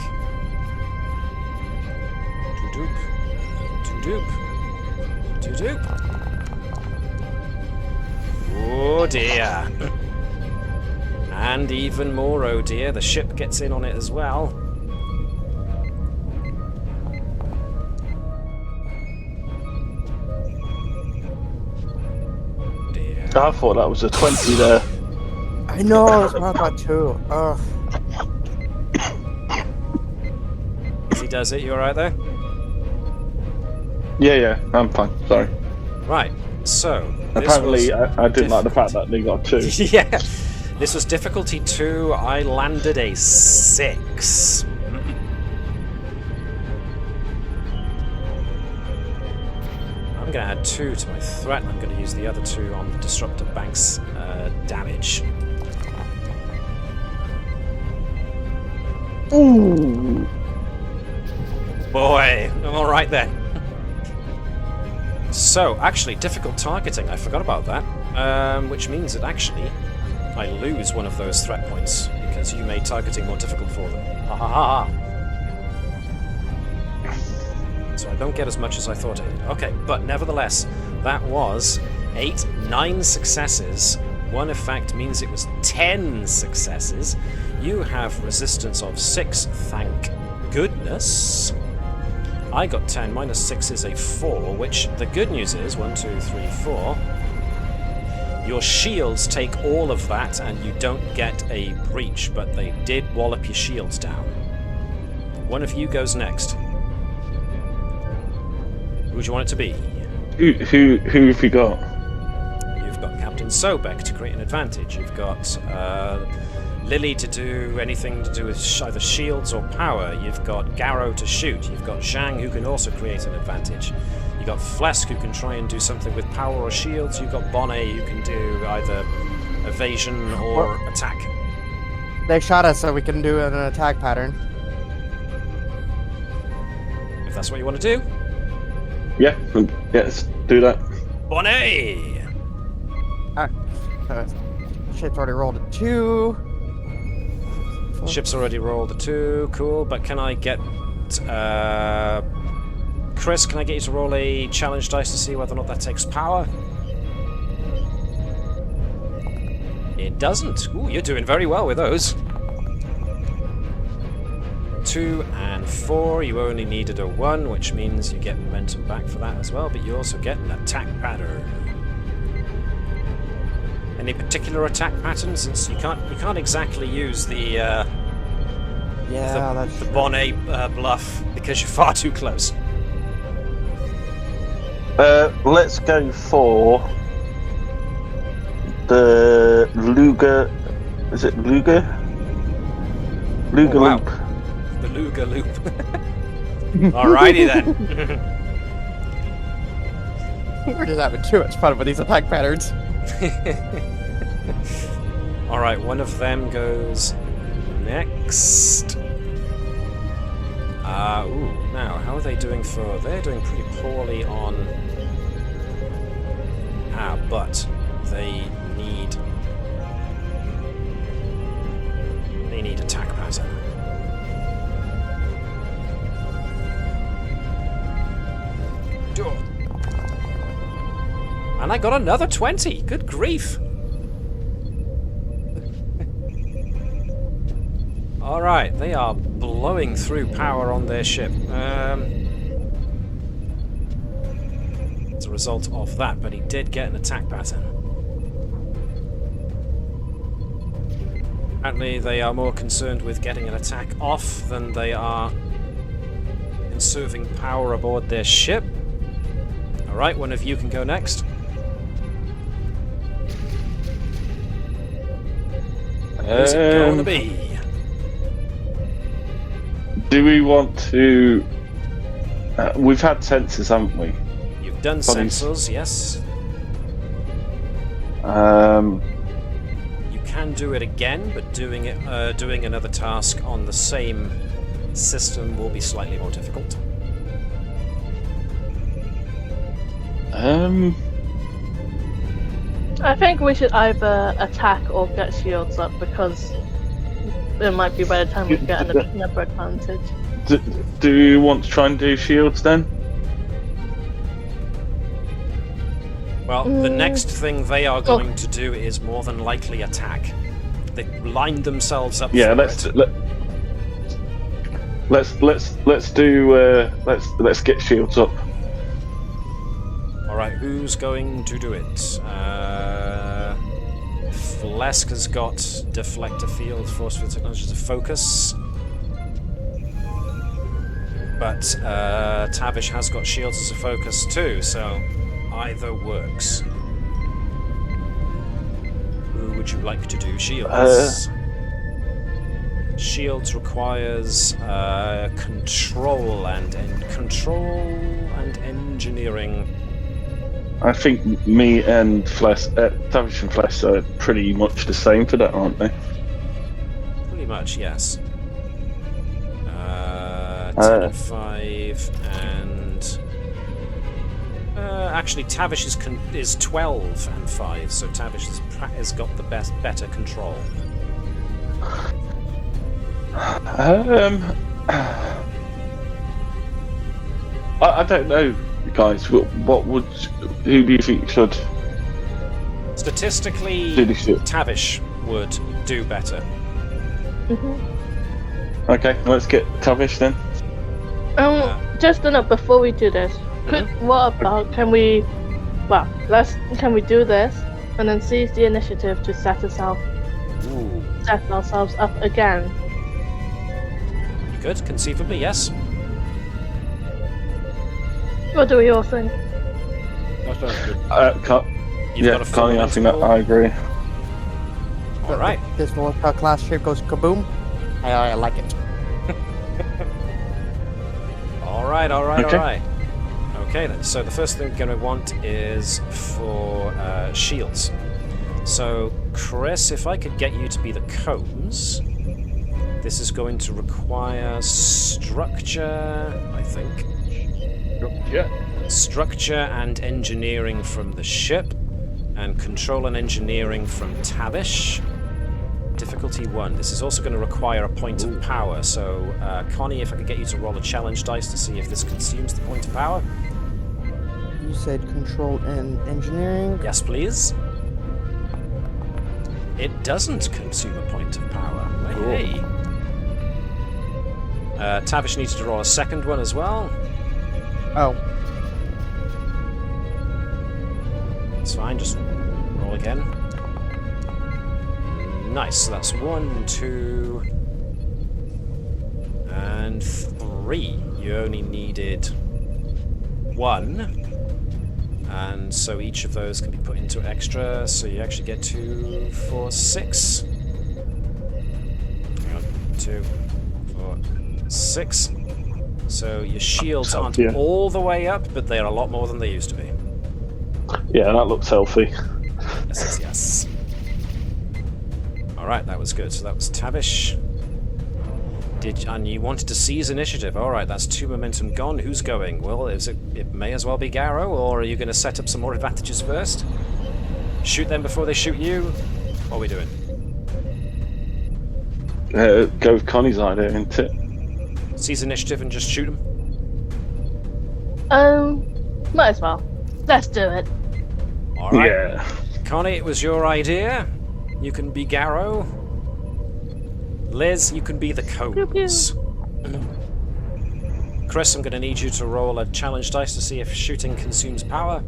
Doo-doop. Doo-doop. Oh dear. And even more oh dear, the ship gets in on it as well. Dear. I thought that was a 20 there. I know, it's not about 2. Ugh. As he does it, you alright there? Yeah, I'm fine. Sorry. Right, so... Apparently, I didn't like the fact that they got 2. Yeah, this was difficulty 2. I landed a 6. I'm going to add 2 to my threat, and I'm going to use the other 2 on the disruptor bank's damage. Ooh. Boy, all right then. So, actually, difficult targeting. I forgot about that. Which means that actually, I lose one of those threat points because you made targeting more difficult for them. Ha ha ha ha. So I don't get as much as I thought I did. Okay, but nevertheless, that was 9 successes. 1 effect means it was 10 successes. You have resistance of 6, thank goodness. I got 10, minus 6 is a 4, which the good news is, 1, 2, 3, 4, your shields take all of that and you don't get a breach, but they did wallop your shields down. One of you goes next. Who do you want it to be? Who have you got? You've got Captain Sobek to create an advantage. You've got Lily to do anything to do with either shields or power. You've got Garrow to shoot. You've got Zhang, who can also create an advantage. You've got Phlesc, who can try and do something with power or shields. You've got Bonnet, who can do either evasion or attack. They shot us, so we can do an attack pattern. If that's what you want to do. Yeah, let's do that. Bonnet! Ship's already rolled a 2. Ship's already rolled a 2, cool, but can I get... Chris, can I get you to roll a challenge dice to see whether or not that takes power? It doesn't. Ooh, you're doing very well with those. 2 and 4, you only needed a 1, which means you get momentum back for that as well, but you also get an attack pattern. Any particular attack pattern, since you can't exactly use the Bonnet bluff because you're far too close. Let's go for the Luger. Is it Luger? Luger wow. loop. The Luger loop. Alrighty then. We're just having too much fun with these attack patterns. Alright, one of them goes next. Now, how are they doing for... They're doing pretty poorly on... but they need... They need attack pattern. And I got another 20! Good grief! Alright, they are blowing through power on their ship. as a result of that, but he did get an attack pattern. Apparently they are more concerned with getting an attack off than they are conserving power aboard their ship. Alright, one of you can go next. Who's it going to be? Do we want to... we've had sensors, haven't we? You've done sensors, yes. You can do it again, but doing another task on the same system will be slightly more difficult. I think we should either attack or get shields up, because it might be by the time we get an upper advantage. Do you want to try and do shields then? Well, the next thing they are going to do is more than likely attack. They lined themselves up. Yeah, for let's get shields up. All right, who's going to do it? Phlesc has got deflector field, force field technology to focus. But Tavish has got shields as a focus too, so either works. Who would you like to do shields? Shields requires control and engineering. I think me and Tavish and Phlesc are pretty much the same for that, aren't they? Pretty much, yes. 10 and 5, and actually Tavish is 12 and 5, so Tavish has got the better control. I don't know, guys. Who do you think should? Statistically, Tavish would do better. Okay, let's get Tavish then. Just to know, before we do this, what about can we do this and then seize the initiative to set ourselves up again? You could, conceivably, yes. What do we all think? That sounds good. Connie, I think that I agree. All right. This Vorpal class ship goes kaboom. I like it. All right. Okay then. So the first thing we're going to want is for shields. So Chris, if I could get you to be the combs, this is going to require structure, I think. Structure and engineering from the ship, and control and engineering from Tavish. Difficulty 1. This is also going to require a point of power, so Connie, if I could get you to roll a challenge dice to see if this consumes the point of power. You said control and engineering? Yes, please. It doesn't consume a point of power. Hey. Tavish needs to roll a second one as well. Oh. It's fine, just roll again. Nice, so that's 1, 2, and 3. You only needed 1, and so each of those can be put into extra, so you actually get 2, 4, 6. 2, 4, 6. So your shields aren't all the way up, but they're a lot more than they used to be. Yeah, that looks healthy. Yes. Alright, that was good. So that was Tavish. And you wanted to seize initiative. Alright, that's 2 momentum gone. Who's going? Well, it may as well be Gerkow, or are you going to set up some more advantages first? Shoot them before they shoot you? What are we doing? Go with Connie's idea, isn't it? Seize initiative and just shoot them? Might as well. Let's do it. Alright. Yeah. Connie, it was your idea. You can be Gerkow. Liz, you can be the combs. Chris, I'm going to need you to roll a challenge dice to see if shooting consumes power.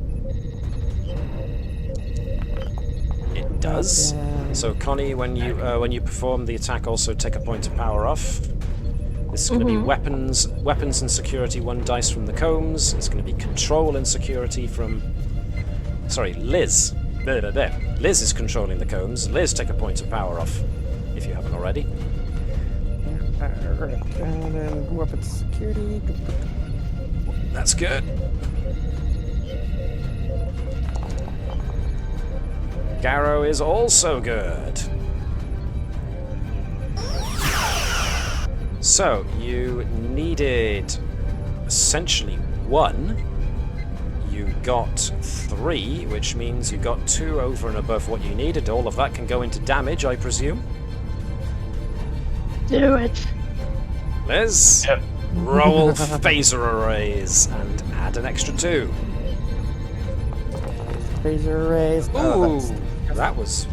It does. So Connie, when you perform the attack, also take a point of power off. This is going to be weapons and security 1 dice from the combs. It's going to be control and security from... Sorry, Liz. There. Liz is controlling the combs. Liz, take a point of power off, if you haven't already. And then weapons security. That's good. Garrow is also good. So, you needed essentially 1. You got 3, which means you got 2 over and above what you needed. All of that can go into damage, I presume. Do it. Liz, roll phaser arrays and add an extra 2. Phaser arrays. Ooh, that was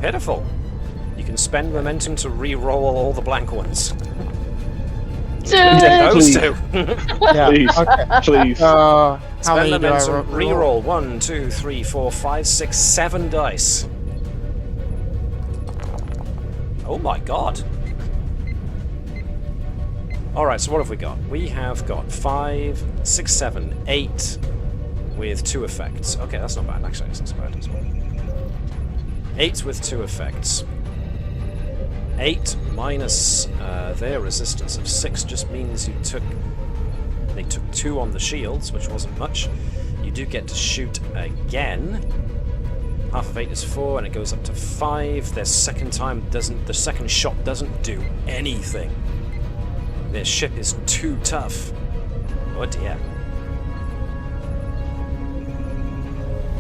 pitiful. You can spend momentum to re-roll all the blank ones. Those two. Yeah. Please, okay. please. How Spend many do I momentum, re-roll 1, 2, 3, 4, 5, 6, 7 dice. Oh my god. Alright, so what have we got? We have got 5, 6, 7, 8 with 2 effects. Okay, that's not bad, actually. That's not bad as well. 8 with 2 effects. 8 minus their resistance of 6 just means they took 2 on the shields, which wasn't much. You do get to shoot again. Half of 8 is 4, and it goes up to 5. The second shot doesn't do anything. Their ship is too tough. Oh dear.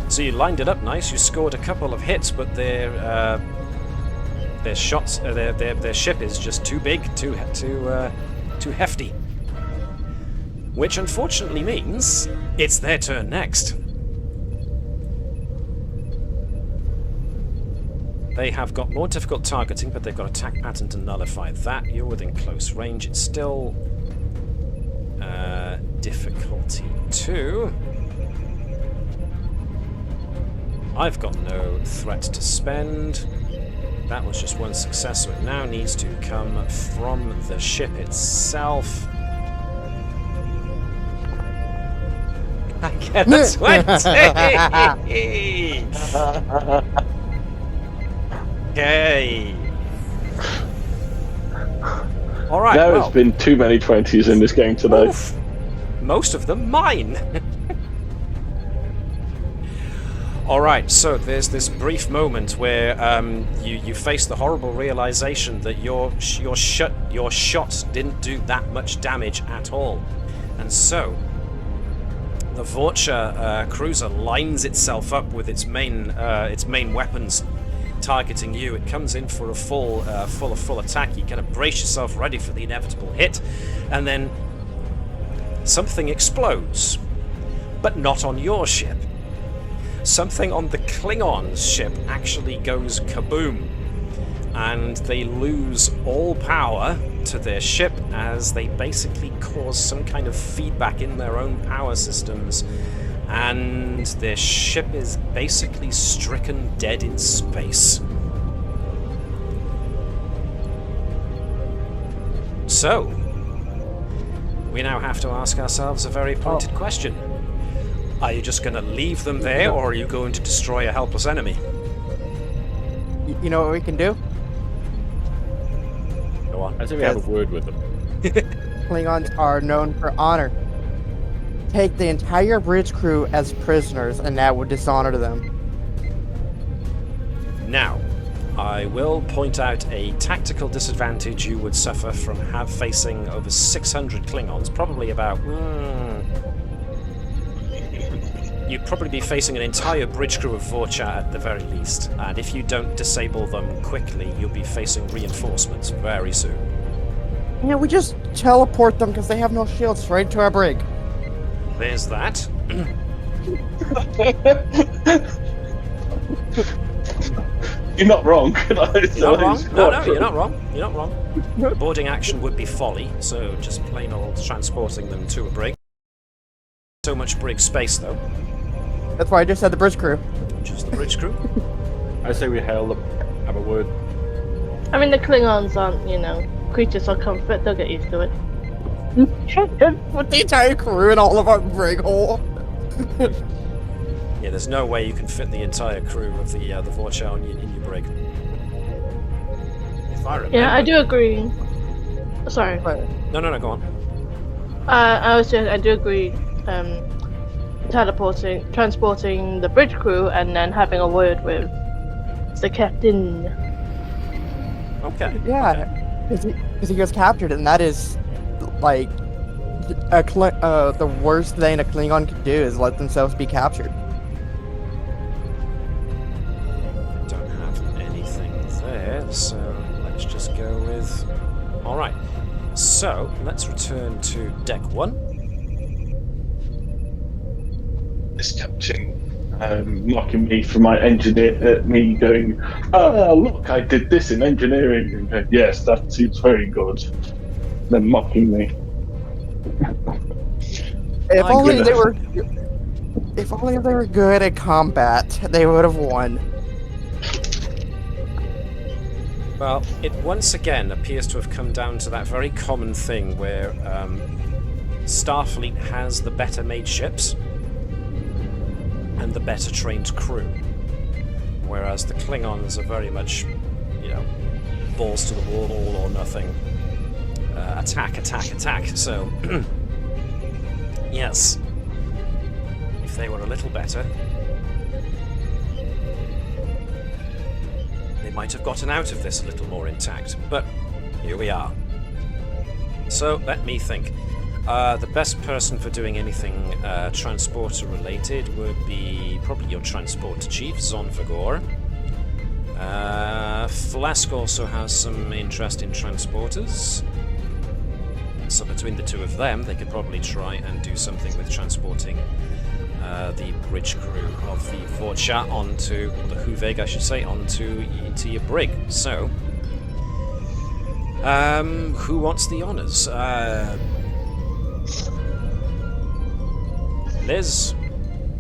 So you lined it up nice. You scored a couple of hits, but their shots, their ship is just too big, too hefty. Which unfortunately means it's their turn next. They have got more difficult targeting, but they've got attack pattern to nullify that. You're within close range. It's still difficulty 2. I've got no threat to spend. That was just 1 success, so it now needs to come from the ship itself. I get a 20! Okay. Alright, There's been too many 20s in this game today. Oof. Most of them mine. Alright, so there's this brief moment where you face the horrible realization that your shot didn't do that much damage at all. And so the Vorcha cruiser lines itself up with its main weapons targeting you. It comes in for a full attack. You kind of brace yourself ready for the inevitable hit, and then something explodes, but not on your ship. Something on the Klingons' ship actually goes kaboom, and they lose all power to their ship as they basically cause some kind of feedback in their own power systems, and their ship is basically stricken dead in space. So, we now have to ask ourselves a very pointed question. Are you just going to leave them there, or are you going to destroy a helpless enemy? You know what we can do? Go on. I say we have a word with them. Klingons are known for honor. Take the entire bridge crew as prisoners, and that would dishonor them. Now, I will point out a tactical disadvantage you would suffer from facing over 600 Klingons, probably about... You'd probably be facing an entire bridge crew of Vorcha at the very least, and if you don't disable them quickly, you'll be facing reinforcements very soon. Yeah, we just teleport them because they have no shields right to our brig. There's that. You're not wrong. You're not wrong. No, you're not wrong. You're not wrong. Boarding action would be folly, so just plain old transporting them to a brig. So much brig space, though. That's why I just said the bridge crew. Just the bridge crew. I say we hail them. Have a word. I mean, the Klingons aren't, creatures of comfort. They'll get used to it. Put the entire crew in all of our brig hole. Yeah, there's no way you can fit the entire crew of the Vorcha in your brig. If I remember. Yeah, I do agree. Sorry. No, go on. I do agree. Transporting the bridge crew, and then having a word with the captain. Okay. Yeah, because he gets captured, and that is like the worst thing a Klingon could do is let themselves be captured. Don't have anything there, so let's just go with. All right. So let's return to deck 1. This captain mocking me for my engineer, me going, look, I did this in engineering. And going, yes, that seems very good. Then mocking me. If only they were good at combat, they would have won. Well, it once again appears to have come down to that very common thing where Starfleet has the better made ships and the better trained crew, whereas the Klingons are very much, balls to the wall, all or nothing, attack. So, yes, if they were a little better, they might have gotten out of this a little more intact. But here we are. So let me think. The best person for doing anything transporter related would be probably your transporter chief, Zonvagor. Phlesc also has some interest in transporters. So between the two of them, they could probably try and do something with transporting the bridge crew of the Vorcha onto, or the Huveg I should say, onto your brig. So, who wants the honours? Liz, do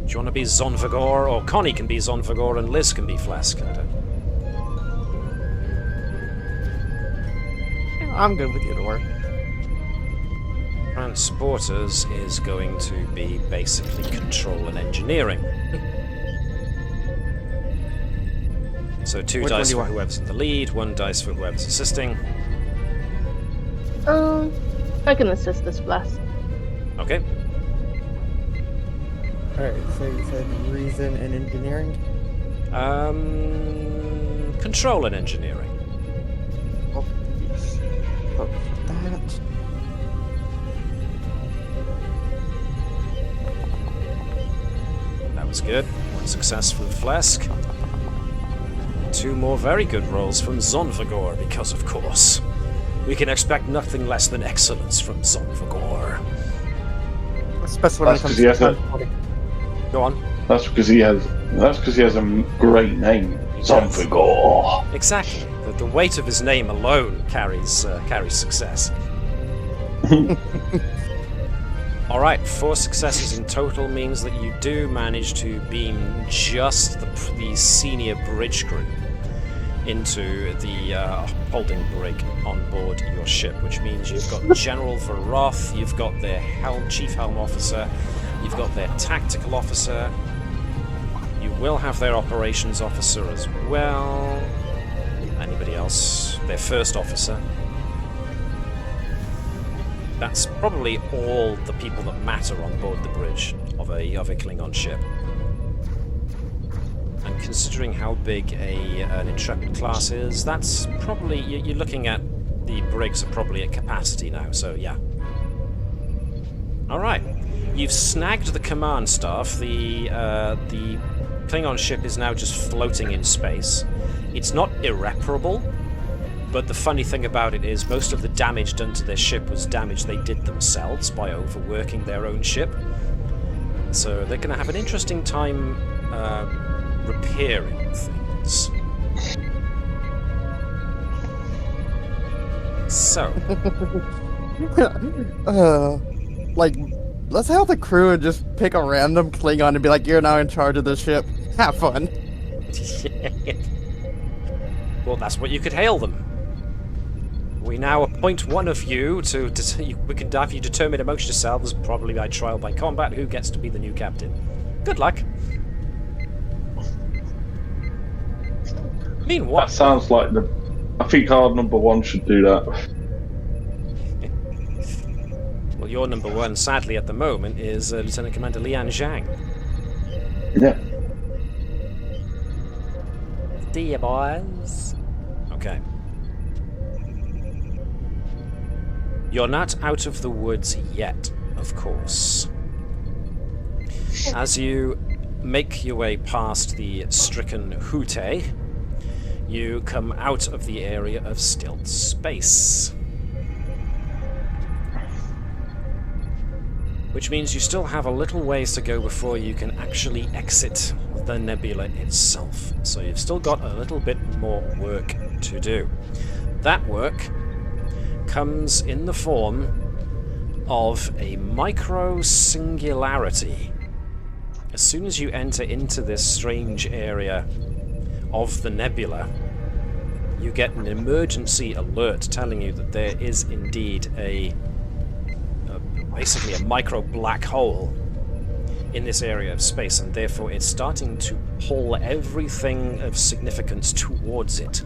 you want to be Zonvagor, or Connie can be Zonvagor and Liz can be Phlesc? I'm good with either way. Transporters is going to be basically control and engineering. So 2 dice for whoever's in the lead, 1 dice for whoever's assisting. I can assist this Phlesc. Okay. Alright, so you said reason and engineering? Control and engineering. Oh, that. That was good. 1 success from Phlesc. 2 more very good rolls from Zonvagor, because of course we can expect nothing less than excellence from Zonvagor. Especially when it comes to Go on. That's because he has a great name, Zonvagor. Exactly. The weight of his name alone carries success. All right, 4 successes in total means that you do manage to beam just the senior bridge crew into the holding brig on board your ship, which means you've got General Varoth, you've got their chief helm officer, you've got their tactical officer, you will have their operations officer as well. Anybody else? Their first officer. That's probably all the people that matter on board the bridge of a Klingon ship. And considering how big an Intrepid class is, that's probably, you're looking at the brigs are probably at capacity now, so yeah. Alright, you've snagged the command staff. The Klingon ship is now just floating in space. It's not irreparable, but the funny thing about it is most of the damage done to their ship was damage they did themselves by overworking their own ship. So they're going to have an interesting time repairing things. So. Let's have the crew and just pick a random Klingon and be like, you're now in charge of the ship. Have fun. Well, that's what you could hail them. We now appoint one of you to we can have you determine amongst yourselves, probably by trial by combat, who gets to be the new captain. Good luck. Meanwhile, that sounds like I think our number one should do that. Well, your number one, sadly, at the moment, is Lieutenant Commander Lian Zhang. Yeah. Dear boys. Okay. You're not out of the woods yet, of course. As you make your way past the stricken Hute, you come out of the area of still space. Which means you still have a little ways to go before you can actually exit the nebula itself. So you've still got a little bit more work to do. That work comes in the form of a micro-singularity. As soon as you enter into this strange area of the nebula, you get an emergency alert telling you that there is indeed basically a micro black hole in this area of space, and therefore it's starting to pull everything of significance towards it.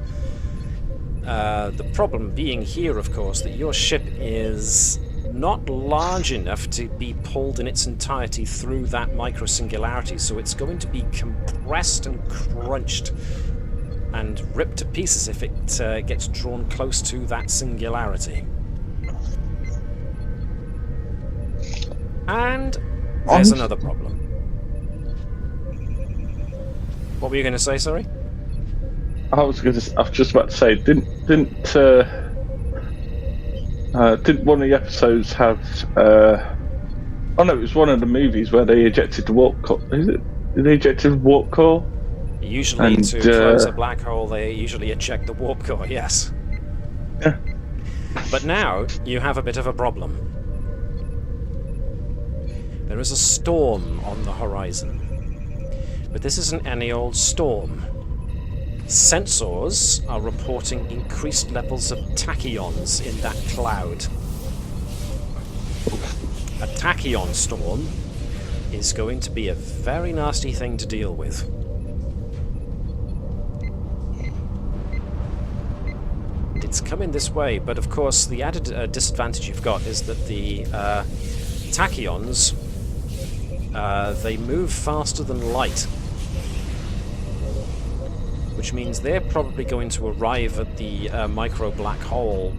The problem being here, of course, that your ship is not large enough to be pulled in its entirety through that micro-singularity, so it's going to be compressed and crunched and ripped to pieces if it gets drawn close to that singularity. And there's another problem. What were you going to say, sorry? I was just about to say, didn't one of the episodes have? Oh no, it was one of the movies where they ejected the warp core. Is it? Did they eject the warp core? Usually, to close a black hole, they usually eject the warp core. Yes. Yeah. But now you have a bit of a problem. There is a storm on the horizon, but this isn't any old storm. Sensors are reporting increased levels of tachyons in that cloud. A tachyon storm is going to be a very nasty thing to deal with. It's coming this way, but of course the added disadvantage you've got is that the tachyons, they move faster than light. Which means they're probably going to arrive at the micro black hole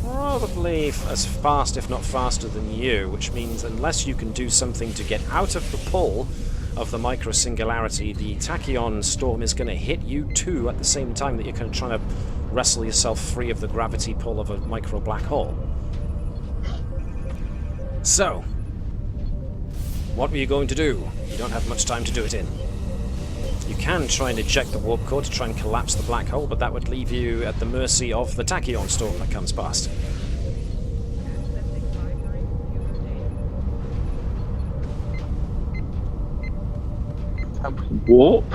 probably as fast, if not faster than you, which means unless you can do something to get out of the pull of the micro singularity, the tachyon storm is going to hit you too at the same time that you're kind of trying to wrestle yourself free of the gravity pull of a micro black hole. So, what were you going to do? You don't have much time to do it in. You can try and eject the warp core to try and collapse the black hole, but that would leave you at the mercy of the tachyon storm that comes past. Warp?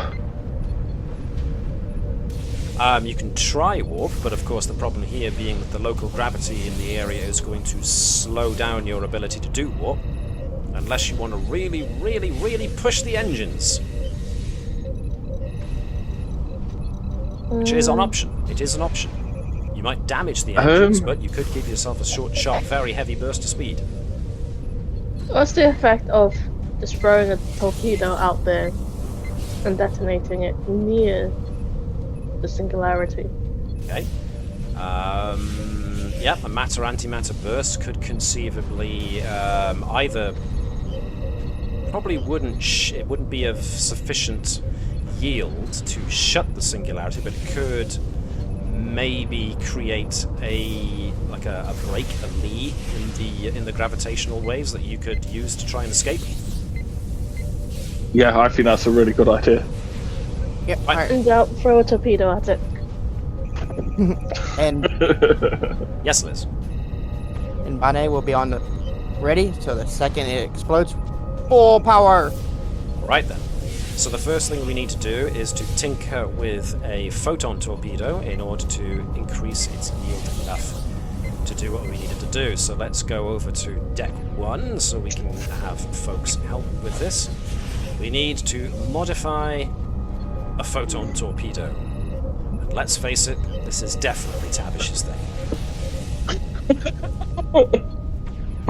You can try warp, but of course the problem here being that the local gravity in the area is going to slow down your ability to do warp, unless you want to really, really, really push the engines. Which is an option. It is an option. You might damage the engines, but you could give yourself a short, sharp, very heavy burst of speed. What's the effect of just throwing a torpedo out there and detonating it near the singularity? Okay. Yeah, a matter-antimatter burst could conceivably either probably it wouldn't be of sufficient yield to shut the singularity, but it could maybe create a break, a lee in the gravitational waves that you could use to try and escape. Yeah, I think that's a really good idea. Yeah, In doubt, throw a torpedo at it. And Yes, Liz. and Bane will be on the ready, so the second it explodes, full power. Right then. So the first thing we need to do is to tinker with a photon torpedo in order to increase its yield enough to do what we needed to do. So let's go over to deck 1 so we can have folks help with this. We need to modify a photon torpedo. And let's face it, this is definitely Tavish's thing.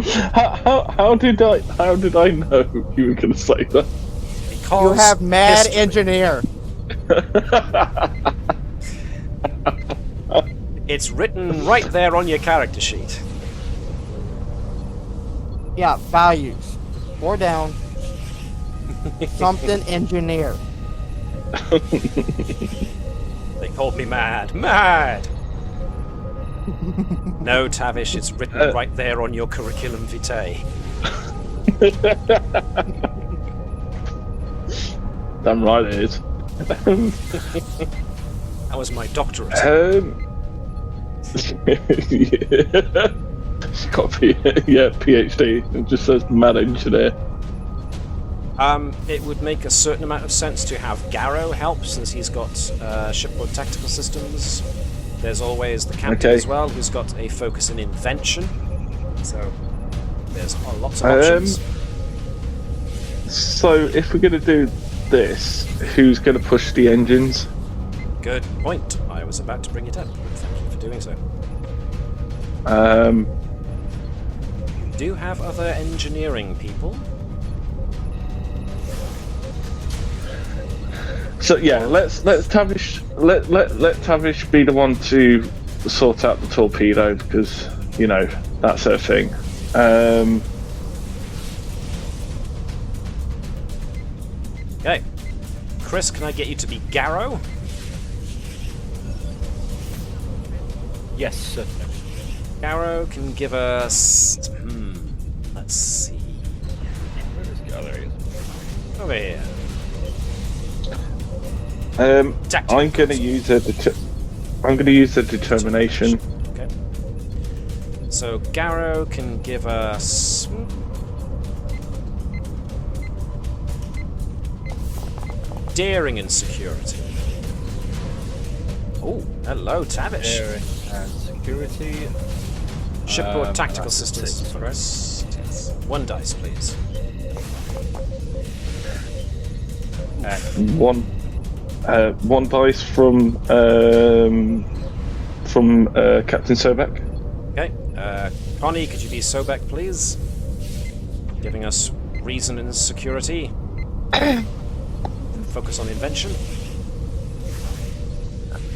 How did I know you were going to say that? Because You have mad history. engineer. It's written right there on your character sheet. Yeah, values. 4 down. Something engineer. They called me mad. Mad! No, Tavish, it's written right there on your curriculum vitae. Damn right it is. That was my doctorate. Yeah. She's got PhD. It just says mad engineer. It would make a certain amount of sense to have Gerkow help, since he's got shipboard tactical systems. There's always the captain as well, who's got a focus in invention. So there's lots of options. So if we're going to do this, who's going to push the engines? Good point. I was about to bring it up. Thank you for doing so. Do you have other engineering people? So yeah, let Tavish be the one to sort out the torpedo, because you know that's her thing. Okay. Chris, can I get you to be Gerkow? Yes, certainly. Gerkow can give us... let's see... Where is gallery? Over here. I'm going to use a determination. Okay. So Gerkow can give us... daring and security. Oh, hello, Tavish. Daring and security. Shipboard tactical systems for us. Yes. 1 dice, please. One dice from Captain Sobek. Okay. Connie, could you be Sobek, please? Giving us reason and security. Focus on invention.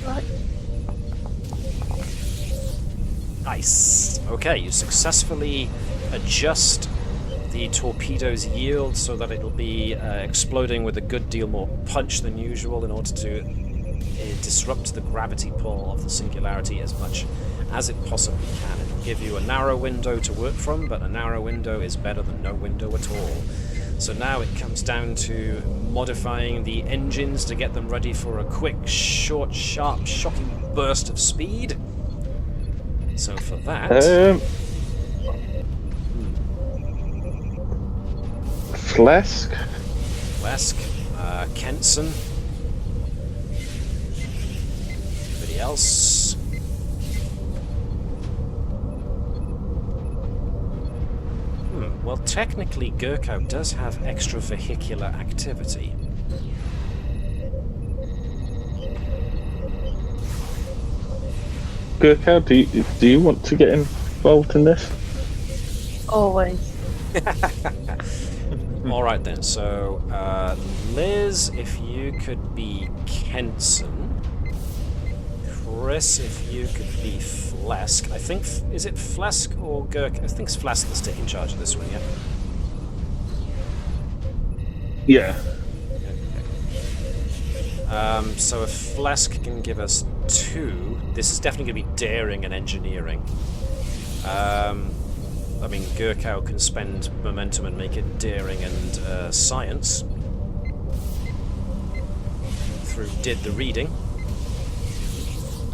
Right. Nice. Okay, you successfully adjust the torpedo's yield so that it'll be exploding with a good deal more punch than usual in order to disrupt the gravity pull of the singularity as much as it possibly can. It'll give you a narrow window to work from, but a narrow window is better than no window at all. So now it comes down to modifying the engines to get them ready for a quick, short, sharp, shocking burst of speed. So for that... Phlesc, Kenson. Anybody else? Well, technically, Gerkow does have extravehicular activity. Gerkow, do you want to get involved in this? Always. Alright then, so Liz, if you could be Kenson. Chris, if you could be Phlesc. I think, is it Phlesc or Gerkow? I think it's Phlesc that's taking charge of this one, yeah? Yeah. So if Phlesc can give us 2, this is definitely going to be daring and engineering. I mean, Gerkow can spend momentum and make it daring and science through did the reading.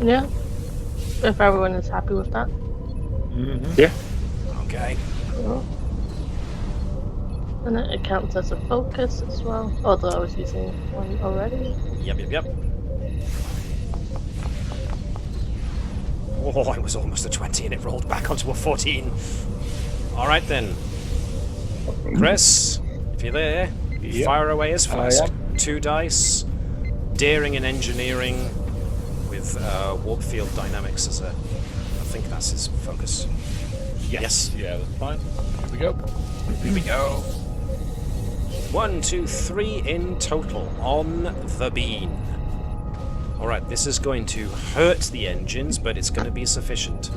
Yeah. If everyone is happy with that. Yeah. Okay. Cool. And it counts as a focus as well, although I was using one already. Yep. Oh, it was almost a 20 and it rolled back onto a 14. Alright then. Chris, if you're there, fire away as Phlesc. 2 dice. Daring and engineering with warp field dynamics as a... I think that's his focus. Yes. Yeah, that's fine. Here we go. Here we go. 1, 2, 3 in total on the bean. Alright, this is going to hurt the engines, but it's going to be sufficient.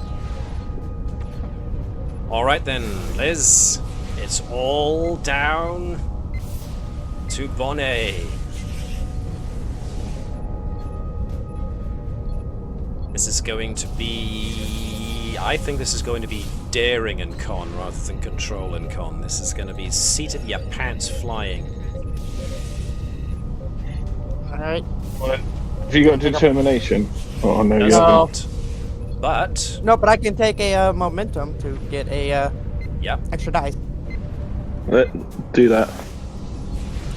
Alright then, Liz. It's all down to Bonnet. This is going to be... I think this is going to be daring and con rather than control and con. This is going to be seat of your pants flying. Alright. Have you got determination? Oh, no, you haven't. But... No, but I can take a momentum to get a extra dice. Do that.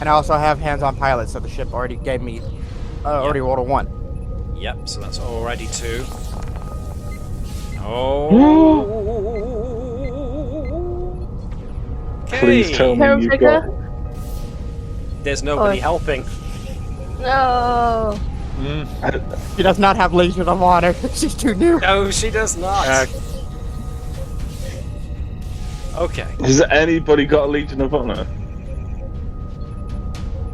And I also have hands-on pilot, so the ship already gave me... already rolled a 1. Yep, so that's already 2. Oh. Okay. Please tell me you've got... There's nobody helping. No. She does not have Legion of Honor. She's too new. No, she does not. Okay. Has anybody got a Legion of Honor?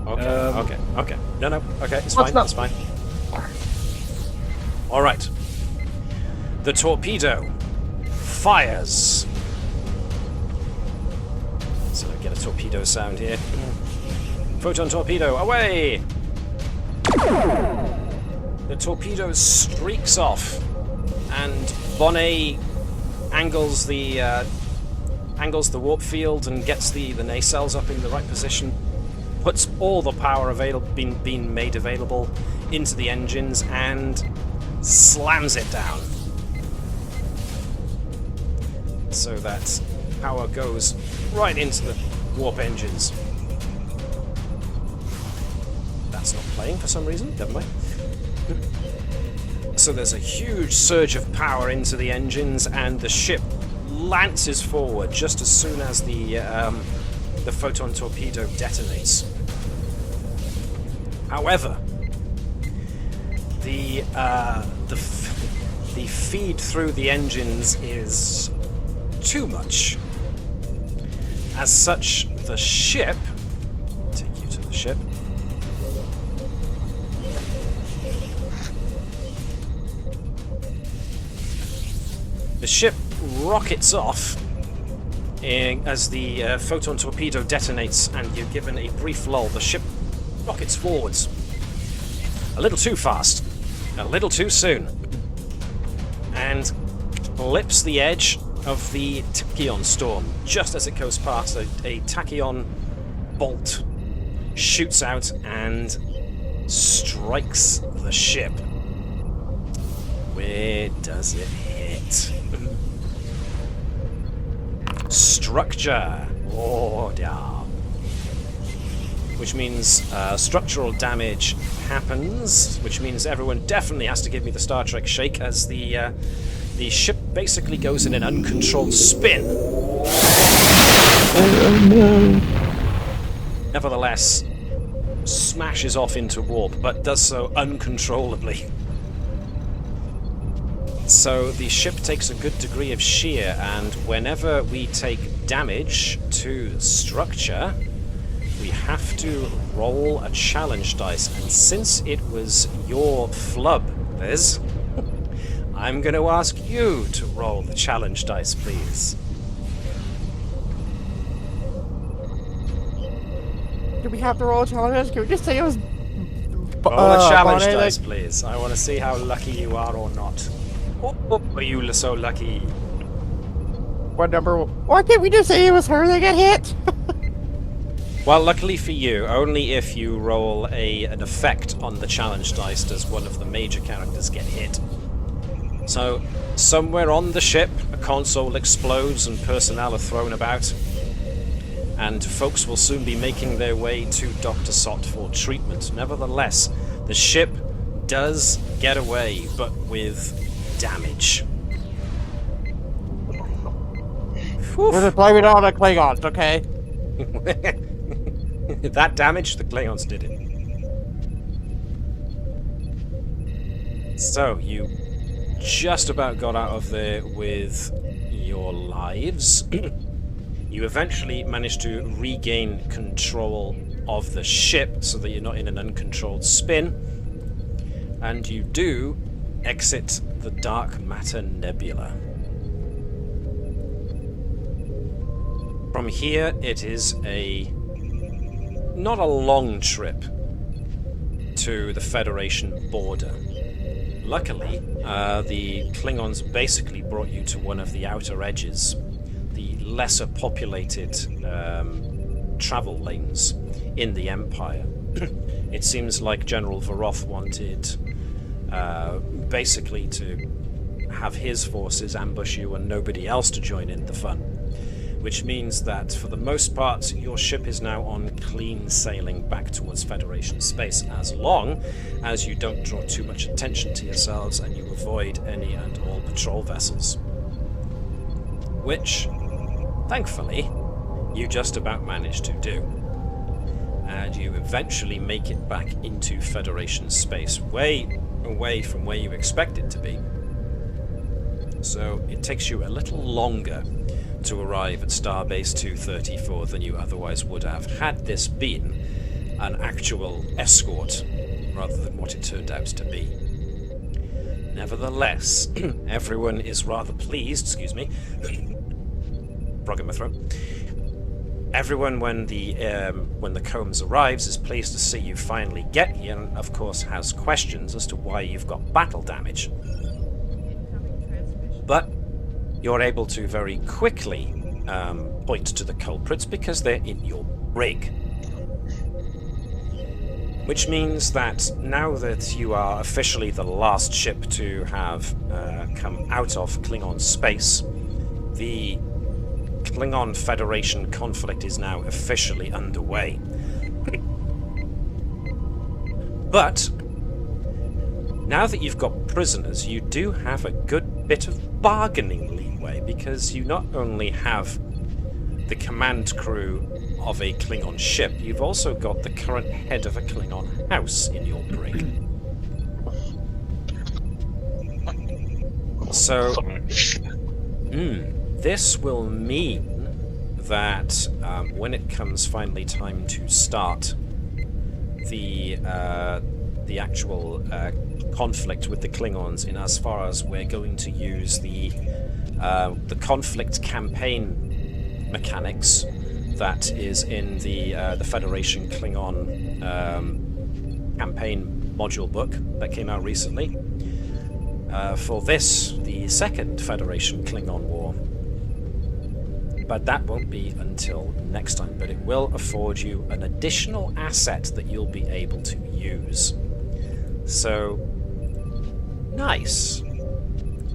Okay. No. Okay, it's fine. It's fine. All right. The torpedo fires. So get a torpedo sound here. Photon torpedo, away! The torpedo streaks off, and Bonnet angles the warp field and gets the nacelles up in the right position. Puts all the power being made available into the engines and slams it down. So that power goes right into the warp engines. That's not playing for some reason, never mind. So there's a huge surge of power into the engines, and the ship lances forward just as soon as the photon torpedo detonates. However, the feed through the engines is too much. As such, the ship... Take you to the ship. The ship rockets off as the photon torpedo detonates, and you're given a brief lull. The ship rockets forwards. A little too fast. A little too soon. And clips the edge of the tachyon storm. Just as it goes past, a tachyon bolt shoots out and strikes the ship. Where does it hit? Structure. Order. Which means structural damage happens, which means everyone definitely has to give me the Star Trek shake as the ship basically goes in an uncontrolled spin. Oh no. Nevertheless, smashes off into warp, but does so uncontrollably. So the ship takes a good degree of shear, and whenever we take damage to structure, we have to roll a challenge dice. And since it was your flub, Liz, I'm going to ask you to roll the challenge dice, please. Do we have to roll a challenge dice? Can we just say it was... Roll a challenge dice, please. I want to see how lucky you are or not. Are you so lucky? What number? Why can't we just say it was her that got hit? Well, luckily for you, only if you roll an effect on the challenge dice does one of the major characters get hit. So, somewhere on the ship, a console explodes and personnel are thrown about. And folks will soon be making their way to Dr. Sott for treatment. Nevertheless, the ship does get away, but with damage. We're just blaming it on the Klingons, okay? That damage, the Klingons did it. So, you just about got out of there with your lives. You eventually managed to regain control of the ship so that you're not in an uncontrolled spin. And you do exit the dark matter nebula. From here, it is not a long trip to the Federation border. Luckily, the Klingons basically brought you to one of the outer edges, the lesser populated travel lanes in the Empire. It seems like General Varoth wanted basically to have his forces ambush you and nobody else to join in the fun. Which means that, for the most part, your ship is now on clean sailing back towards Federation space, as long as you don't draw too much attention to yourselves and you avoid any and all patrol vessels. Which, thankfully, you just about managed to do. And you eventually make it back into Federation space, way away from where you expect it to be. So it takes you a little longer to arrive at Starbase 234 than you otherwise would have, had this been an actual escort rather than what it turned out to be. Nevertheless, everyone is rather pleased, excuse me, frog in my throat. Everyone, when the Combs arrives, is pleased to see you finally get here, and of course has questions as to why you've got battle damage. But you're able to very quickly point to the culprits because they're in your rig. Which means that now that you are officially the last ship to have come out of Klingon space, the Klingon Federation conflict is now officially underway. But now that you've got prisoners, you do have a good bit of bargaining leeway, because you not only have the command crew of a Klingon ship, you've also got the current head of a Klingon house in your brig. So, this will mean that when it comes finally time to start the actual conflict with the Klingons, in as far as we're going to use the conflict campaign mechanics that is in the Federation Klingon campaign module book that came out recently. For this, the second Federation Klingon War. But that won't be until next time, but it will afford you an additional asset that you'll be able to use. So, nice.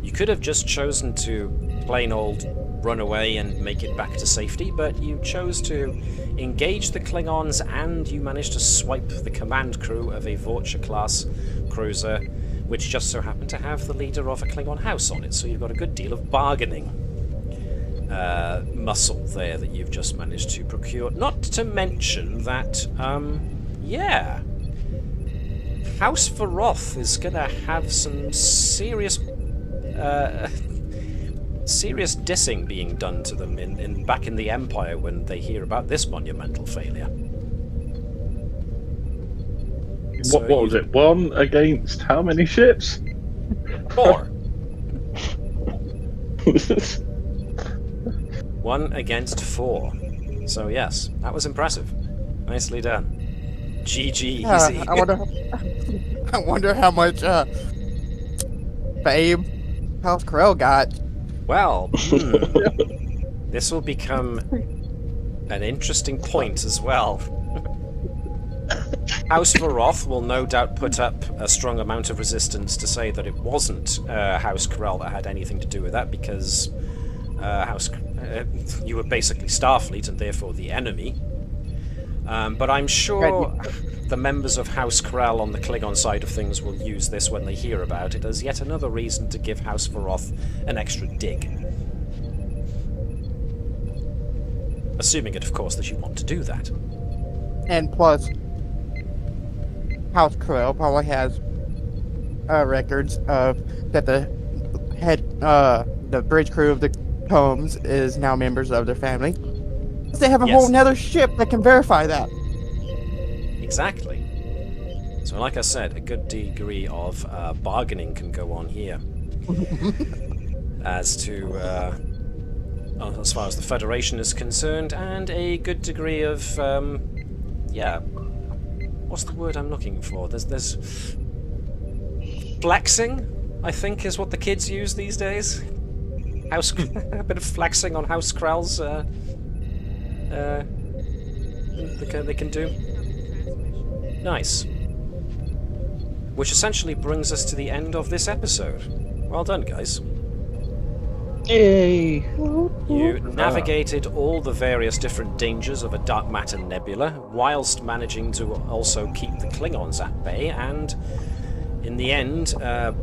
You could have just chosen to plain old run away and make it back to safety, but you chose to engage the Klingons, and you managed to swipe the command crew of a Vorcha-class cruiser, which just so happened to have the leader of a Klingon house on it, so you've got a good deal of bargaining muscle there that you've just managed to procure. Not to mention that, yeah, House Varoth is gonna have some serious dissing being done to them back in the Empire when they hear about this monumental failure. What was it? 1 against how many ships? 4. 1 against 4. So yes, that was impressive. Nicely done. GG, easy. I wonder how much fame House Krell got. Well, this will become an interesting point as well. House Varoth will no doubt put up a strong amount of resistance to say that it wasn't House Corel that had anything to do with that, because you were basically Starfleet and therefore the enemy. But I'm sure the members of House Corel on the Klingon side of things will use this when they hear about it as yet another reason to give House Varoth an extra dig. Assuming it, of course, that you want to do that. And plus, House Corel probably has records of that the bridge crew of the Combs is now members of their family. They have a whole nether ship that can verify that. Exactly. So, like I said, a good degree of bargaining can go on here. As far as the Federation is concerned, and a good degree of, what's the word I'm looking for? There's flexing, I think, is what the kids use these days. A bit of flexing on House Krell's, they can do. Nice. Which essentially brings us to the end of this episode. Well done, guys. Yay! You navigated all the various different dangers of a dark matter nebula, whilst managing to also keep the Klingons at bay, and in the end,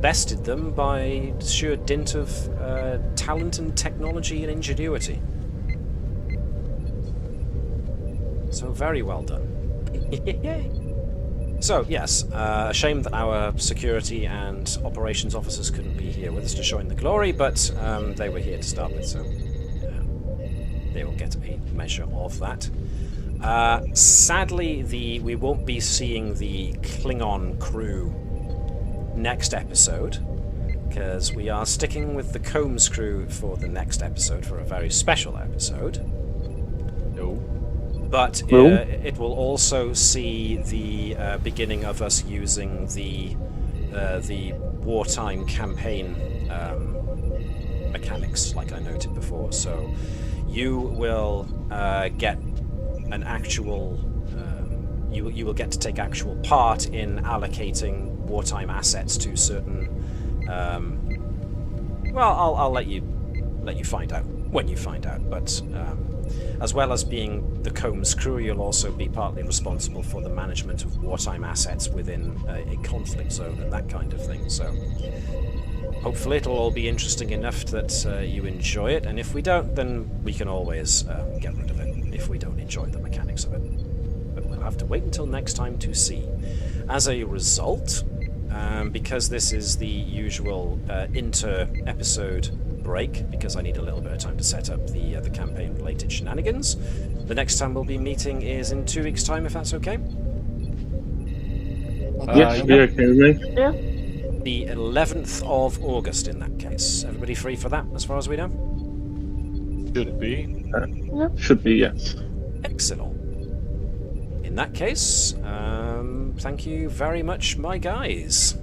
bested them by sheer dint of talent and technology and ingenuity. So very well done. So, yes, a shame that our security and operations officers couldn't be here with us to show in the glory, but they were here to start with, so they will get a measure of that. Sadly, we won't be seeing the Klingon crew next episode, because we are sticking with the Combs crew for the next episode, for a very special episode. No. But it will also see the beginning of us using the wartime campaign mechanics, like I noted before. So you will get an actual. You will get to take actual part in allocating wartime assets to certain. Well, I'll let you find out when you find out, but. As well as being the Combs crew, you'll also be partly responsible for the management of wartime assets within a conflict zone and that kind of thing. So hopefully it'll all be interesting enough that you enjoy it, and if we don't, then we can always get rid of it if we don't enjoy the mechanics of it. But we'll have to wait until next time to see. As a result, because this is the usual inter-episode break, because I need a little bit of time to set up the campaign-related shenanigans. The next time we'll be meeting is in 2 weeks' time, if that's okay? Yes, be okay with me. Yeah. The 11th of August, in that case. Everybody free for that, as far as we know? Should be. Should be, yes. Excellent. In that case, thank you very much, my guys.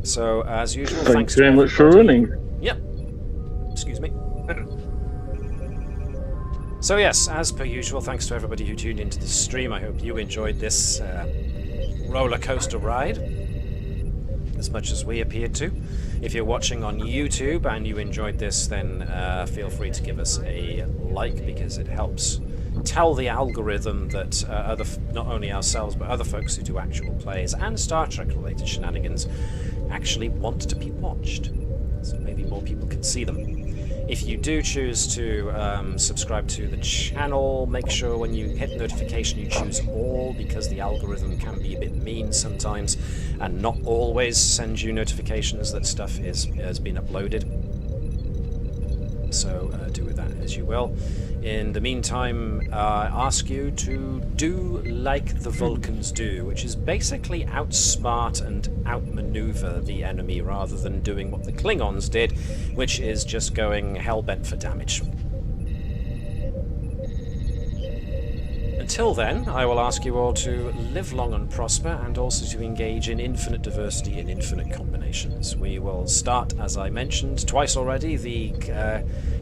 So, as usual, thanks very much for running. Yep. Excuse me. So yes, as per usual, thanks to everybody who tuned into the stream. I hope you enjoyed this roller coaster ride as much as we appeared to. If you're watching on YouTube and you enjoyed this, then feel free to give us a like, because it helps tell the algorithm that not only ourselves but other folks who do actual plays and Star Trek related shenanigans actually want to be watched, so maybe more people can see them. If you do choose to subscribe to the channel, make sure when you hit notification you choose all, because the algorithm can be a bit mean sometimes and not always send you notifications that stuff has been uploaded. So do with that as you will. In the meantime, I ask you to do like the Vulcans do, which is basically outsmart and outmaneuver the enemy rather than doing what the Klingons did, which is just going hell-bent for damage. Until then, I will ask you all to live long and prosper, and also to engage in infinite diversity in infinite combinations. We will start, as I mentioned twice already, the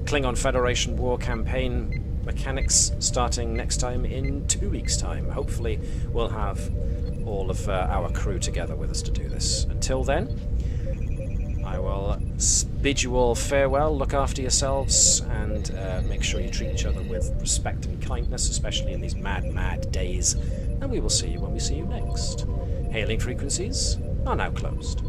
Klingon Federation War campaign mechanics starting next time in 2 weeks' time. Hopefully we'll have all of our crew together with us to do this. Until then, I will bid you all farewell, look after yourselves, and make sure you treat each other with respect and kindness, especially in these mad, mad days, and we will see you when we see you next. Hailing frequencies are now closed.